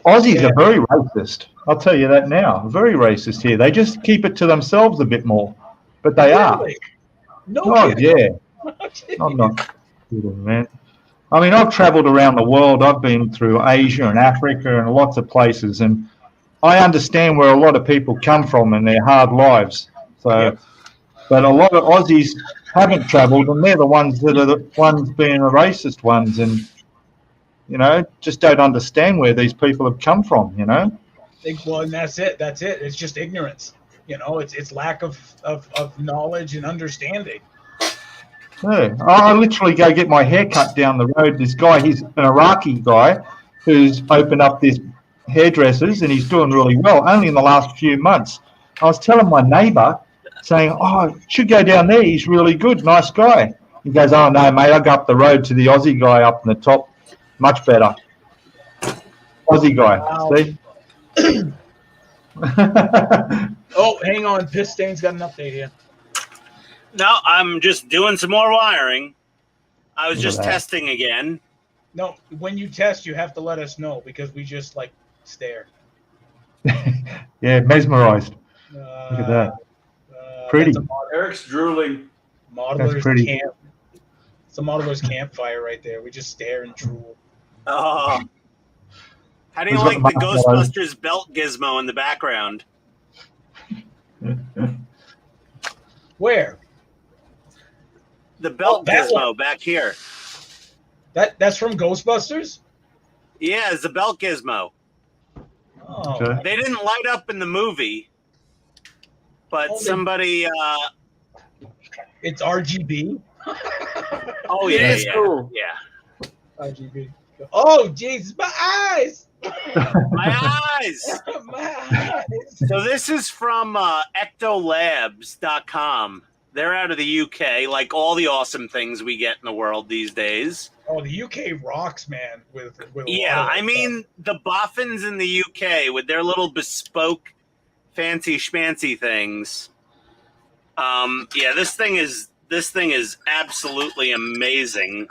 Aussies are very racist. I'll tell you that now. Very racist here. They just keep it to themselves a bit more, but they are. No. Oh yeah. I'm not kidding, man. I mean, I've traveled around the world. I've been through Asia and Africa and lots of places, and I understand where a lot of people come from and their hard lives. So, But a lot of Aussies haven't travelled, and they're the ones that are the ones being the racist ones, and just don't understand where these people have come from. Well, and that's it. That's it. It's just ignorance. It's lack of knowledge and understanding. Yeah. I literally go get my hair cut down the road. This guy, he's an Iraqi guy who's opened up this hairdressers, and he's doing really well. Only in the last few months, I was telling my neighbour, saying, "Oh, should go down there. He's really good, nice guy." He goes, "Oh no, mate, I go up the road to the Aussie guy up in the top, much better." Aussie guy, Wow. see? Oh, hang on. PITSTAIN's got an update here. No, I'm just doing some more wiring. I was Look at just that. testing again. No, when you test, you have to let us know because we just stare. Yeah, mesmerised. Look at that. Pretty. That's Eric's drooling. modeler's pretty. camp. It's a modeler's campfire right there. We just stare and drool. Oh. How do you Who's like got the the marshmallow? Ghostbusters belt gizmo in the background? Where? The belt Oh, that gizmo back here. That's from Ghostbusters? Yeah, it's the belt gizmo. Oh. Okay. They didn't light up in the movie, but Oh, they- somebody. It's RGB. Oh It yeah, is yeah, cool. yeah. RGB. Oh, jeez, my eyes. My eyes. My eyes. So this is from ectolabs.com. They're out of the UK, like all the awesome things we get in the world these days. Oh, the UK rocks, man. With a Yeah, lot of I mean the boffins in the UK with their little bespoke, fancy schmancy things. Yeah, this thing is absolutely amazing.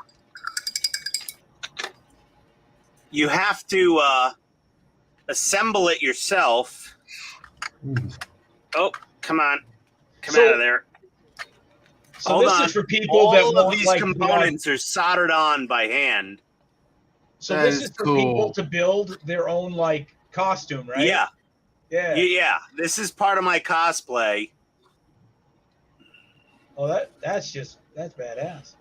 You have to assemble it yourself. Oh, come on, come So- out of there. So Hold this on. is for people that All of want these like components are soldered on by hand. So That this is is for cool. people to build their own like costume, right? Yeah, Yeah. yeah. This is part of my cosplay. Oh, that's badass.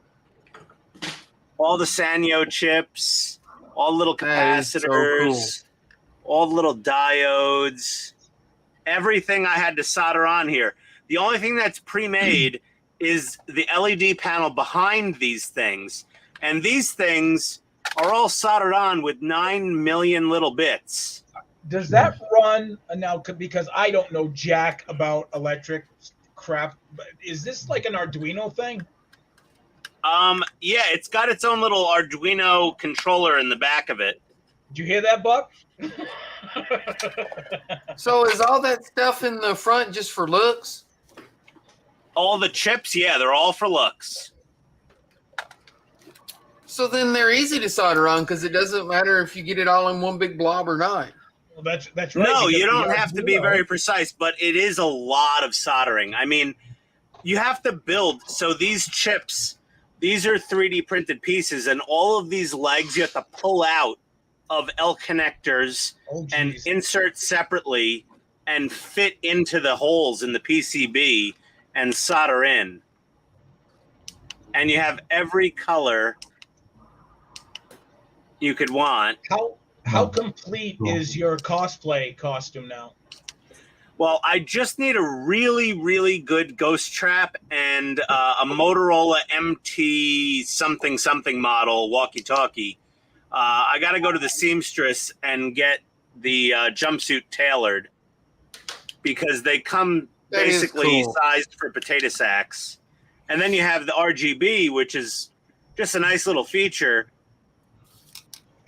All the Sanyo chips, all the little That is so capacitors, all the little diodes, everything I had to solder on here. The only thing that's pre-made is the LED panel behind these things. And these things are all soldered on with 9 million little bits. Does that run now? Because I don't know jack about electric crap. But is this like an Arduino thing? Yeah, it's got its own little Arduino controller in the back of it. Did you hear that, Buck? So is all that stuff in the front just for looks? All the chips, yeah, they're all for looks. So then they're easy to solder on because it doesn't matter if you get it all in one big blob or not. Well, that's right. No, because you don't the have to be Arduino- very precise, but it is a lot of soldering. I mean, you have to build. So these chips, these are 3D printed pieces, and all of these legs you have to pull out of L connectors Oh, and geez. insert separately and fit into the holes in the PCB and solder in. And you have every color you could want. How complete is your cosplay costume now? Well, I just need a really, really good ghost trap and a Motorola MT something something model walkie-talkie. I got to go to the seamstress and get the jumpsuit tailored because they come That is basically cool. sized for potato sacks. And then you have the RGB, which is just a nice little feature.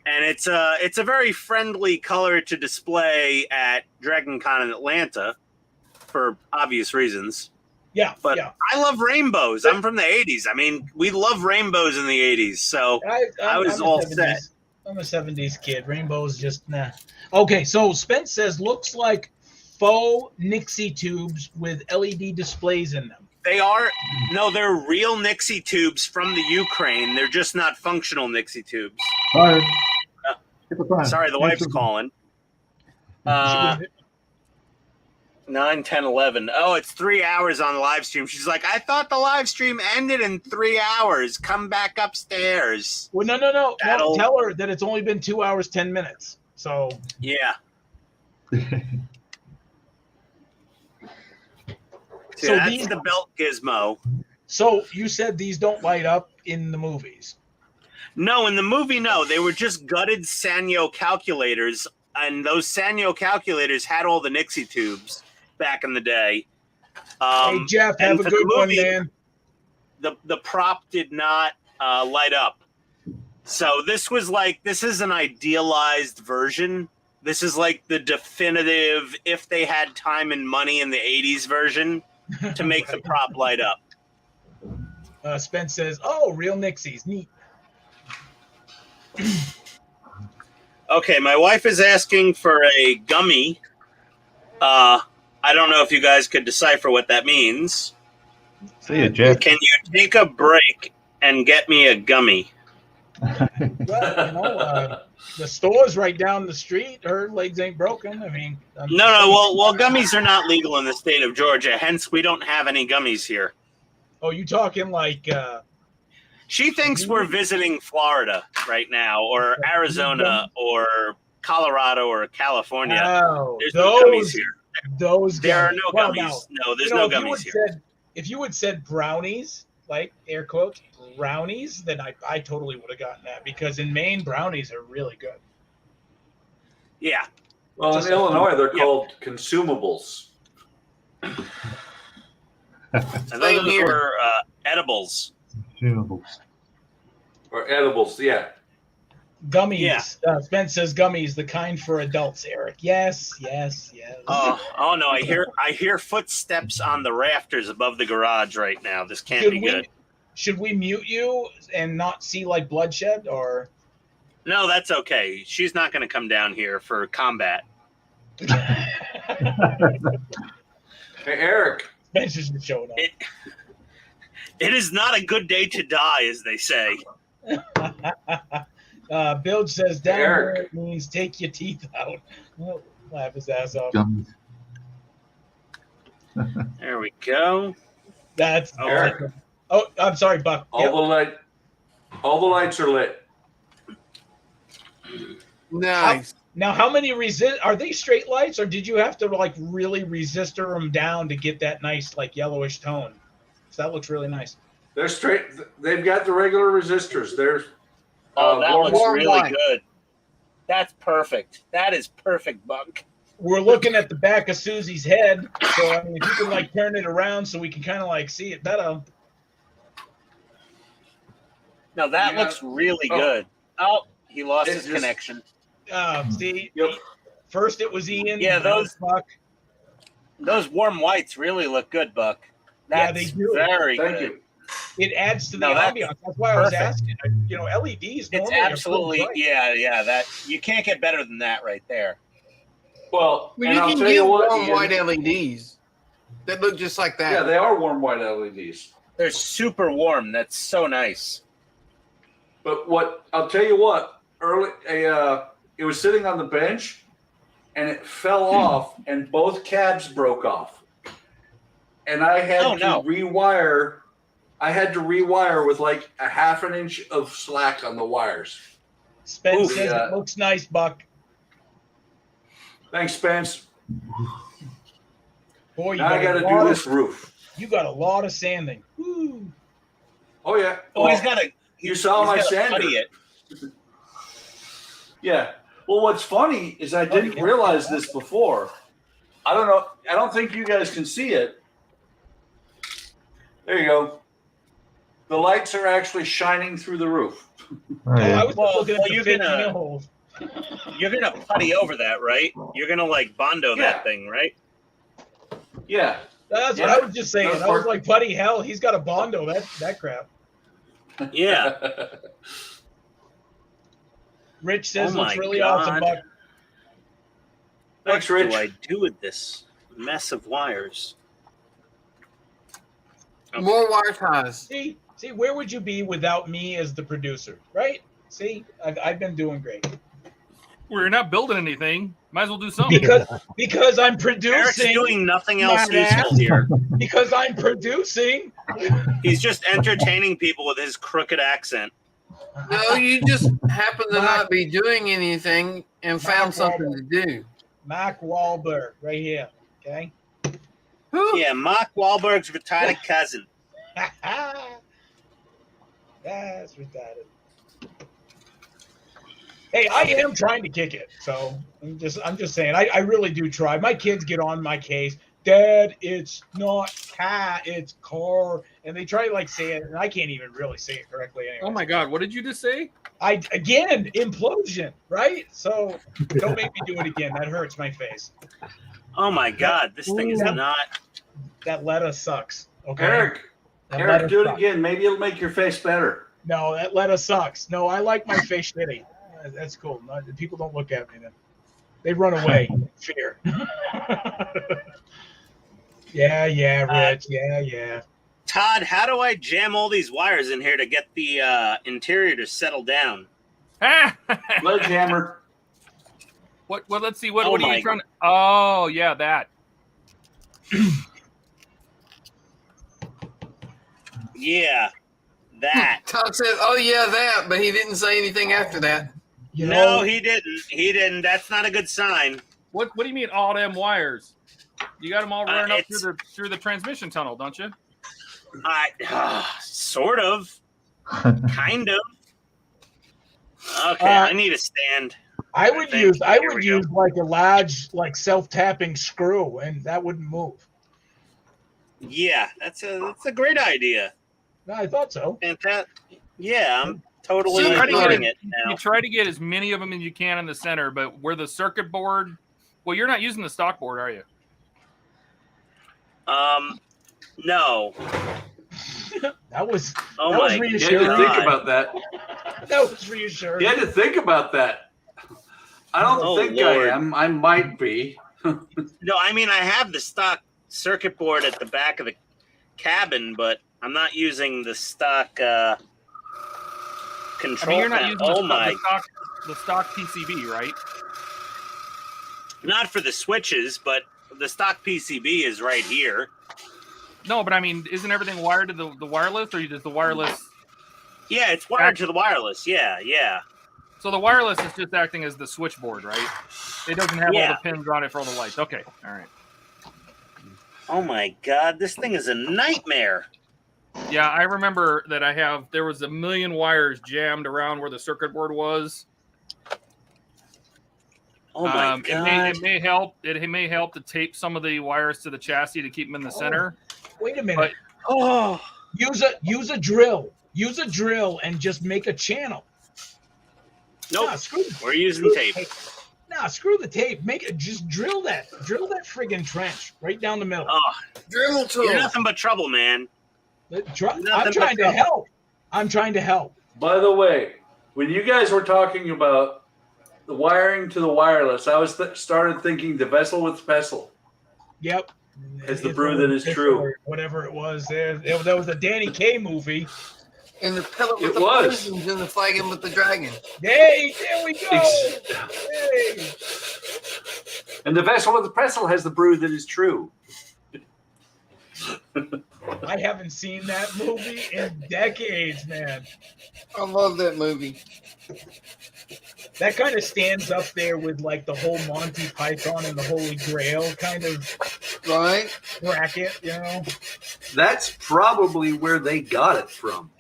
And it's a very friendly color to display at Dragon Con in Atlanta for obvious reasons. Yeah, But yeah. I love rainbows. I'm from the 80s. I mean, we love rainbows in the 80s. So I was I'm a all 70s set. I'm a 70s kid. Rainbow's just nah. Okay, so Spence says looks like faux Nixie tubes with LED displays in them. They are, no, they're real Nixie tubes from the Ukraine. They're just not functional Nixie tubes. Sorry, the wife's calling. 9, 10, 11. Oh, it's 3 hours on the live stream. She's like, I thought the live stream ended in 3 hours. Come back upstairs. Well, no. That'll- Tell her that it's only been 2 hours, 10 minutes. So Yeah. See, So that's these- the belt gizmo. So you said these don't light up in the movies. No, in the movie, no. They were just gutted Sanyo calculators, and those Sanyo calculators had all the Nixie tubes back in the day. Hey Jeff, and have a for good the one, movie, man. The prop did not light up. So this is an idealized version. This is like the definitive, if they had time and money in the 80s version to make the prop light up. Spence says, "Oh, real Nixies, neat." Okay, my wife is asking for a gummy. I don't know if you guys could decipher what that means. See you, Jeff. Can you take a break and get me a gummy? Well, the store's right down the street. Her legs ain't broken. I mean, No. Well, gummies are not legal in the state of Georgia. Hence, we don't have any gummies here. Oh, you talking like? She thinks we're visiting Florida right now, or Arizona, or Colorado, or California. Oh, There's no gummies here. Those There are gummies. no Well, gummies. No, there's you know, no gummies here. If you had said brownies, like air quotes, brownies, then I totally would have gotten that, because in Maine, brownies are really good. Yeah. Well, in Illinois, they're called consumables. And those here. were edibles. Consumables. Or edibles, yeah. Gummies. Yeah. Spence says gummies, the kind for adults, Eric. Yes. Oh no! I hear footsteps on the rafters above the garage right now. This can't be good. Should we mute you and not see like bloodshed, or? No, that's okay. She's not going to come down here for combat. Hey, Eric. Spence is showing up. It is not a good day to die, as they say. Bilge says down Eric. here means take your teeth out. Well, laugh his ass off. Gummies. There we go. That's Eric. Oh, I'm sorry, Buck. Yep. All the lights are lit. Nice. Now, how many are they straight lights, or did you have to like really resistor them down to get that nice like yellowish tone? So that looks really nice. They're straight. They've got the regular resistors. There's That looks warm really light. good. That's perfect. That is perfect, Buck. We're looking at the back of Susie's head, so I mean, if you can like turn it around so we can kind of like see it better. No, that looks really good. Oh, he lost It his just- connection. See, Yep. first it was Ian. Yeah, now it's Buck. Those warm whites really look good, Buck. Yeah, That's they do. very Thank good. you. It adds to the No, that's ambiance. That's why I was perfect. asking. You know, LEDs. It's normally are absolutely, so bright. yeah. That you can't get better than that right there. Well, Well, and you I'll can tell get you what, warm Ian, white LEDs that look just like that. yeah, they are warm white LEDs. They're super warm. That's so nice. But what I'll tell you what, it was sitting on the bench, and it fell off, and both cabs broke off, and I had to rewire. I had to rewire with like a half an inch of slack on the wires. Spence Ooh, says yeah. it looks nice, Buck. Thanks, Spence. Boy, you Now I got to a lot do of- this roof. You got a lot of sanding. Woo. Oh yeah. Oh, he's got a. You saw he's my gotta sander. putty it. Yeah. Well, what's funny is I didn't realize this before. I don't know. I don't think you guys can see it. There you go. The lights are actually shining through the roof. Oh, yeah. I was Well, looking at well, the you're 15 gonna- holes. You're gonna putty over that, right? You're gonna like Bondo Yeah. that thing, right? Yeah. That's Yeah. what I was just saying. That was I was part- like, buddy, hell, he's got a Bondo. That crap. Yeah. Rich says Oh looks my really God. awesome, Buck. Thanks, What Rich. do I do with this mess of wires? Okay. More wire ties. See, where would you be without me as the producer, right? See, I've been doing great. We're not building anything. Might as well do something. Because I'm Eric's producing. doing nothing else Smart useful ass. here. Because I'm producing. He's just entertaining people with his crooked accent. No, you just happen to not be doing anything and found something to do. Mark Wahlberg, right here. Okay. Yeah, Mark Wahlberg's retarded cousin. That's retarded. Hey, I am trying to kick it, so I'm just saying. I really do try. My kids get on my case. Dad, it's not car, it's car, and they try to like say it, and I can't even really say it correctly anyway. Oh my God, what did you just say? Again, implosion, right? So don't make me do it again. That hurts my face. Oh my God, this thing is not. That letter sucks. Okay. Eric, do it again. Maybe it'll make your face better. No, that letter sucks. No, I like my face shitty. That's cool. No, people don't look at me then. They run away in fear. Yeah, Rich. Yeah. Todd, how do I jam all these wires in here to get the interior to settle down? Sledgehammer. What? Well, let's see. What Oh are my- you trying to? Oh, yeah, that. Yeah, that. Todd said, "Oh yeah, that," but he didn't say anything after that. You No, know, he didn't. He didn't. That's not a good sign. What do you mean all them wires? You got them all running up it's- through the transmission tunnel, don't you? Sort of. Kind of. Okay, I need a stand. I would Here use we go. like a large like self-tapping screw, and that wouldn't move. Yeah, that's a great idea. No, I thought so. Fantastic. Yeah, I'm totally So ignoring it You now. try to get as many of them as you can in the center, but where the circuit board. Well, you're not using the stock board, are you? No. That was Oh that was my You had reassuring. to think about that. That was reassuring. You had to think about that. I don't Oh, think Lord. I am. I might be. No, I mean I have the stock circuit board at the back of the cabin, but I'm not using the stock I control mean, you're not panel. using Oh my! the stock PCB, right? Not for the switches, but the stock PCB is right here. No, but I mean, isn't everything wired to the wireless, or you just the wireless? Yeah, it's wired to the wireless. Yeah. So the wireless is just acting as the switchboard, right? It doesn't have all Yeah. the pins on it for all the lights. Okay, all right. Oh my God, this thing is a nightmare. Yeah, I remember that there was a million wires jammed around where the circuit board was. Oh my God. It may help. It may help to tape some of the wires to the chassis to keep them in the center. Wait a minute. Oh, Use a drill. Use a drill and just make a channel. nope. Nah, screw We're using tape. Nah, screw the tape. Just drill that friggin' trench right down the middle. Oh, Dremel tool. you're nothing but trouble, man. I'm Nothing trying but to help. I'm trying to help. By the way, when you guys were talking about the wiring to the wireless, I was started thinking the vessel with pestle. Yep. As the brew that is true. Or whatever it was. There was a Danny Kaye movie. And the pellet with It the was. poisons and the flagon with the dragon. Hey, there we go. Hey. And the vessel with the pestle has the brew that is true. I haven't seen that movie in decades, man. I love that movie. That kind of stands up there with like the whole Monty Python and the Holy Grail kind of Right? bracket, you know? That's probably where they got it from.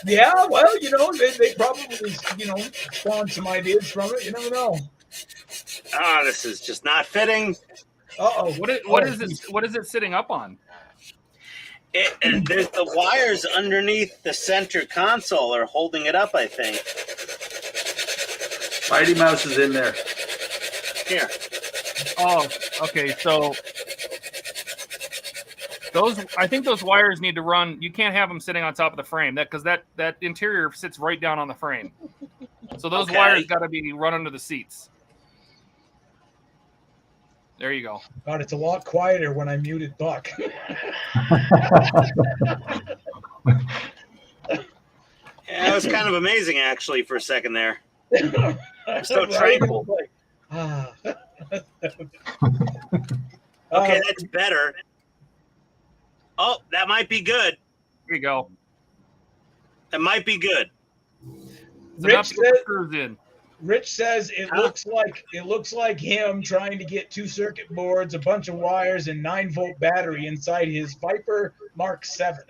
Yeah, well, you know, they probably, you know, spawned some ideas from it. You never know. Ah, this is just not fitting. Uh-oh. What is it sitting up on? And there's the wires underneath the center console are holding it up, I think. Mighty Mouse is in there. Here. Oh, okay. So I think those wires need to run. You can't have them sitting on top of the frame because that interior sits right down on the frame. So those Okay. wires got to be run under the seats. There you go. God, it's a lot quieter when I muted Buck. Yeah, it was kind of amazing, actually, for a second there. I'm so tranquil. Okay, that's better. Oh, that might be good. Here you go. That might be good. Rich says it looks like him trying to get 2 circuit boards, a bunch of wires, and 9-volt battery inside his Viper Mark 7.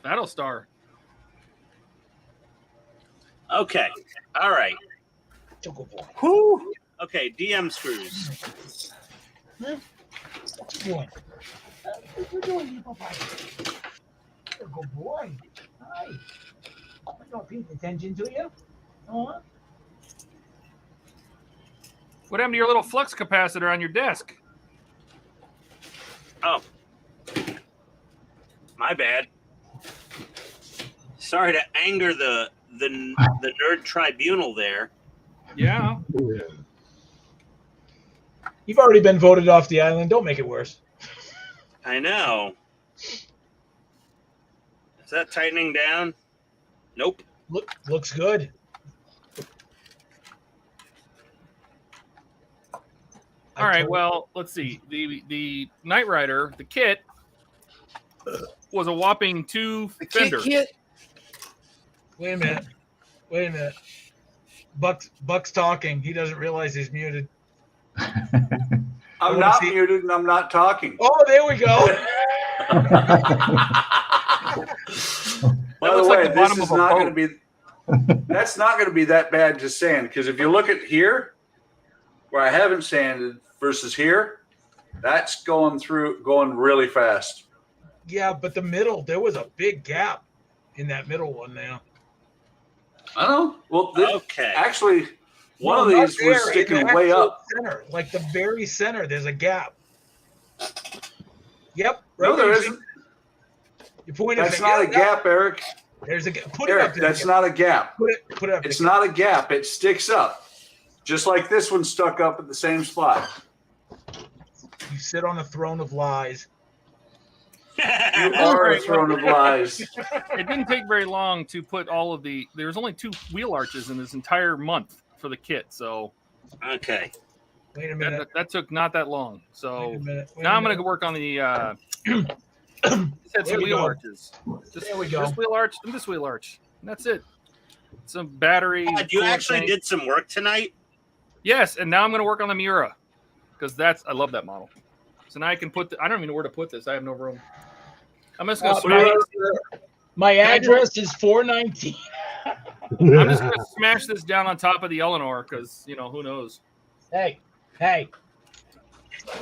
Battlestar. Okay. All right. Whew. Okay, DM screws. What you doing? What you doing, little boy? Good boy. Hi. I'm not paying attention to you. Huh? What happened to your little flux capacitor on your desk? Oh. My bad. Sorry to anger the nerd tribunal there. Yeah. You've already been voted off the island. Don't make it worse. I know. Is that tightening down? Nope. Looks good. All right, well, let's see. The Knight Rider, the kit, was a whopping 2 fender. Wait a minute. Wait a minute. Buck's talking. He doesn't realize he's muted. I'm not muted and I'm not talking. Oh, there we go. By the way, this is not going to be. That's not going to be that bad to sand, because if you look at here, where I haven't sanded versus here, that's going really fast. Yeah, but the middle, there was a big gap in that middle one now. I know. Well, okay. Actually, one of these was sticking way up. Center, like the very center, there's a gap. Yep. Right, no, there isn't. That's not a gap, Eric. There's a gap. Eric, that's not a gap. Put it up. It's not a gap. It sticks up. Just like this one stuck up at the same spot. You sit on a throne of lies. You are a throne of lies. It didn't take very long to put all of the. There was only 2 wheel arches in this entire month for the kit, so. Okay. Wait a minute. That took not that long. So Wait a minute. now I'm going to work on the. Said some wheel arches. There we go. This wheel arch and this wheel arch. And that's it. Some battery. You actually did some work tonight? Yes, and now I'm going to work on the Miura because I love that model. So now I can put. I don't even know where to put this. I have no room. I'm just going to. My address is 419. I'm just going to smash this down on top of the Eleanor because who knows. Hey,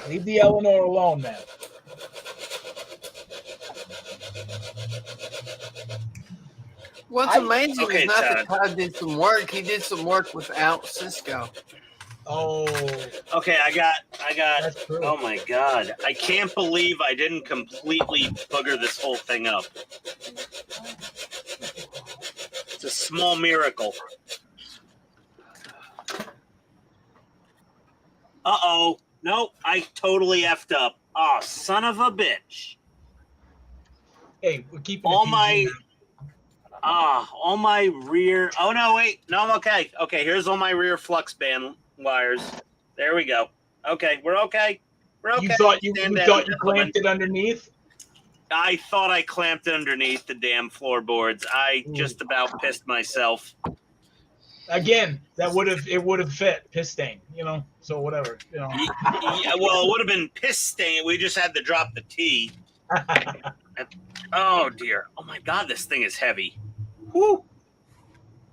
leave the Eleanor alone, man. What's amazing is not that Todd did some work. He did some work without Cisco. Oh. Okay, I got. Oh my God! I can't believe I didn't completely bugger this whole thing up. It's a small miracle. Uh-oh. No, I totally effed up. Oh, son of a bitch. Hey, we're keeping all my rear. Oh no, wait. No, I'm okay. Okay, here's all my rear flux band wires. There we go. Okay, we're okay. We're okay. You thought you clamped it underneath? I thought I clamped it underneath the damn floorboards. I just about pissed myself. Again, it would have fit PITSTAIN, so whatever, Yeah, well, it would have been PITSTAIN. We just had to drop the T. Oh dear. Oh my God, this thing is heavy. Woo.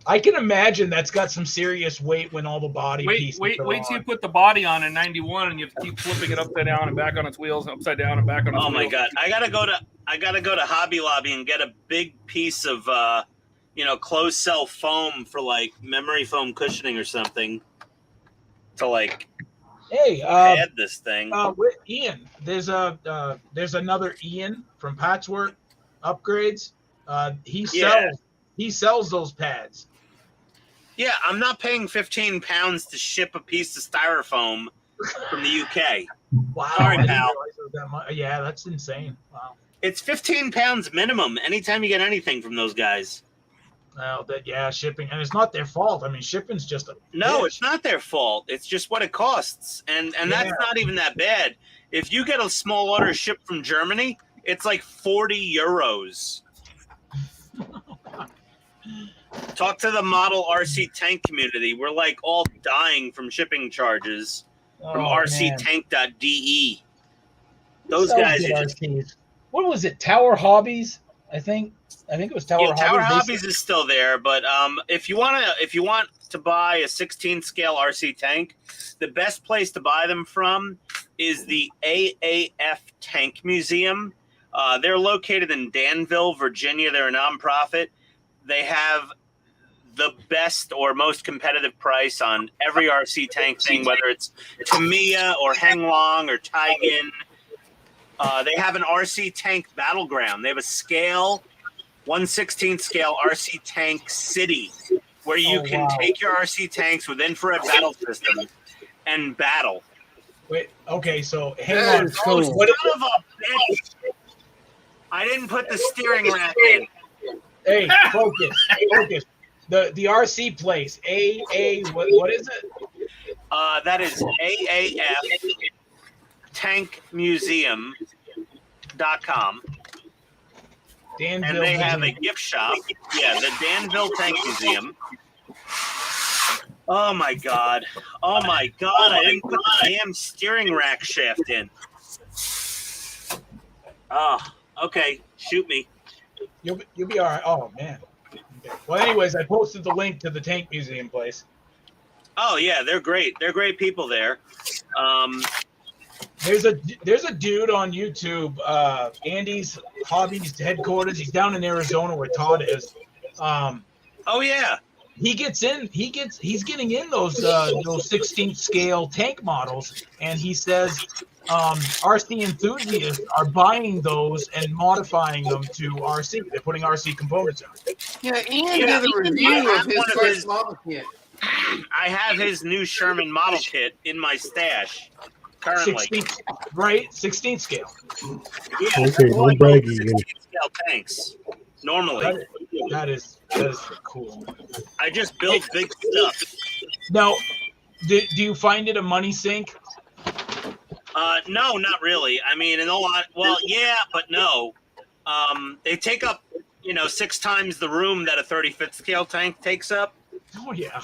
I can imagine that's got some serious weight when all the body pieces wait till you put the body on in 91 and you have to keep flipping it upside down and back on its wheels, upside down and back on its wheels. Oh my God. I gotta go to Hobby Lobby and get a big piece of closed cell foam for like memory foam cushioning or something to pad this thing. With Ian, there's another Ian from Patchwork Upgrades. He sells those pads. Yeah, I'm not paying £15 to ship a piece of styrofoam from the UK. Wow. Sorry, pal. Yeah, that's insane. Wow. It's £15 minimum anytime you get anything from those guys. Well, yeah, shipping, and it's not their fault. I mean, shipping's just a No, bitch. it's not their fault. It's just what it costs, and that's not even that bad. If you get a small order shipped from Germany, it's like 40 euros. Talk to the model RC tank community. We're like all dying from shipping charges from rctank.de. Those guys are just... What was it? Tower Hobbies, I think. I think it was Tower Hobbies. Tower Hobbies is still there, but if you want to buy a 16 scale RC tank, the best place to buy them from is the AAF Tank Museum. They're located in Danville, Virginia. They're a nonprofit. They have the best or most competitive price on every RC tank thing, whether it's Tamiya or Henglong or Taigen. They have an RC tank battleground. They have a scale, 1/16 scale RC tank city, where you can take your RC tanks with infrared battle systems and battle. Wait, okay, so hang on. Son of a bitch! I didn't put the steering rack in. Hey, focus. The RC place, what is it? That is AAF Tank Museum.com. Danville, and they have a gift shop. Yeah, the Danville Tank Museum. Oh my god! I didn't put the damn steering rack shaft in. Oh, okay. Shoot me. You'll be all right. Oh man. Okay. Well, anyways, I posted the link to the tank museum place. Oh yeah, they're great. They're great people there. There's a dude on YouTube, Andy's Hobbies headquarters. He's down in Arizona where Todd is. Oh yeah. He's getting in those 16th scale tank models, and he says RC enthusiasts are buying those and modifying them to RC. They're putting RC components on it. Yeah, Ian did a review of his first model kit. I have his new Sherman model kit in my stash currently. 16th scale. Yeah, okay, no bragging. 16th scale tanks. Normally. That is cool. I just build big stuff. Now, do you find it a money sink? No, not really. I mean, well, yeah, but no. They take up, 6 times the room that a 35th scale tank takes up. Oh yeah.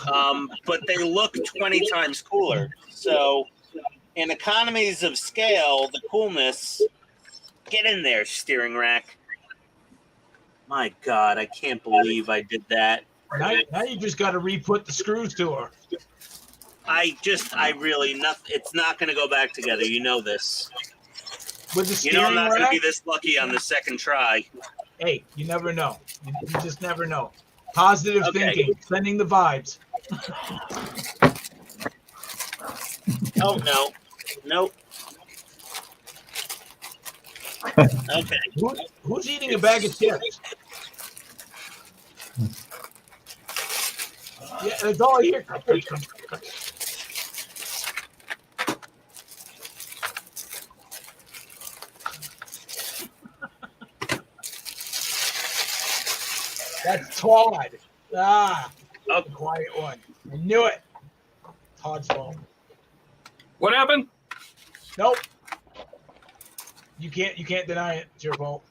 But they look 20 times cooler. So, in economies of scale, the coolness, get in there, steering rack. My God, I can't believe I did that. Now you just got to re-put the screws to her. It's not going to go back together. You know this. With the steering I'm not going to rack? be this lucky on the second try. Hey, you never know. You just never know. Positive thinking, sending the vibes. Oh, no. Nope. Okay. Who's eating a bag of chips? Yeah, that's all I hear. That's Todd. The quiet one. I knew it. Todd's fault. What happened? Nope. You can't deny it. It's your fault.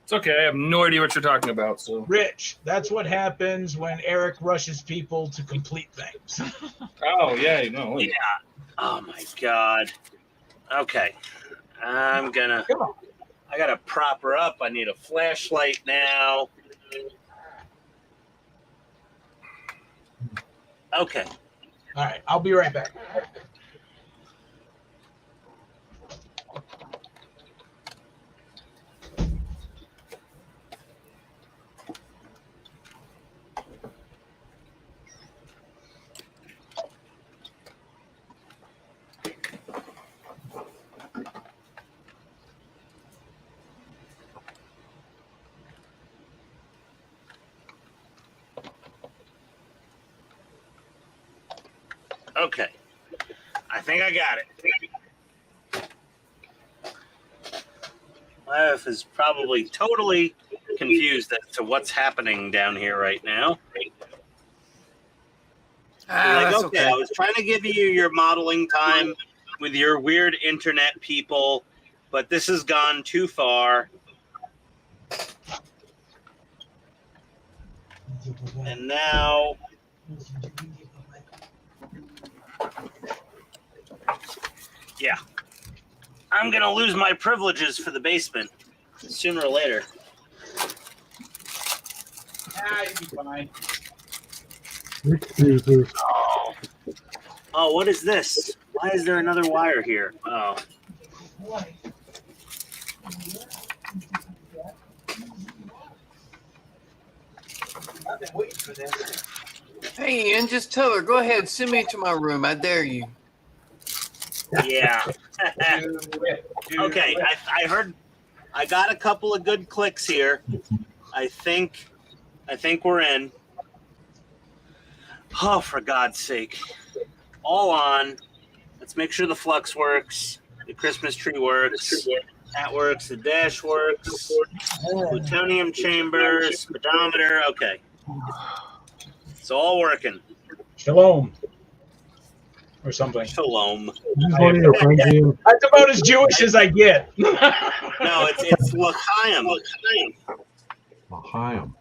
It's okay. I have no idea what you're talking about. So, Rich, that's what happens when Eric rushes people to complete things. oh yeah, Yeah. Oh my God. Okay. I gotta prop her up. I need a flashlight now. Okay. All right, I'll be right back. Okay. I think I got it. My wife is probably totally confused as to what's happening down here right now. That's Okay, I was trying to give you your modeling time with your weird internet people, but this has gone too far. And now, yeah, I'm going to lose my privileges for the basement sooner or later. You'll be fine. Excuses. Oh, what is this? Why is there another wire here? Oh. Hey, Ian, just tell her, go ahead, send me to my room. I dare you. Yeah. Okay, I heard. I got a couple of good clicks here. I think we're in. Oh, for God's sake! All on. Let's make sure the flux works. The Christmas tree works. That works. The dash works. Plutonium chamber, speedometer. Okay, it's all working. Shalom. Or something. Shalom. He's one of your friends, Ian. That's about as Jewish as I get. No, it's L'chaim. L'chaim.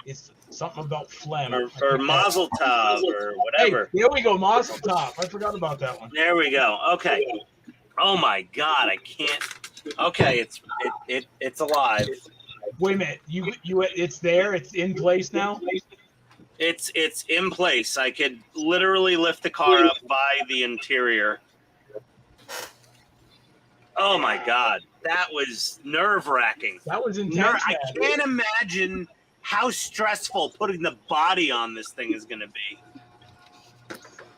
It's something about phlegm. Or Mazel Tov or whatever. Hey, here we go, Mazel Tov. I forgot about that one. There we go. Okay. Oh my God, I can't. Okay, it's alive. Wait a minute. You it's there. It's in place now. It's in place. I could literally lift the car up by the interior. Oh my God, that was nerve-wracking. That was intense. I can't imagine how stressful putting the body on this thing is going to be.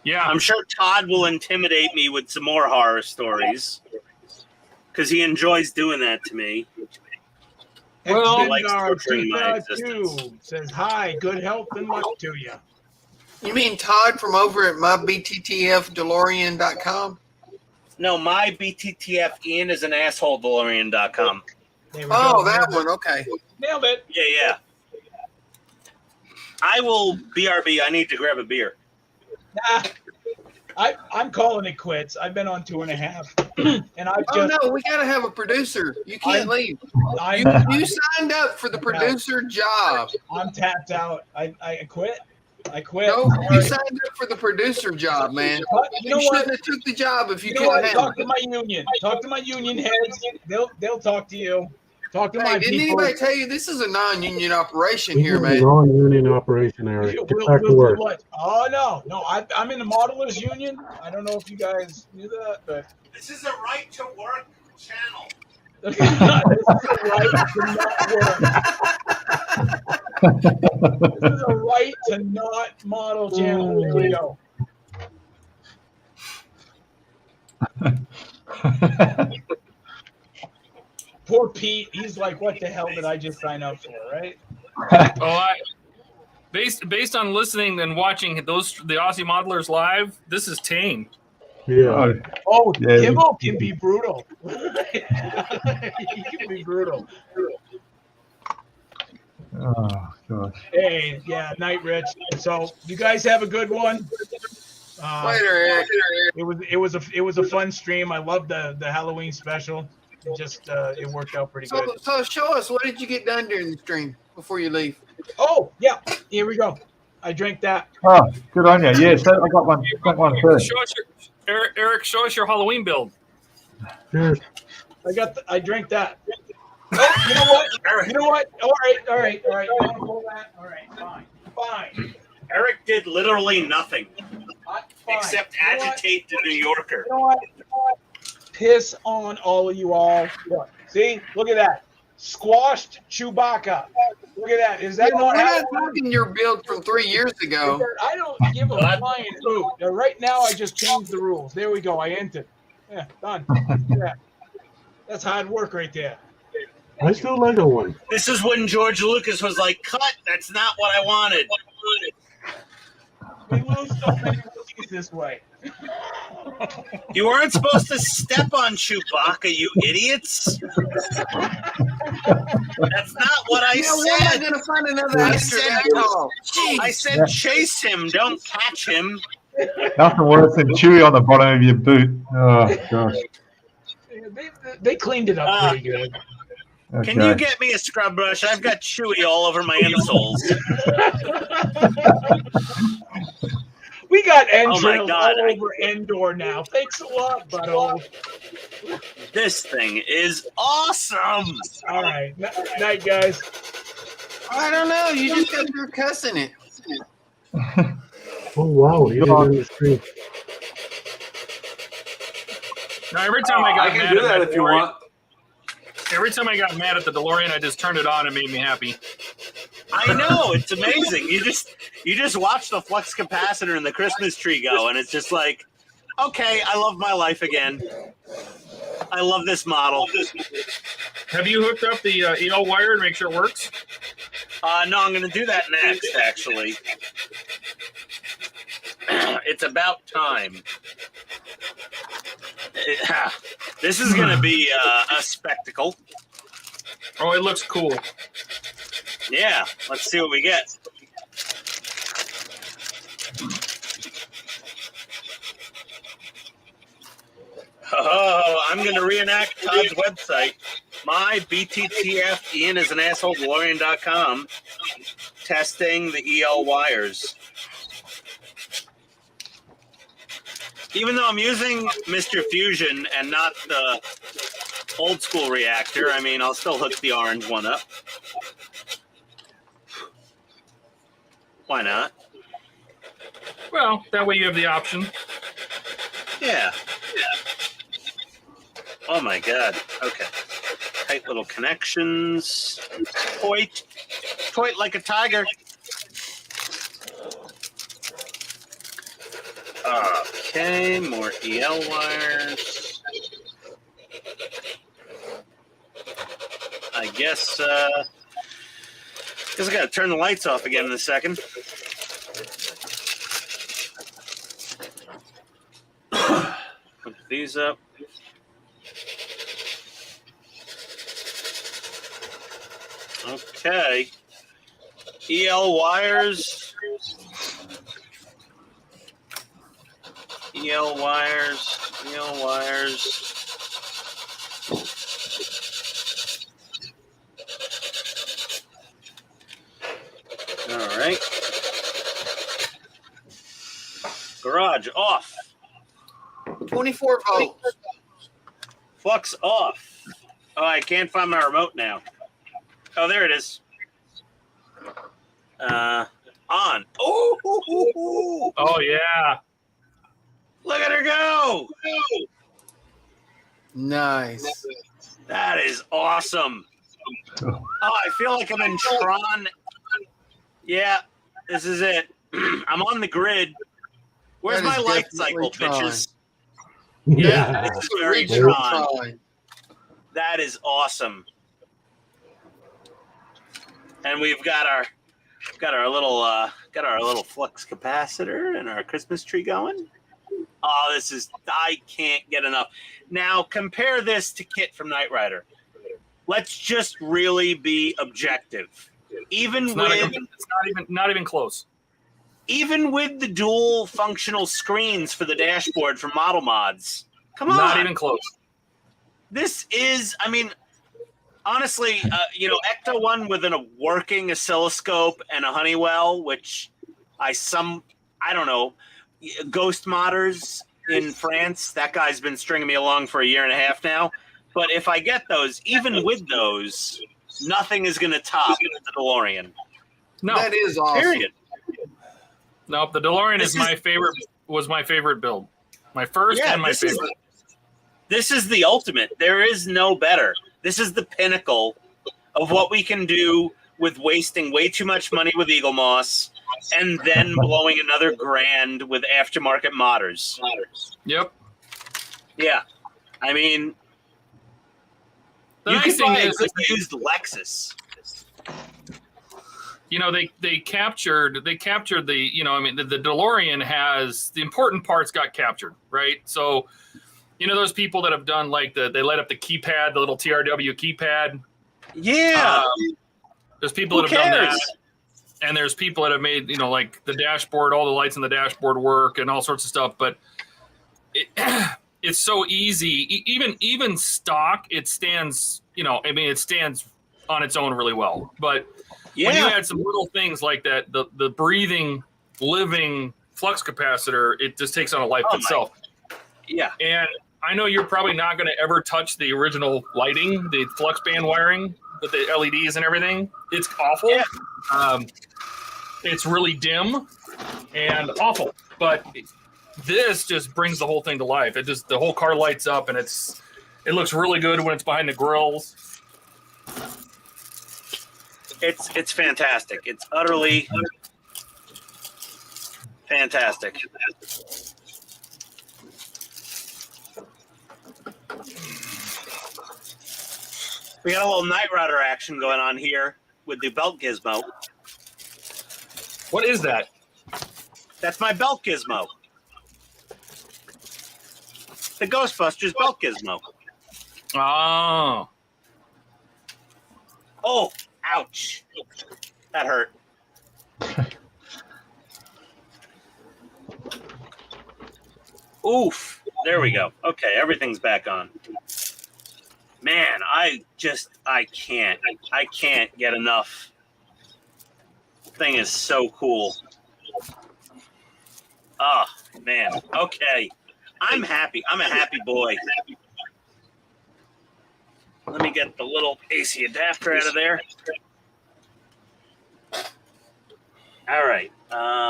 Yeah. I'm sure Todd will intimidate me with some more horror stories because he enjoys doing that to me. Well, He likes torturing my existence. Says hi, good health and luck to you. You mean Todd from over at mybttfdelorean.com? No, my BTTF Ian is an asshole DeLorean.com. Oh, that one. Okay. Nailed it. Yeah. I will BRB. I need to grab a beer. Nah, I'm calling it quits. I've been on 2.5, and I've Oh no, we gotta have a producer. You can't leave. You signed up for the producer job. I'm tapped out. I quit. I quit. No, you signed up for the producer job, man. You know shouldn't what? have took the job if you You know what? couldn't handle Talk to my union. Talk to my union heads. They'll talk to you. Talk to it. my Hey, didn't people. anybody tell you this is a non-union operation This here, is a man? non-union operation area. Get We'll back to do work. what? Oh no. I'm in the modelers union. I don't know if you guys knew that, but This is a right to work channel. this is a right to not work. This is a right to not model channel. There we go. Poor Pete. He's like, what the hell did I just sign up for, right? Based on listening and watching the Aussie modelers live, this is tame. Yeah. Oh, Yeah. Kimbo can be brutal. He can be brutal. Oh gosh. Hey, yeah, night, Rich. So you guys have a good one. Later, Eric. It was a fun stream. I loved the Halloween special. It just it worked out pretty good. So show us, what did you get done during the stream before you leave? Oh yeah, here we go. I drank that. Oh, good on you. Yes, I got one. Got one first. Show us Eric, show us your Halloween build. Cheers. I drank that. Oh, you know what? You know what? All right. You want to pull that? All right, fine. Eric did literally nothing Fine. except You know what? agitate the New Yorker. You know what? Piss on all of you all. Look, see? Look at that. Squashed Chewbacca. Look at that. Is that We're not not how? talking your build from 3 years ago. I don't give a flying hoot. Right now, I just changed the rules. There we go. I entered. Yeah, done. Yeah. That's hard work right there. I still like a one. This is when George Lucas was like, cut, that's not what I wanted. We lose so many movies this way. You weren't supposed to step on Chewbacca, you idiots. That's not what I Now, where am I said. going to find another I extra said- asshole? I said chase him, don't catch him. Nothing worse than Chewy on the bottom of your boot. Oh gosh. They cleaned it up pretty good. Can you Okay. get me a scrub brush? I've got Chewy all over my insoles. We got Oh my entrails God, all over Endor now. Thanks a lot, Butto. This thing is awesome. All right. Night, guys. I don't know. You just got through cussing it. Oh wow, he didn't end the stream. Now, every time I got I can mad do at that my if you DeLorean- want. Every time I got mad at the DeLorean, I just turned it on and made me happy. I know, it's amazing. You just watch the flux capacitor and the Christmas tree go, and it's just like, okay, I love my life again. I love this model. Have you hooked up the EL wire to make sure it works? No, I'm going to do that next, actually. It's about time. This is going to be a spectacle. Oh, it looks cool. Yeah, let's see what we get. Oh, I'm going to reenact Todd's website. My BTTF Ian is an asshole DeLorean.com testing the EL wires. Even though I'm using Mr. Fusion and not the old school reactor, I mean, I'll still hook the orange one up. Why not? Well, that way you have the option. Yeah. Oh my God. Okay. Tight little connections. Toit. Toit like a tiger. Okay, more EL wires. I guess I gotta turn the lights off again in a second. Put these up. Okay. EL wires. EL wires. EL wires. All right. Garage off. 24 volts. Flux off. Oh, I can't find my remote now. Oh, there it is. On. Oh, Oh, yeah. look at her go. Nice. That is awesome. Oh, I feel like I'm in Tron. Yeah, this is it. I'm on the grid. Where's That my is light definitely cycle, Tron. bitches? Yeah. This is very Original Tron. Tron. That is awesome. And we've got our little flux capacitor and our Christmas tree going. Oh, I can't get enough. Now compare this to Kit from Knight Rider. Let's just really be objective. It's not even close. Even with the dual functional screens for the dashboard for Model Mods. Come on. Not even close. This is, I mean, honestly, Ecto One with a working oscilloscope and a Honeywell, which I don't know, Ghost Modders in France. That guy's been stringing me along for a year and a half now. But if I get those, even with those, nothing is going to top the DeLorean. No. That is awesome. Period. No, the DeLorean was my favorite build. My first and my favorite. This is the ultimate. There is no better. This is the pinnacle of what we can do with wasting way too much money with Eagle Moss and then blowing another grand with aftermarket modders. Yep. Yeah. I mean, The you nice could thing buy a is good used Lexus. you know, they captured the, you know, I mean, the DeLorean has the important parts got captured, right? So, you know, those people that have done like they light up the keypad, the little TRW keypad. Yeah. There's people Who that have done cares? that. And there's people that have made, you know, like the dashboard, all the lights on the dashboard work and all sorts of stuff. But it's so easy. Even stock, it stands, you know, I mean, it stands on its own really well. But when you add some little things like that, the breathing, living flux capacitor, it just takes on a life of itself. Yeah. And I know you're probably not going to ever touch the original lighting, the flux band wiring with the LEDs and everything. It's awful. Yeah. It's really dim and awful, but this just brings the whole thing to life. It just, the whole car lights up, and it looks really good when it's behind the grills. It's fantastic. It's utterly fantastic. We got a little Night Rider action going on here with the belt gizmo. What is that? That's my belt gizmo. The Ghostbusters belt gizmo. Oh. Oh, ouch. That hurt. Oof. There we go. Okay, everything's back on. Man, I can't get enough. Thing is so cool. Oh, man. Okay. I'm happy. I'm a happy boy. Let me get the little AC adapter out of there. All right.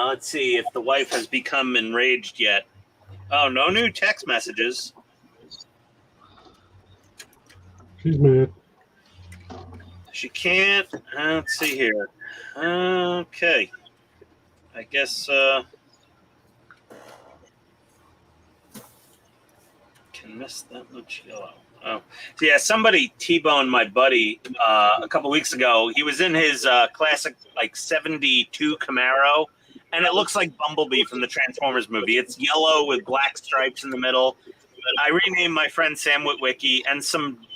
Let's see if the wife has become enraged yet. Oh, no new text messages. She's mad. She can't. Let's see here. Okay. I guess can miss that much yellow. Oh, so yeah, somebody T-boned my buddy a couple weeks ago. He was in his classic like 72 Camaro, and it looks like Bumblebee from the Transformers movie. It's yellow with black stripes in the middle. I renamed my friend Sam Witwicky, and some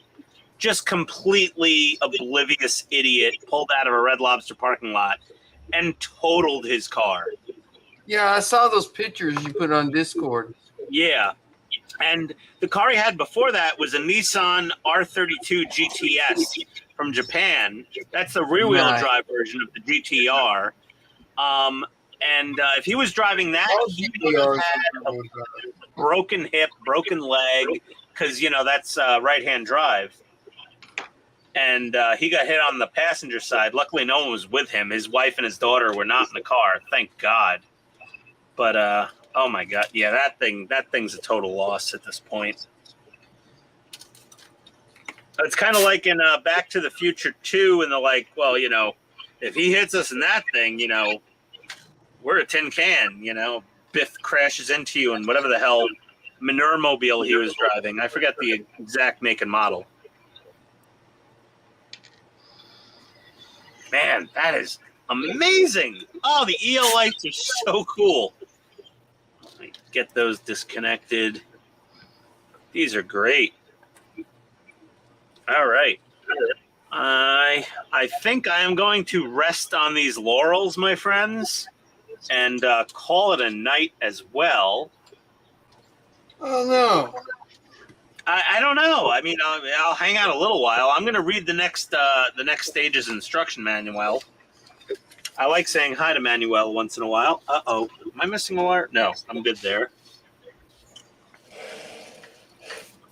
just completely oblivious idiot pulled out of a Red Lobster parking lot and totaled his car. Yeah, I saw those pictures you put on Discord. Yeah. And the car he had before that was a Nissan R32 GTS from Japan. That's the rear-wheel drive version of the GTR. And if he was driving that, he would have had a broken hip, broken leg, because, you know, that's right-hand drive. And he got hit on the passenger side. Luckily, no one was with him. His wife and his daughter were not in the car. Thank God. But, oh, my God. Yeah, that thing's a total loss at this point. It's kind of like in Back to the Future 2, and they're like, well, you know, if he hits us in that thing, you know, we're a tin can, you know. Biff crashes into you and whatever the hell Manure-mobile he was driving. I forget the exact make and model. Man, that is amazing. Oh, the EO lights are so cool. Let me get those disconnected. These are great. All right. I think I am going to rest on these laurels, my friends, and call it a night as well. Oh, no. I don't know. I mean, I'll hang out a little while. I'm going to read the next stage's instruction manual. I like saying hi to Manuel once in a while. Uh-oh. Am I missing a wire? No, I'm good there.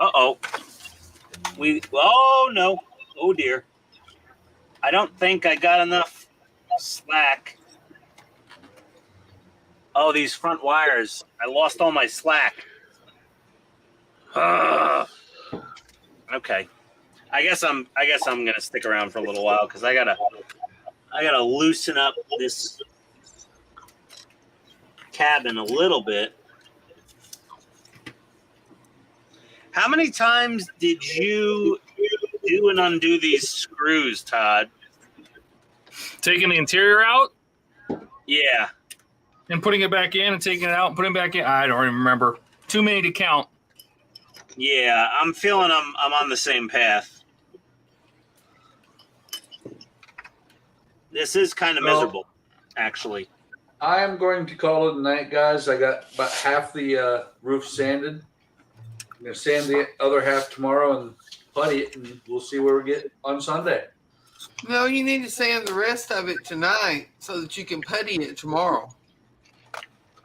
Uh-oh. Oh, no. Oh, dear. I don't think I got enough slack. Oh, these front wires. I lost all my slack. Okay. I guess I'm gonna stick around for a little while because I gotta loosen up this cabin a little bit. How many times did you do and undo these screws, Todd? Taking the interior out Yeah. and putting it back in and taking it out and putting it back in. I don't even remember. Too many to count. Yeah, I'm feeling I'm on the same path. This is kind of miserable, actually. I am going to call it a night, guys. I got about half the roof sanded. I'm going to sand the other half tomorrow and putty it, and we'll see where we get on Sunday. No, you need to sand the rest of it tonight so that you can putty it tomorrow.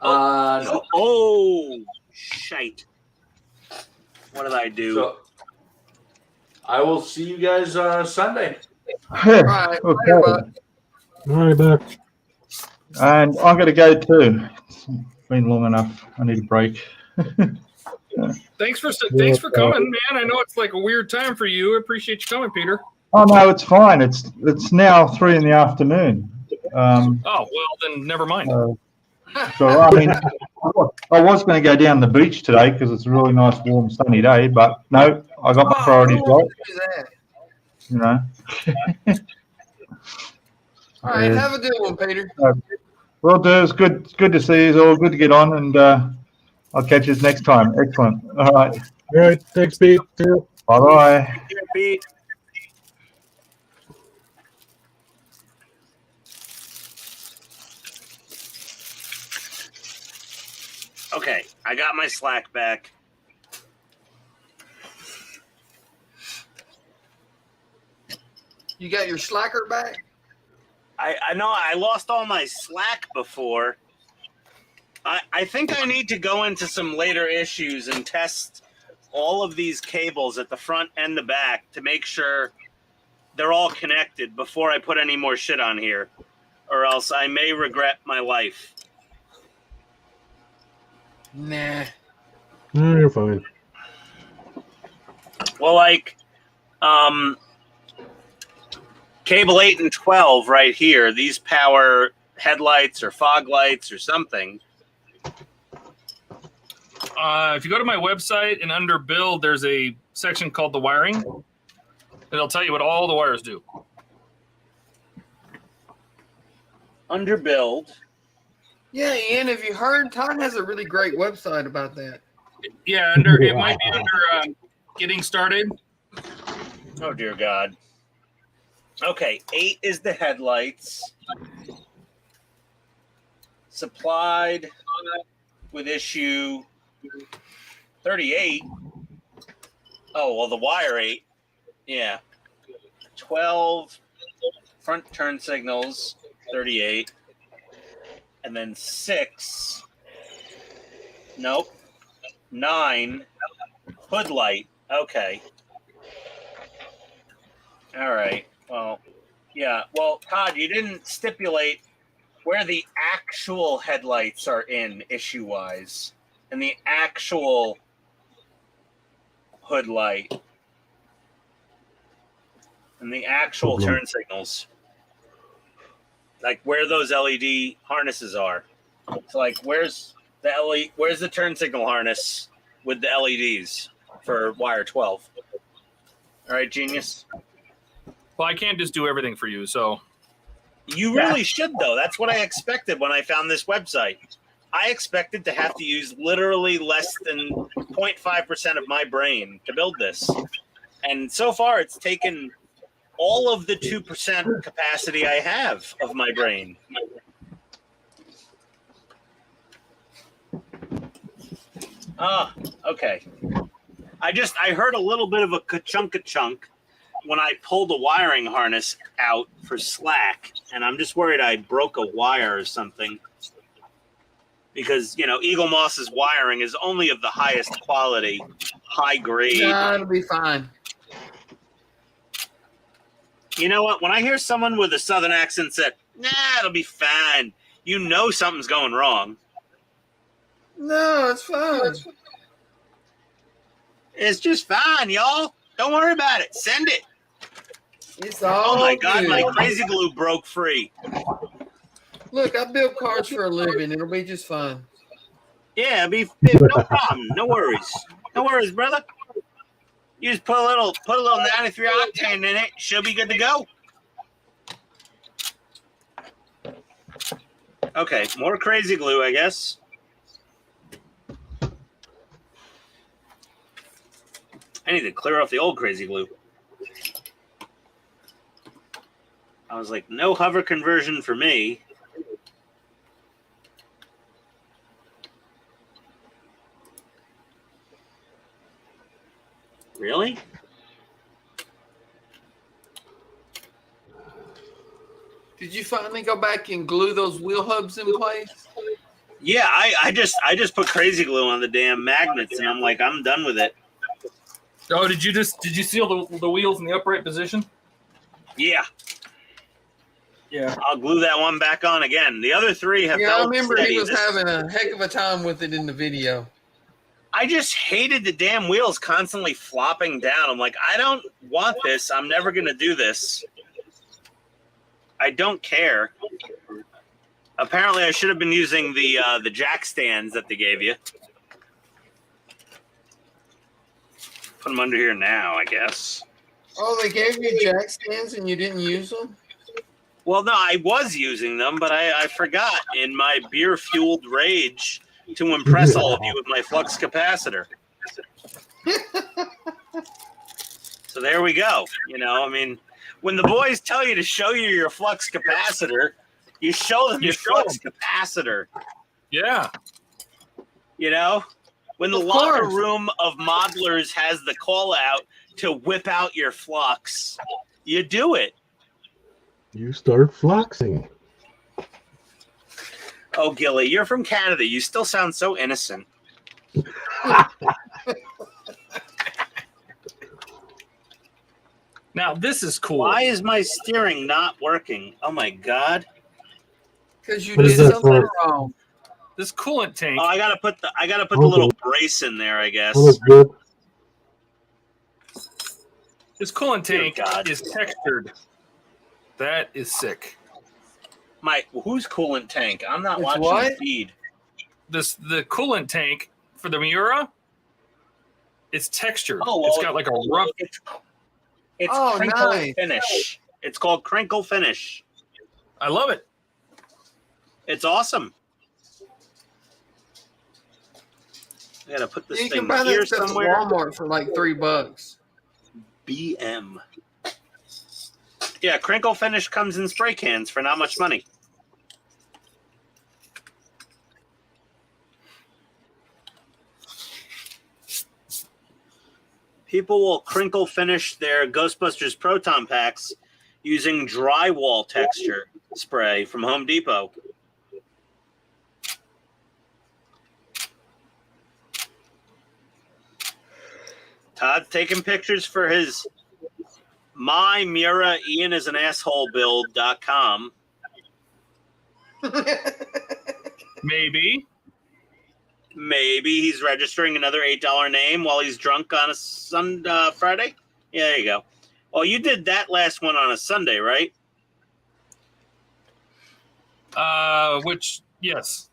No. Oh, shite. What did I do? So I will see you guys Sunday. Yeah, Right, okay. later, bud. All right, Buck. And I'm going to go too. It's been long enough. I need a break. Thanks for coming, man. I know it's like a weird time for you. I appreciate you coming, Peter. Oh no, it's fine. It's now 3 in the afternoon. Oh well, then never mind. So I mean, I was going to go down the beach today because it's a really nice, warm, sunny day. But no, I got my priorities right. Do that. You know. All right, Yeah. have a good one, Peter. Well, do. It's good to see you all. Good to get on, and I'll catch you next time. Excellent. All right. All right. Thanks, Pete. See you. Bye bye. Yeah, Pete. Okay, I got my Slack back. You got your slacker back? I know I lost all my Slack before. I think I need to go into some later issues and test all of these cables at the front and the back to make sure they're all connected before I put any more shit on here, or else I may regret my life. Nah. No, you're fine. Well, like, cable 8 and 12 right here, these power headlights or fog lights or something. If you go to my website and under build, there's a section called the wiring. It'll tell you what all the wires do. Under build. Yeah, Ian, have you heard? Todd has a really great website about that. Yeah, it might be under getting started. Oh, dear God. Okay, 8 is the headlights. Supplied with issue 38. Oh, well, the wire 8. Yeah. 12 front turn signals, 38. And then 6. Nope. 9. Hood light. Okay. All right. Well, yeah. Well, Todd, you didn't stipulate where the actual headlights are in issue-wise and the actual hood light and the actual turn signals. Like where those LED harnesses are. So like where's the turn signal harness with the LEDs for wire 12? All right, genius. Well, I can't just do everything for you, so. You really should, though. That's what I expected when I found this website. I expected to have to use literally less than 0.5% of my brain to build this. And so far, it's taken all of the 2% capacity I have of my brain. Ah, okay. I heard a little bit of a ka-chunk when I pulled a wiring harness out for Slack, and I'm just worried I broke a wire or something. Because, you know, Eagle Moss's wiring is only of the highest quality, high grade. Nah, it'll be fine. You know what? When I hear someone with a southern accent say, nah, it'll be fine, you know something's going wrong. No, it's fine. It's just fine, y'all. Don't worry about it. Send it. It's all Oh, my God, good. my crazy glue broke free. Look, I build cars for a living. It'll be just fine. Yeah, no problem. No worries. No worries, brother. You just put a little 93 octane in it. She'll be good to go. Okay, more crazy glue, I guess. I need to clear off the old crazy glue. I was like, no hover conversion for me. Really? Did you finally go back and glue those wheel hubs in place? Yeah, I just put crazy glue on the damn magnets, and I'm like, I'm done with it. Oh, did you seal the wheels in the upright position? Yeah. Yeah. I'll glue that one back on again. The other three have. Yeah, I held remember steady. he was having a heck of a time with it in the video. I just hated the damn wheels constantly flopping down. I'm like, I don't want this. I'm never gonna do this. I don't care. Apparently, I should have been using the jack stands that they gave you. Put them under here now, I guess. Oh, they gave you jack stands and you didn't use them? Well, no, I was using them, but I forgot in my beer-fueled rage to impress all of you with my flux capacitor. So there we go. You know, I mean, when the boys tell you to show you your flux capacitor, you show them your flux capacitor. Yeah. You know? When the locker room of modelers has the call out to whip out your flux, you do it. You start fluxing. Oh, Gilly, you're from Canada. You still sound so innocent. Now, this is cool. Why is my steering not working? Oh, my God. Because you What is did that something for? wrong. This coolant tank. Oh, I gotta put the little brace in there, I guess. That looks good. This coolant tank Dear God. is textured. That is sick. Who's coolant tank? I'm not It's watching what? the feed. The coolant tank for the Miura, it's textured. Oh, well, it's got like a rough. It's Oh, crinkle nice. finish. It's called crinkle finish. I love it. It's awesome. I gotta put this You thing can buy here that stuff at somewhere. Walmart for like $3. BM. Yeah, crinkle finish comes in spray cans for not much money. People will crinkle finish their Ghostbusters Proton packs using drywall texture spray from Home Depot. Todd's taking pictures for his My Mira Ian is an asshole build.com. Maybe. Maybe he's registering another $8 name while he's drunk on a Friday. Yeah, there you go. Well, you did that last one on a Sunday, right? Which, yes.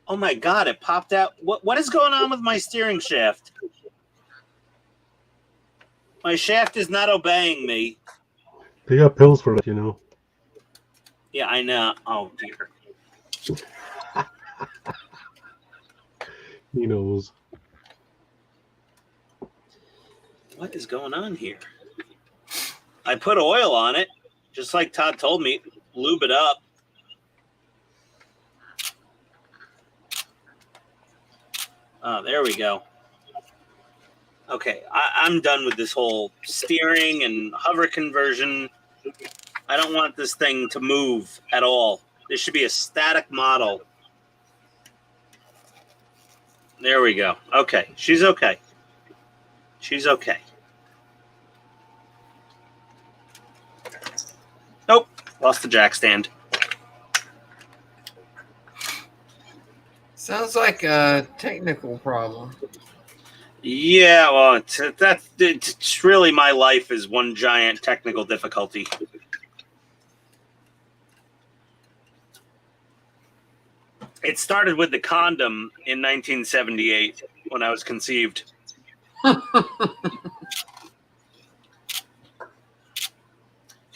Oh my God, it popped out. What is going on with my steering shaft? My shaft is not obeying me. They got pills for that, you know. Yeah, I know. Oh, dear. He knows. What is going on here? I put oil on it, just like Todd told me. Lube it up. Oh, there we go. Okay, I'm done with this whole steering and hover conversion. I don't want this thing to move at all. This should be a static model. There we go. Okay, she's okay. She's okay. Nope, lost the jack stand. Sounds like a technical problem. Yeah, well, it's really my life is one giant technical difficulty. It started with the condom in 1978 when I was conceived.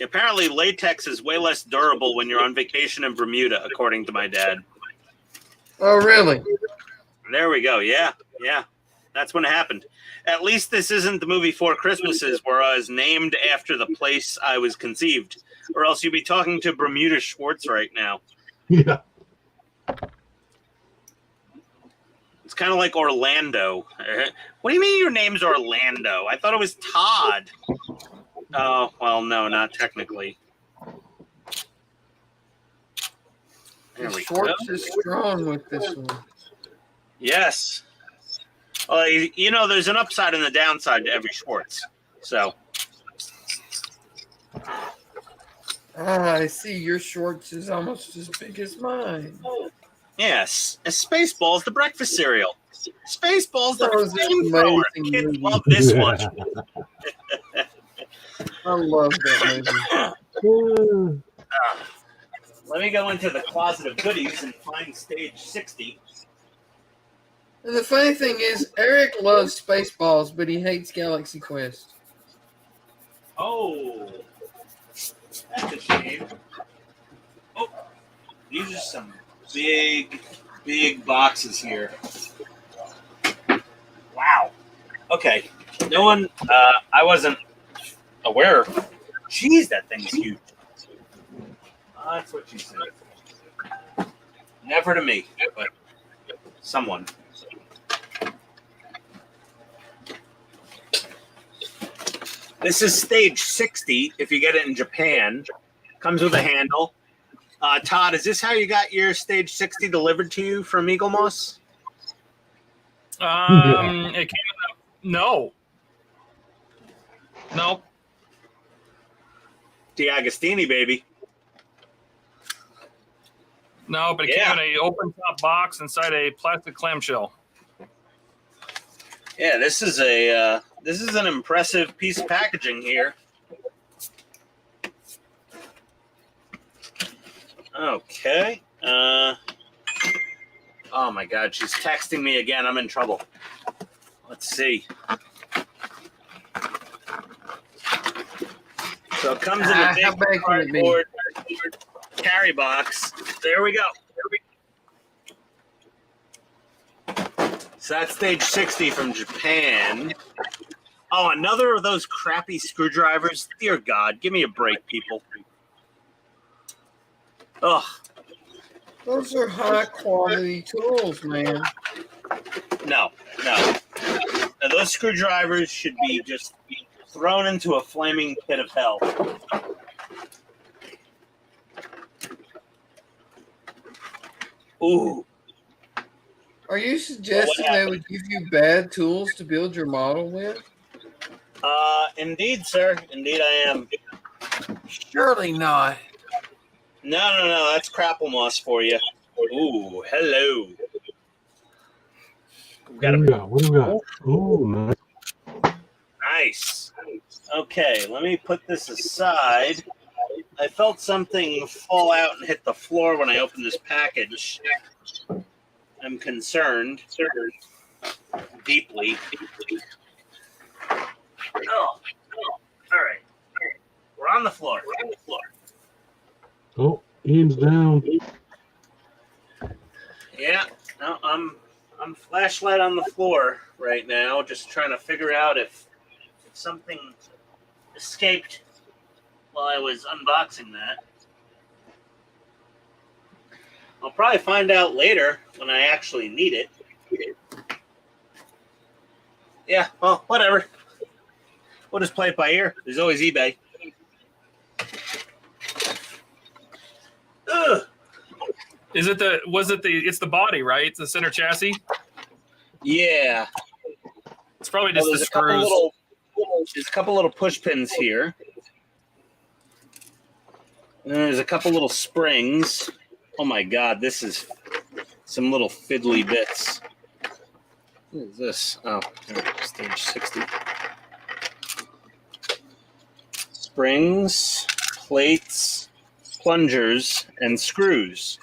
Apparently, latex is way less durable when you're on vacation in Bermuda, according to my dad. Oh, really? There we go. Yeah, yeah. That's when it happened. At least this isn't the movie Four Christmases where I was named after the place I was conceived. Or else you'd be talking to Bermuda Schwartz right now. Yeah. It's kind of like Orlando. What do you mean your name's Orlando? I thought it was Todd. Oh, well, no, not technically. There we go. Schwartz is strong with this one. Yes. You know, there's an upside and a downside to every Schwartz. So. Ah, I see. Your Schwartz is almost as big as mine. Yes. And Spaceballs, the breakfast cereal. Spaceballs, the That was an flamethrower. amazing Kids movie. love this Yeah. one. I love that movie. Let me go into the closet of goodies and find stage 60. And the funny thing is, Eric loves Spaceballs, but he hates Galaxy Quest. Oh, that's a shame. Oh, these are some big, big boxes here. Wow. Okay. No one, I wasn't aware of. Jeez, that thing's huge. That's what you said. Never to me, but someone. This is stage 60. If you get it in Japan, comes with a handle. Todd, is this how you got your stage 60 delivered to you from Eagle Moss? It came out. No. DiAgostini, baby. No, but it came in an open top box inside a plastic clamshell. Yeah, this is an impressive piece of packaging here. Okay. Oh my God, she's texting me again. I'm in trouble. Let's see. So it comes in a How big big can it be? cardboard carry box. There we go. So that's stage 60 from Japan. Oh, another of those crappy screwdrivers. Dear God, give me a break, people. Ugh. Those are high quality tools, man. No. Now, those screwdrivers should be just thrown into a flaming pit of hell. Ooh. Are you suggesting they would give you bad tools to build your model with? Indeed, sir. Indeed, I am. Surely not. No. That's crapple moss for you. Ooh, hello. What do we got? What do we got? Ooh, nice. Nice. Okay, let me put this aside. I felt something fall out and hit the floor when I opened this package. I'm concerned. Deeply. Oh, all right. We're on the floor. Oh, Ian's down. Yeah, no, I'm flashlight on the floor right now, just trying to figure out if something escaped while I was unboxing that. I'll probably find out later when I actually need it. Yeah, well, whatever. We'll just play it by ear. There's always eBay. Ugh. It's the body, right? It's the center chassis. Yeah. It's probably just the There's screws. There's a couple little push pins here. And there's a couple little springs. Oh my God, this is some little fiddly bits. What is this? Oh, stage 60. Springs, plates, plungers, and screws.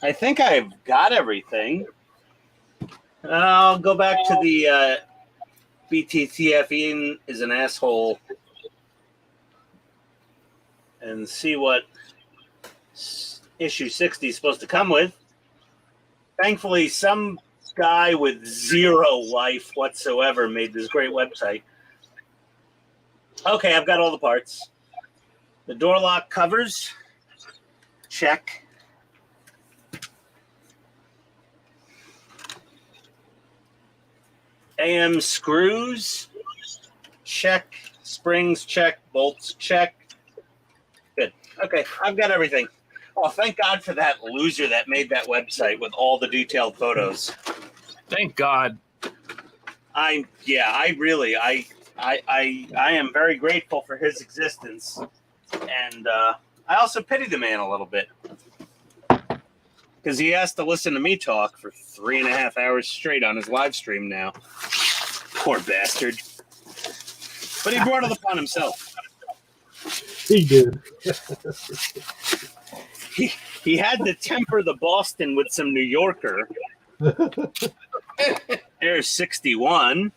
I think I've got everything. I'll go back to the BTTF. Ian is an asshole. And see what issue 60 is supposed to come with. Thankfully, some guy with zero life whatsoever made this great website. Okay, I've got all the parts. The door lock covers, check. AM screws, check. Springs, check. Bolts, check. Good. Okay, I've got everything. Oh, thank God for that loser that made that website with all the detailed photos. Thank God. I am very grateful for his existence, and I also pity the man a little bit because he has to listen to me talk for 3.5 hours straight on his live stream now. Poor bastard. But he brought it upon himself. He did. He had to temper the Boston with some New Yorker. There's 61.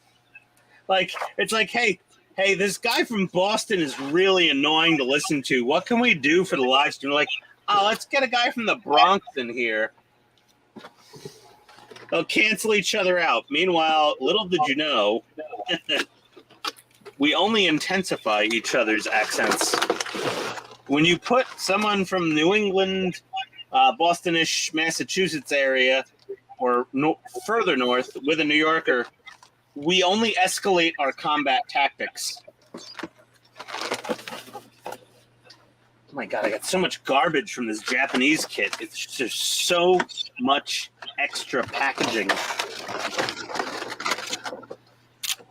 Like, it's like, hey, this guy from Boston is really annoying to listen to. What can we do for the live stream? Like, oh, let's get a guy from the Bronx in here. They'll cancel each other out. Meanwhile, little did you know, we only intensify each other's accents. When you put someone from New England, Boston-ish, Massachusetts area, or further north with a New Yorker, we only escalate our combat tactics. Oh my God, I got so much garbage from this Japanese kit. It's just so much extra packaging.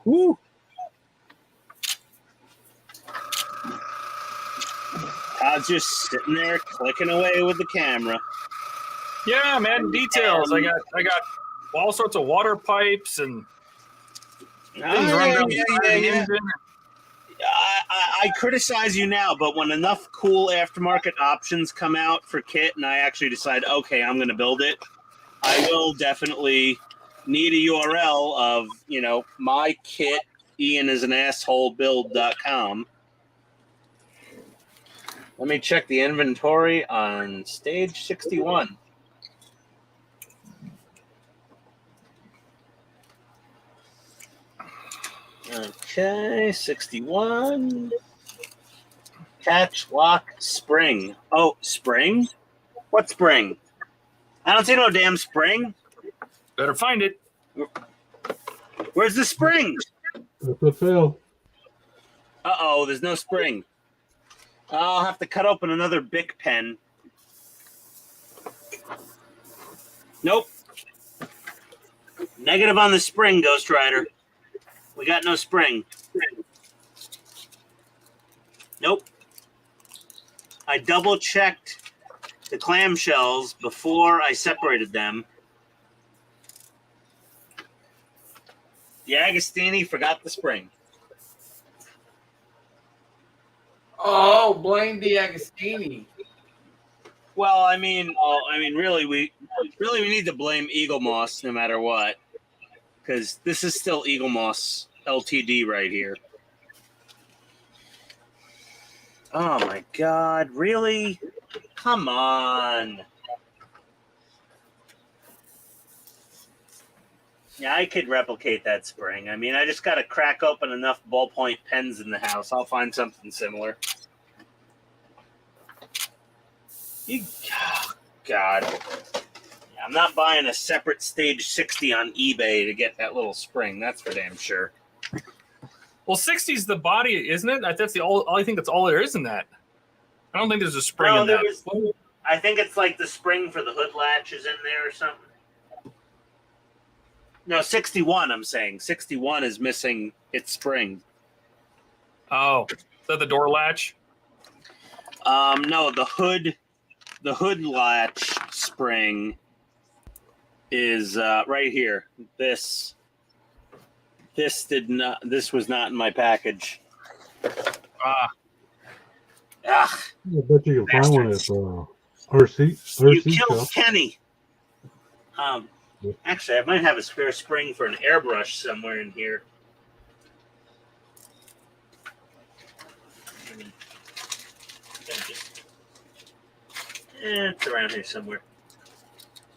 Woo! I was just sitting there clicking away with the camera. Yeah, man, details. I got all sorts of water pipes and things running down the side of the engine. I criticize you now, but when enough cool aftermarket options come out for kit and I actually decide, okay, I'm going to build it, I will definitely need a URL of, my kit, ianisanasshole.build.com. Let me check the inventory on stage 61. Okay, 61. Catch, lock, spring. Oh, spring? What spring? I don't see no damn spring. Better find it. Where's the spring? That's a fail. Uh-oh, there's no spring. I'll have to cut open another Bic pen. Nope. Negative on the spring, Ghost Rider. We got no spring. Nope. I double-checked the clamshells before I separated them. The Agostini forgot the spring. Oh, blame the Agostini. Well, I mean, really, we need to blame Eagle Moss no matter what, because this is still Eagle Moss Ltd. right here. Oh my God! Really? Come on. Yeah, I could replicate that spring. I mean, I just got to crack open enough ballpoint pens in the house. I'll find something similar. Oh, God. Yeah, I'm not buying a separate stage 60 on eBay to get that little spring. That's for damn sure. Well, 60's the body, isn't it? That's I think that's all there is in that. I don't think there's a spring in that. I think it's like the spring for the hood latch is in there or something. No, 61, I'm saying. 61 is missing its spring. Oh, is that the door latch? No, the hood latch spring is right here. This was not in my package. I bet you can find one at RC. You killed Kenny. Actually, I might have a spare spring for an airbrush somewhere in here. It's around here somewhere.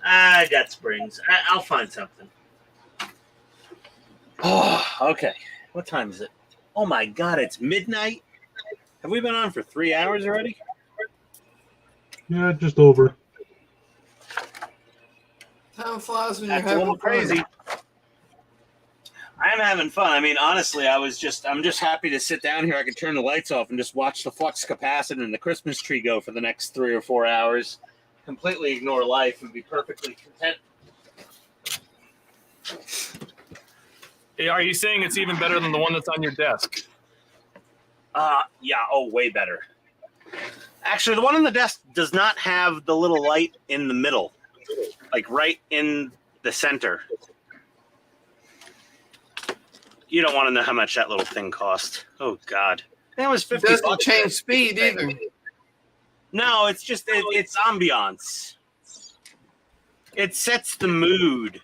I got springs. I'll find something. Oh, okay. What time is it? Oh my God, it's midnight. Have we been on for 3 hours already? Yeah, just over. Time flies when you're That's a having little crazy. fun. I am having fun. I mean, honestly, I'm just happy to sit down here. I can turn the lights off and just watch the flux capacitor and the Christmas tree go for the next 3 or 4 hours. Completely ignore life and be perfectly content. Are you saying it's even better than the one that's on your desk? Yeah. Oh, way better. Actually, the one on the desk does not have the little light in the middle, like right in the center. You don't want to know how much that little thing cost. Oh God, that was 50 Doesn't bucks. change speed either. No, it's just it's ambiance. It sets the mood.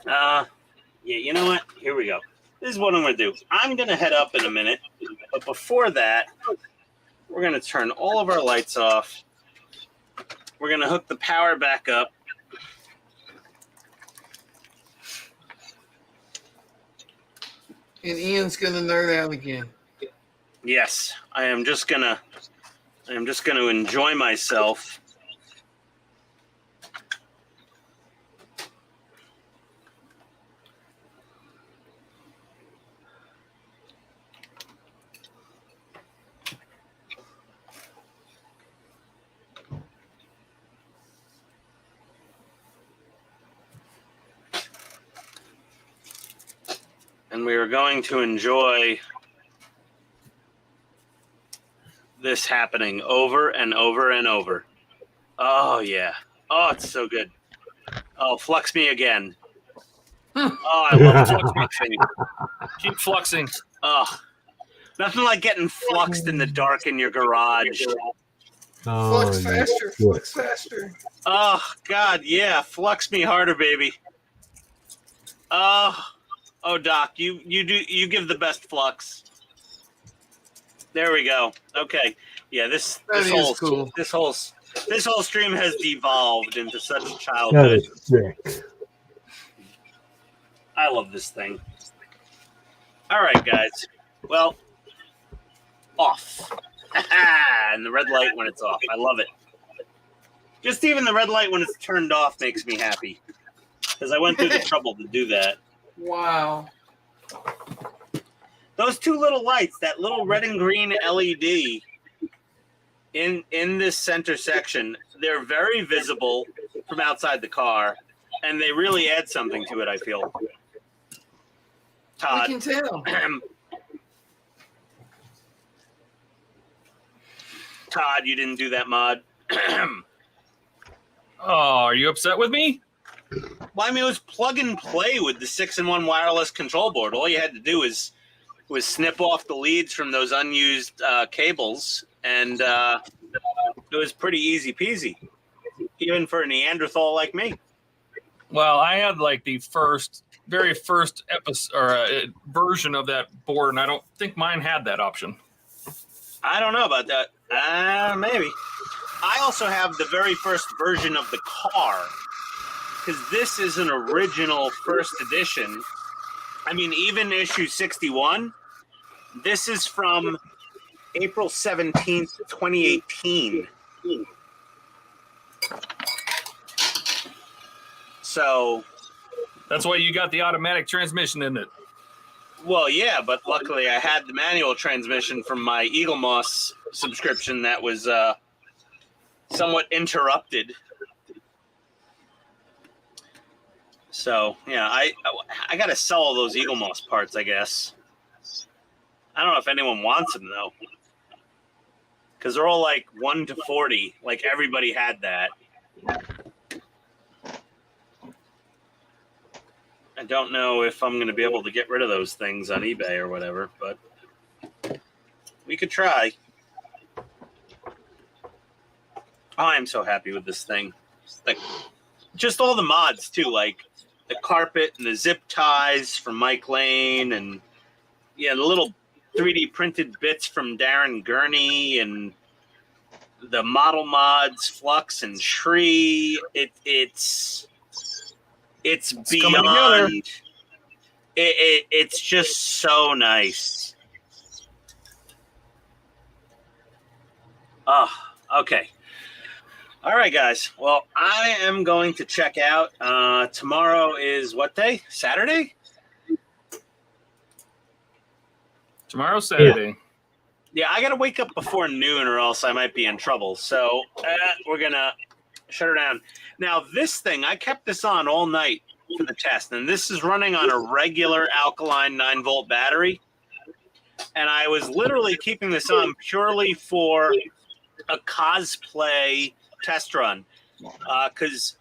Yeah, you know what? Here we go. This is what I'm going to do. I'm going to head up in a minute, but before that, we're going to turn all of our lights off. We're going to hook the power back up. And Ian's gonna nerd out again. Yes, I am just gonna enjoy myself. And we are going to enjoy this happening over and over and over. Oh, yeah. Oh, it's so good. Oh, flux me again. Oh, I love fluxing. Keep fluxing. Oh, nothing like getting fluxed in the dark in your garage. Oh, Flux faster, yeah. flux faster. Oh, God, yeah. Flux me harder, baby. Oh, Doc, you give the best flux. There we go. Okay. Yeah, this whole cool. this whole stream has devolved into such That childhood. is sick. I love this thing. All right, guys. Well, off. And the red light when it's off. I love it. Just even the red light when it's turned off makes me happy. Because I went through the trouble to do that. Wow. Those two little lights, that little red and green LED in this center section, they're very visible from outside the car, and they really add something to it, I feel. I Todd. can tell. Todd, you didn't do that mod. Oh, are you upset with me? Well, I mean, it was plug and play with the 6-in-1 wireless control board. All you had to do was snip off the leads from those unused cables, and it was pretty easy peasy, even for a Neanderthal like me. Well, I had like the very first episode or version of that board, and I don't think mine had that option. I don't know about that. Maybe. I also have the very first version of the car, because this is an original first edition. I mean, even issue 61, this is from April 17th, 2018. So... That's why you got the automatic transmission in it. Well, yeah, but luckily I had the manual transmission from my Eagle Moss subscription that was somewhat interrupted. So, yeah, I got to sell all those Eagle Moss parts, I guess. I don't know if anyone wants them, though. Because they're all like 1 to 40. Like, everybody had that. I don't know if I'm going to be able to get rid of those things on eBay or whatever, but we could try. Oh, I'm so happy with this thing. Like, just all the mods, too, like the carpet and the zip ties from Mike Lane, and yeah, the little 3D printed bits from Darren Gurney, and the model mods, Flux and Tree. It's coming together. beyond. It's just so nice. Oh, okay. All right, guys. Well, I am going to check out. Tomorrow is what day? Saturday? Tomorrow's Saturday. Yeah, I got to wake up before noon or else I might be in trouble. So we're going to shut her down. Now, this thing, I kept this on all night for the test, and this is running on a regular alkaline 9-volt battery. And I was literally keeping this on purely for a cosplay test run. Because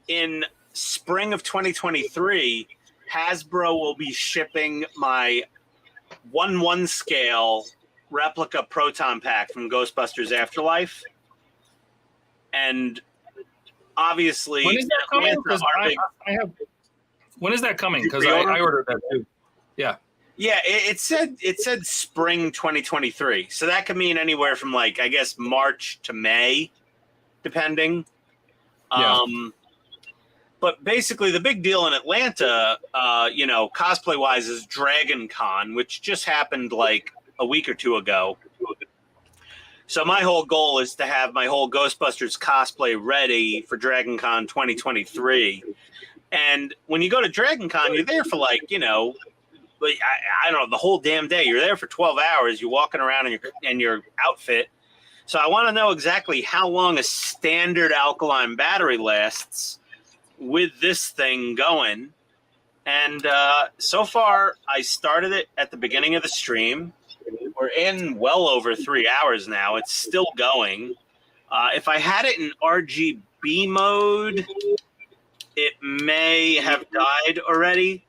in spring of 2023, Hasbro will be shipping my 1/1 scale replica proton pack from Ghostbusters Afterlife. And obviously, When is that coming? 'Cause I have. When is that coming? Because I ordered that too. Yeah. Yeah, it said spring 2023. So that could mean anywhere from like, I guess, March to May, depending. Yeah. But basically the big deal in Atlanta, cosplay wise, is Dragon Con, which just happened like a week or two ago. So my whole goal is to have my whole Ghostbusters cosplay ready for Dragon Con 2023. And when you go to Dragon Con, you're there for like, I don't know, the whole damn day. You're there for 12 hours. You're walking around in your outfit. So I want to know exactly how long a standard alkaline battery lasts with this thing going. And so far, I started it at the beginning of the stream. We're in well over 3 hours now. It's still going. If I had it in RGB mode, it may have died already.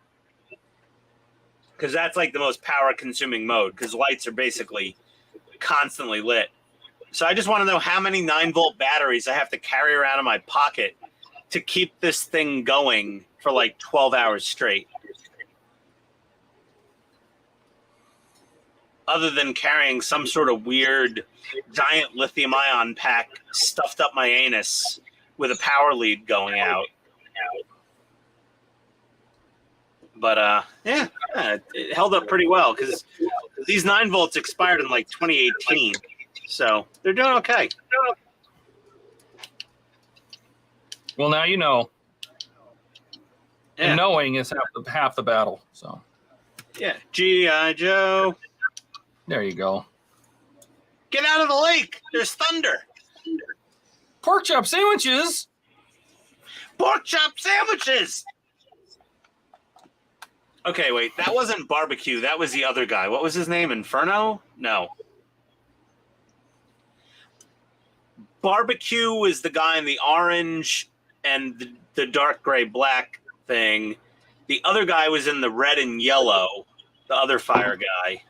Because that's like the most power-consuming mode, because lights are basically constantly lit. So I just want to know how many 9-volt batteries I have to carry around in my pocket to keep this thing going for like 12 hours straight. Other than carrying some sort of weird giant lithium-ion pack stuffed up my anus with a power lead going out. But it held up pretty well because these 9 volts expired in like 2018, so they're doing okay. Well, now you know. Yeah. And knowing is half the battle. So. Yeah, G.I. Joe. There you go. Get out of the lake! There's thunder. Pork chop sandwiches. Pork chop sandwiches. Okay, wait. That wasn't barbecue. That was the other guy. What was his name? Inferno? No. Barbecue was the guy in the orange and the dark gray black thing. The other guy was in the red and yellow. The other fire guy.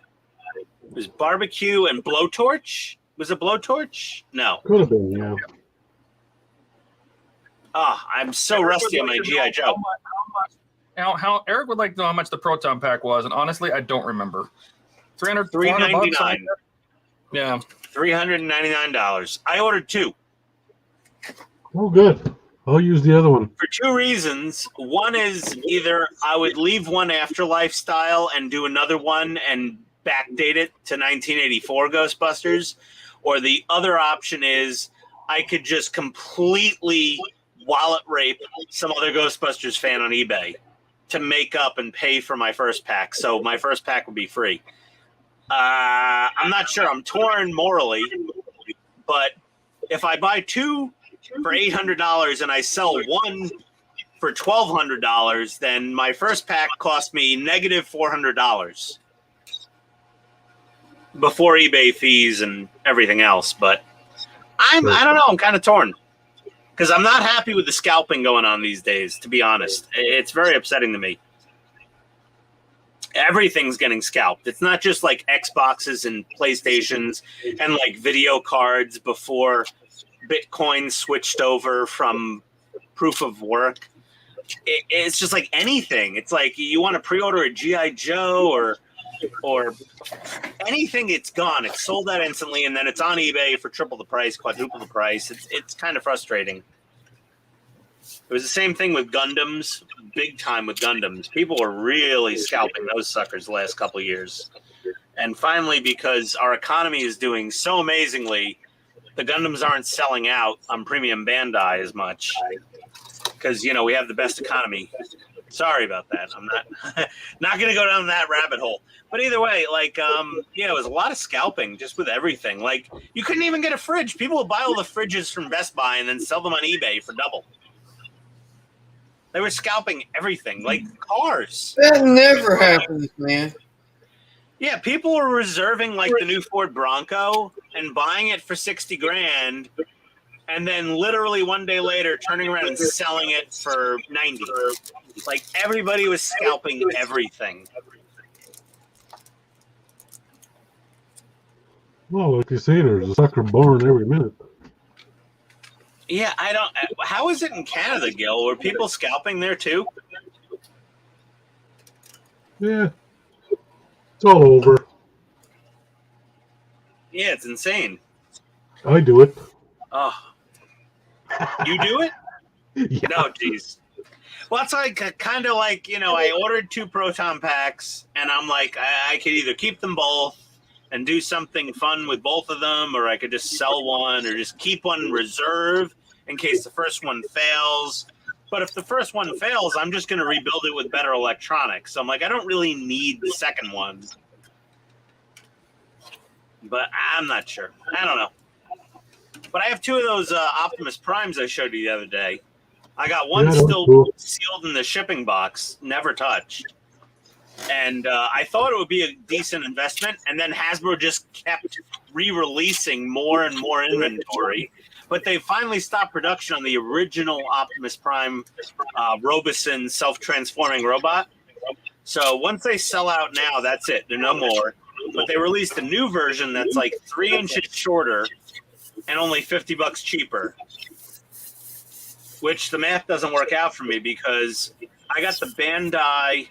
It was barbecue and blowtorch. Was it blowtorch? No. Could have been, yeah. I'm so rusty on my G.I. Joe. How Eric would like to know how much the proton pack was, and honestly, I don't remember. $399. Yeah. $399. I ordered 2. Oh, good. I'll use the other one. For 2 reasons. One is either I would leave one Afterlife style and do another one and backdate it to 1984 Ghostbusters, or the other option is I could just completely wallet rape some other Ghostbusters fan on eBay to make up and pay for my first pack. So my first pack would be free. I'm not sure. I'm torn morally, but if I buy 2 for $800 and I sell 1 for $1,200, then my first pack cost me negative $400 before eBay fees and everything else. But I don't know. I'm kind of torn because I'm not happy with the scalping going on these days, to be honest. It's very upsetting to me. Everything's getting scalped. It's not just like Xboxes and PlayStations and like video cards before Bitcoin switched over from proof of work. It's just like anything. It's like you want to pre-order a G.I. Joe or or anything, it's gone. It's sold out instantly, and then it's on eBay for triple the price, quadruple the price. It's kind of frustrating. It was the same thing with Gundams, big time with Gundams. People were really scalping those suckers the last couple of years. And finally, because our economy is doing so amazingly, the Gundams aren't selling out on Premium Bandai as much. Because, you know, we have the best economy. Sorry about that. I'm not going to go down that rabbit hole. But either way, like, yeah, it was a lot of scalping just with everything. Like, you couldn't even get a fridge. People would buy all the fridges from Best Buy and then sell them on eBay for double. They were scalping everything, like cars. That never happens, man. Yeah, people were reserving like the new Ford Bronco and buying it for 60 grand, and then literally one day later turning around and selling it for 90. Like everybody was scalping everything. Well, like you say, there's a sucker born every minute. Yeah, I don't. How is it in Canada, Gil? Were people scalping there too? Yeah, it's all over. Yeah, it's insane. I do it. Oh, you do it? Yeah. No, geez. Well, it's like kind of like, you know, I ordered 2 proton packs, and I'm like, I could either keep them both and do something fun with both of them, or I could just sell one, or just keep one reserve in case the first one fails. But if the first one fails, I'm just going to rebuild it with better electronics. So I'm like, I don't really need the second one. But I'm not sure. I don't know. But I have 2 of those Optimus Primes I showed you the other day. I got one still sealed in the shipping box, never touched. And I thought it would be a decent investment. And then Hasbro just kept re-releasing more and more inventory. But they finally stopped production on the original Optimus Prime Robeson self-transforming robot. So once they sell out now, that's it. They're no more. But they released a new version that's like 3 inches shorter and only $50 cheaper. Which the math doesn't work out for me because I got the Bandai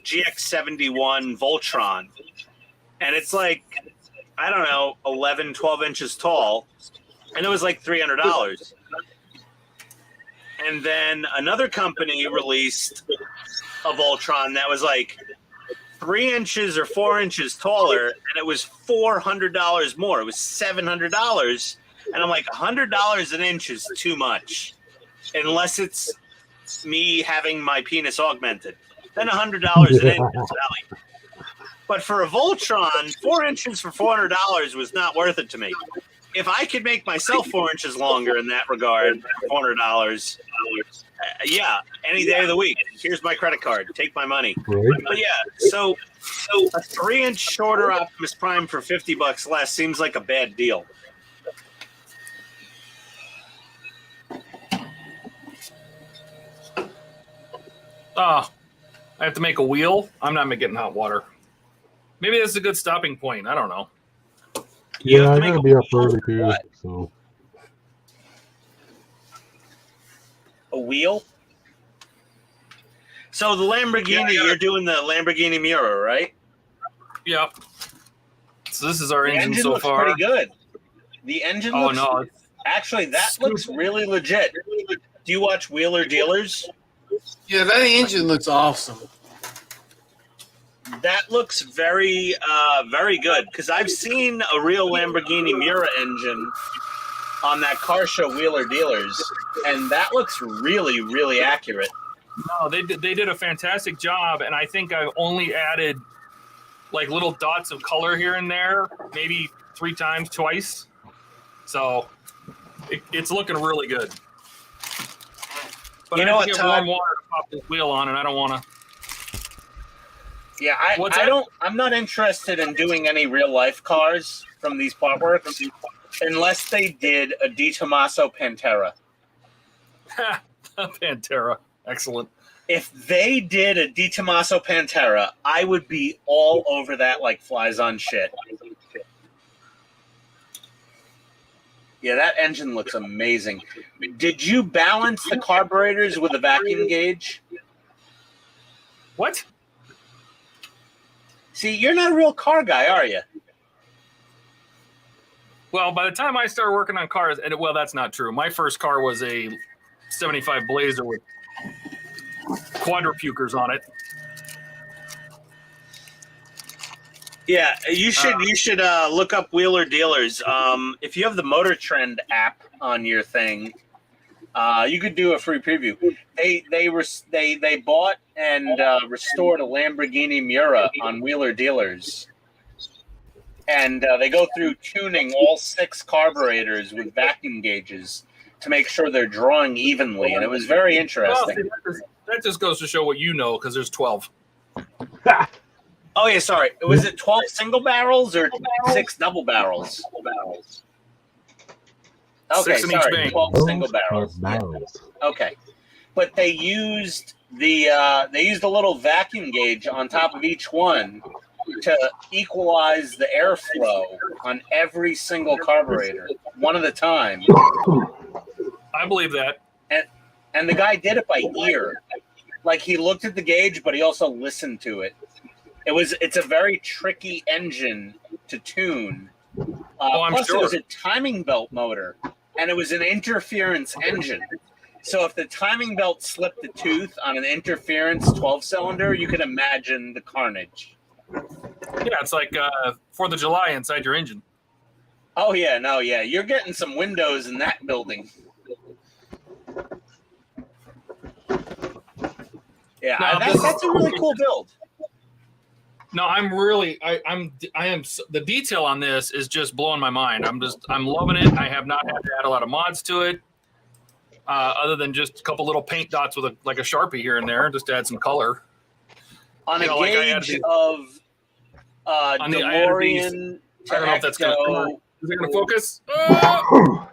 GX71 Voltron. And it's like, I don't know, 11, 12 inches tall. And it was like $300. And then another company released a Voltron that was like 3 inches or 4 inches taller, and it was $400 more. It was $700. And I'm like, $100 an inch is too much. Unless it's me having my penis augmented. Then $100 an inch is value. But for a Voltron, 4 inches for $400 was not worth it to me. If I could make myself 4 inches longer in that regard, $400, yeah, any day of the week. Here's my credit card. Take my money. Right. But yeah, so a 3 inch shorter Optimus Prime for $50 less seems like a bad deal. Oh, I have to make a wheel. I'm not getting hot water. Maybe that's a good stopping point. I don't know. Yeah, I gotta be up early too. So A wheel? So the Lamborghini, you're doing the Lamborghini Miura, right? Yep. So this is our The engine engine so looks far. pretty good. The engine Oh looks... no, Actually, that looks really legit. Do you watch Wheeler Dealers? Yeah, that engine looks awesome. That looks very, very good because I've seen a real Lamborghini Miura engine on that car show Wheeler Dealers, and that looks really, really accurate. no, they did a fantastic job, and I think I've only added like little dots of color here and there, maybe 3 times, twice. So it's looking really good. But You I know have to what, get Todd? warm water to pop this wheel on, and I don't want to. Yeah, What's that? I'm not interested in doing any real life cars from these part works unless they did a Di Tommaso Pantera. Pantera, excellent. If they did a Di Tommaso Pantera, I would be all over that like flies on shit. Yeah, that engine looks amazing. Did you balance the carburetors with a vacuum gauge? What? See, you're not a real car guy, are you? Well, by the time I started working on cars, and well, that's not true. My first car was a 75 Blazer with quadrupukers on it. Yeah, you should look up Wheeler Dealers. If you have the Motor Trend app on your thing, you could do a free preview. They bought and restored a Lamborghini Miura on Wheeler Dealers, and they go through tuning all 6 carburetors with vacuum gauges to make sure they're drawing evenly, and it was very interesting. Well, that just goes to show what you know, because there's 12. Oh yeah, sorry. Was it 12 single barrels or 6 double barrels? Okay, 6 in each sorry, bank. 12 single barrels. Okay, but they used a little vacuum gauge on top of each one to equalize the airflow on every single carburetor, one at a time. I believe that. And the guy did it by ear. Like, he looked at the gauge, but he also listened to it. It's a very tricky engine to tune. I'm Plus, sure. it was a timing belt motor, and it was an interference engine. So if the timing belt slipped a tooth on an interference 12-cylinder, you can imagine the carnage. Yeah, it's like 4th of July inside your engine. Oh, yeah, no, yeah. You're getting some windows in that building. Yeah, No, that's a really cool build. No, I'm really, I am, the detail on this is just blowing my mind. I'm loving it. I have not had to add a lot of mods to it, other than just a couple little paint dots with a Sharpie here and there, just to add some color. On You a know, like I gauge added of on the DeLorean I don't know if that's going to is it going to focus? Oh!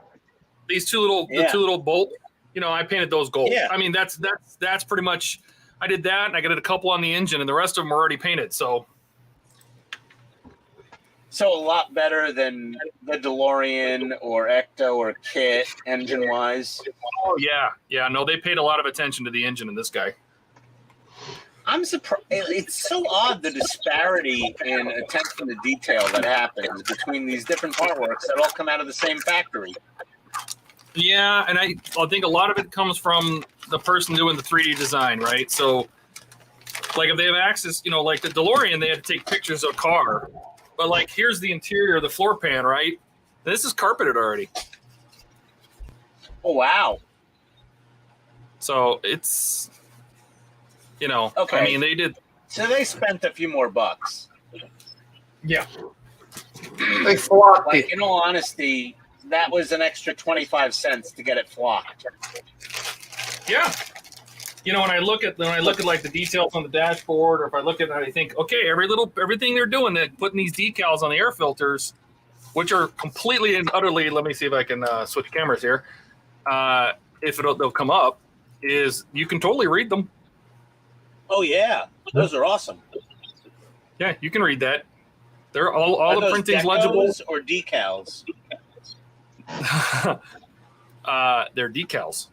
These two little, the Yeah. two little bolt, I painted those gold. Yeah. I mean, that's pretty much, I did that, and I got a couple on the engine, and the rest of them are already painted. So a lot better than the DeLorean or Ecto or Kit engine-wise. oh yeah, no, they paid a lot of attention to the engine in this guy. I'm surprised. It's so odd, the disparity in attention to detail that happens between these different artworks that all come out of the same factory. Yeah, and I think a lot of it comes from the person doing the 3D design, right? So, like, if they have access, like the DeLorean, they had to take pictures of a car. But, like, here's the interior of the floor pan, right? This is carpeted already. Oh, wow. So, it's, Okay. I mean, they did. So they spent a few more bucks. Yeah. They flopped Like, it. in all honesty, that was an extra 25 cents to get it flocked. Yeah. When I look at like the details on the dashboard, or if I look at it, I think, okay, everything they're doing, they're putting these decals on the air filters, which are completely and utterly. Let me see if I can switch cameras here. If they'll come up, is you can totally read them. Oh, yeah. Those are awesome. Yeah, you can read that. They're all Are the those printing's legible. decos or decals? They're decals.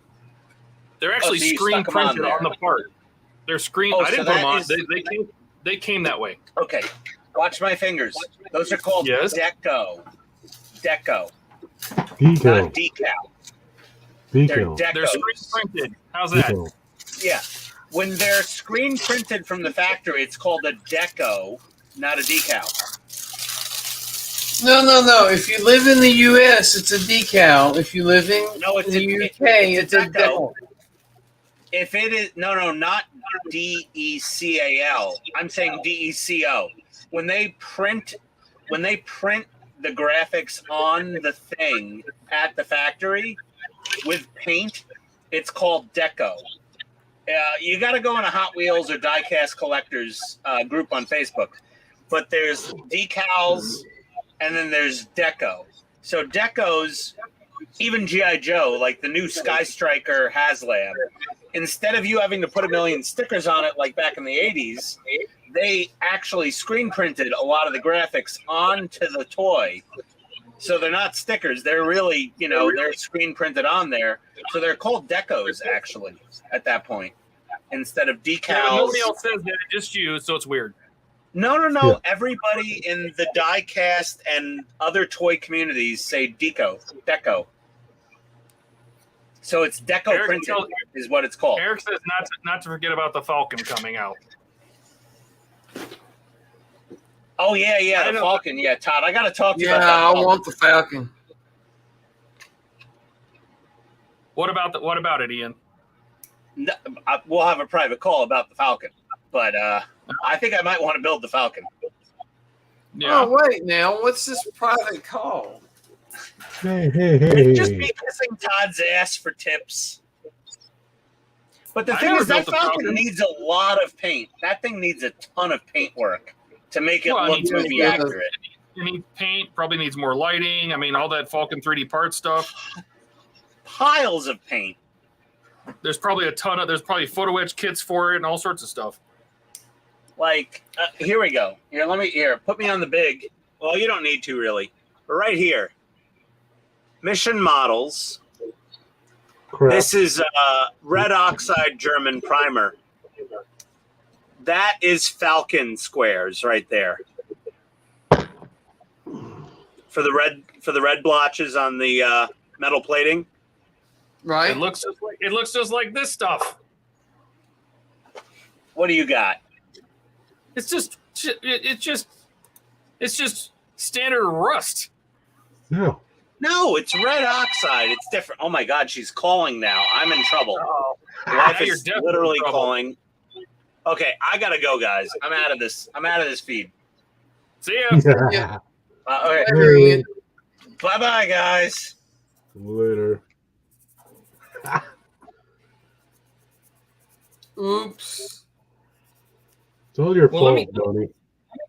They're actually so you screen stuck 'em on printed there. on the part. They're screen. Oh, I didn't so put them that on. is- They came that way. Okay. Watch my fingers. Those are called Yes. deco. Deco, Decal. not decal. They're Decal. They're screen decos. printed. How's that? Decal. Yeah. When they're screen printed from the factory, it's called a deco, not a decal. No. If you live in the U.S., it's a decal. If you live in No, it's the a- U.K., it's a deco. decal. If it is not DECAL. I'm saying DECO. When they print the graphics on the thing at the factory with paint, it's called deco. You got to go on a Hot Wheels or diecast collectors group on Facebook. But there's decals and then there's deco. So decos, even G.I. Joe, like the new Sky Striker HasLab, instead of you having to put a million stickers on it like back in the 80s, they actually screen printed a lot of the graphics onto the toy. So they're not stickers. They're really, they're screen printed on there. So they're called decos, actually, at that point, instead of Yeah, but decals. nobody else says that. Just you, so it's weird. No. Yeah. Everybody in the die-cast and other toy communities say deco. So it's deco Eric printed tells- is what it's called. Eric says not to forget about the Falcon coming out. Oh yeah, I the know. Falcon. Yeah, Todd, I got to talk to you Yeah, about that. I Falcon. want the Falcon. What about it, Ian? No, we'll have a private call about the Falcon, but I think I might want to build the Falcon. Yeah. Oh, wait now. What's this private call? Hey. Just be kissing Todd's ass for tips. But the I thing never is, that built the Falcon Falcon. needs a lot of paint. That thing needs a ton of paint work to make it Well, I look mean, movie yeah. accurate. It needs paint, probably needs more lighting. I mean, all that Falcon 3D part stuff. Piles of paint. There's probably there's probably photo etch kits for it and all sorts of stuff. Like, here we go. Here, put me on the big. Well, you don't need to really. But right here. Mission models. Crap. This is red oxide German primer. That is Falcon squares right there. For the red blotches on the metal plating. Right? It looks just like this stuff. What do you got? It's just standard rust. Yeah. No, it's red oxide. It's different. Oh my God, she's calling now. I'm in trouble. Oh, Wife now you're is definitely literally in trouble. calling. Okay, I gotta go, guys. I'm out of this. I'm out of this feed. See ya. Yeah. Okay, Hey. bye bye, guys. Later. Oops. It's all your Well, let fault, Donnie.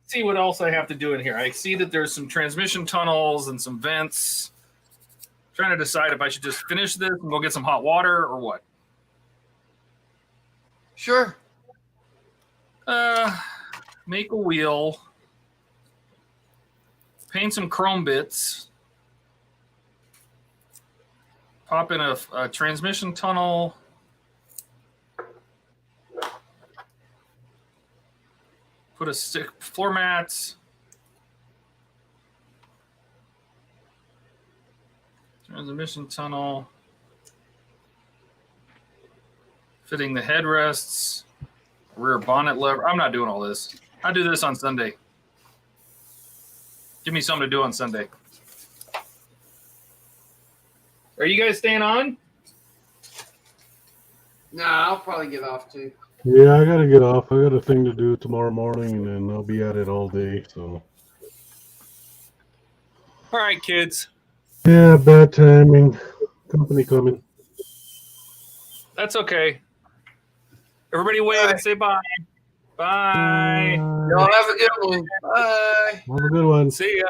See what else I have to do in here. I see that there's some transmission tunnels and some vents. Trying to decide if I should just finish this and go get some hot water or what. Sure. Make a wheel. Paint some chrome bits. Pop in a transmission tunnel. Put a stick floor mats. Transmission tunnel. Fitting the headrests. Rear bonnet lever. I'm not doing all this. I do this on Sunday. Give me something to do on Sunday. Are you guys staying on? Nah, I'll probably get off too. Yeah, I gotta get off. I got a thing to do tomorrow morning, and I'll be at it all day. So. All right, kids. Yeah, bad timing. Company coming. That's okay. Everybody wave and say bye. Bye. Y'all have a good one. Bye. Have a good one. See ya.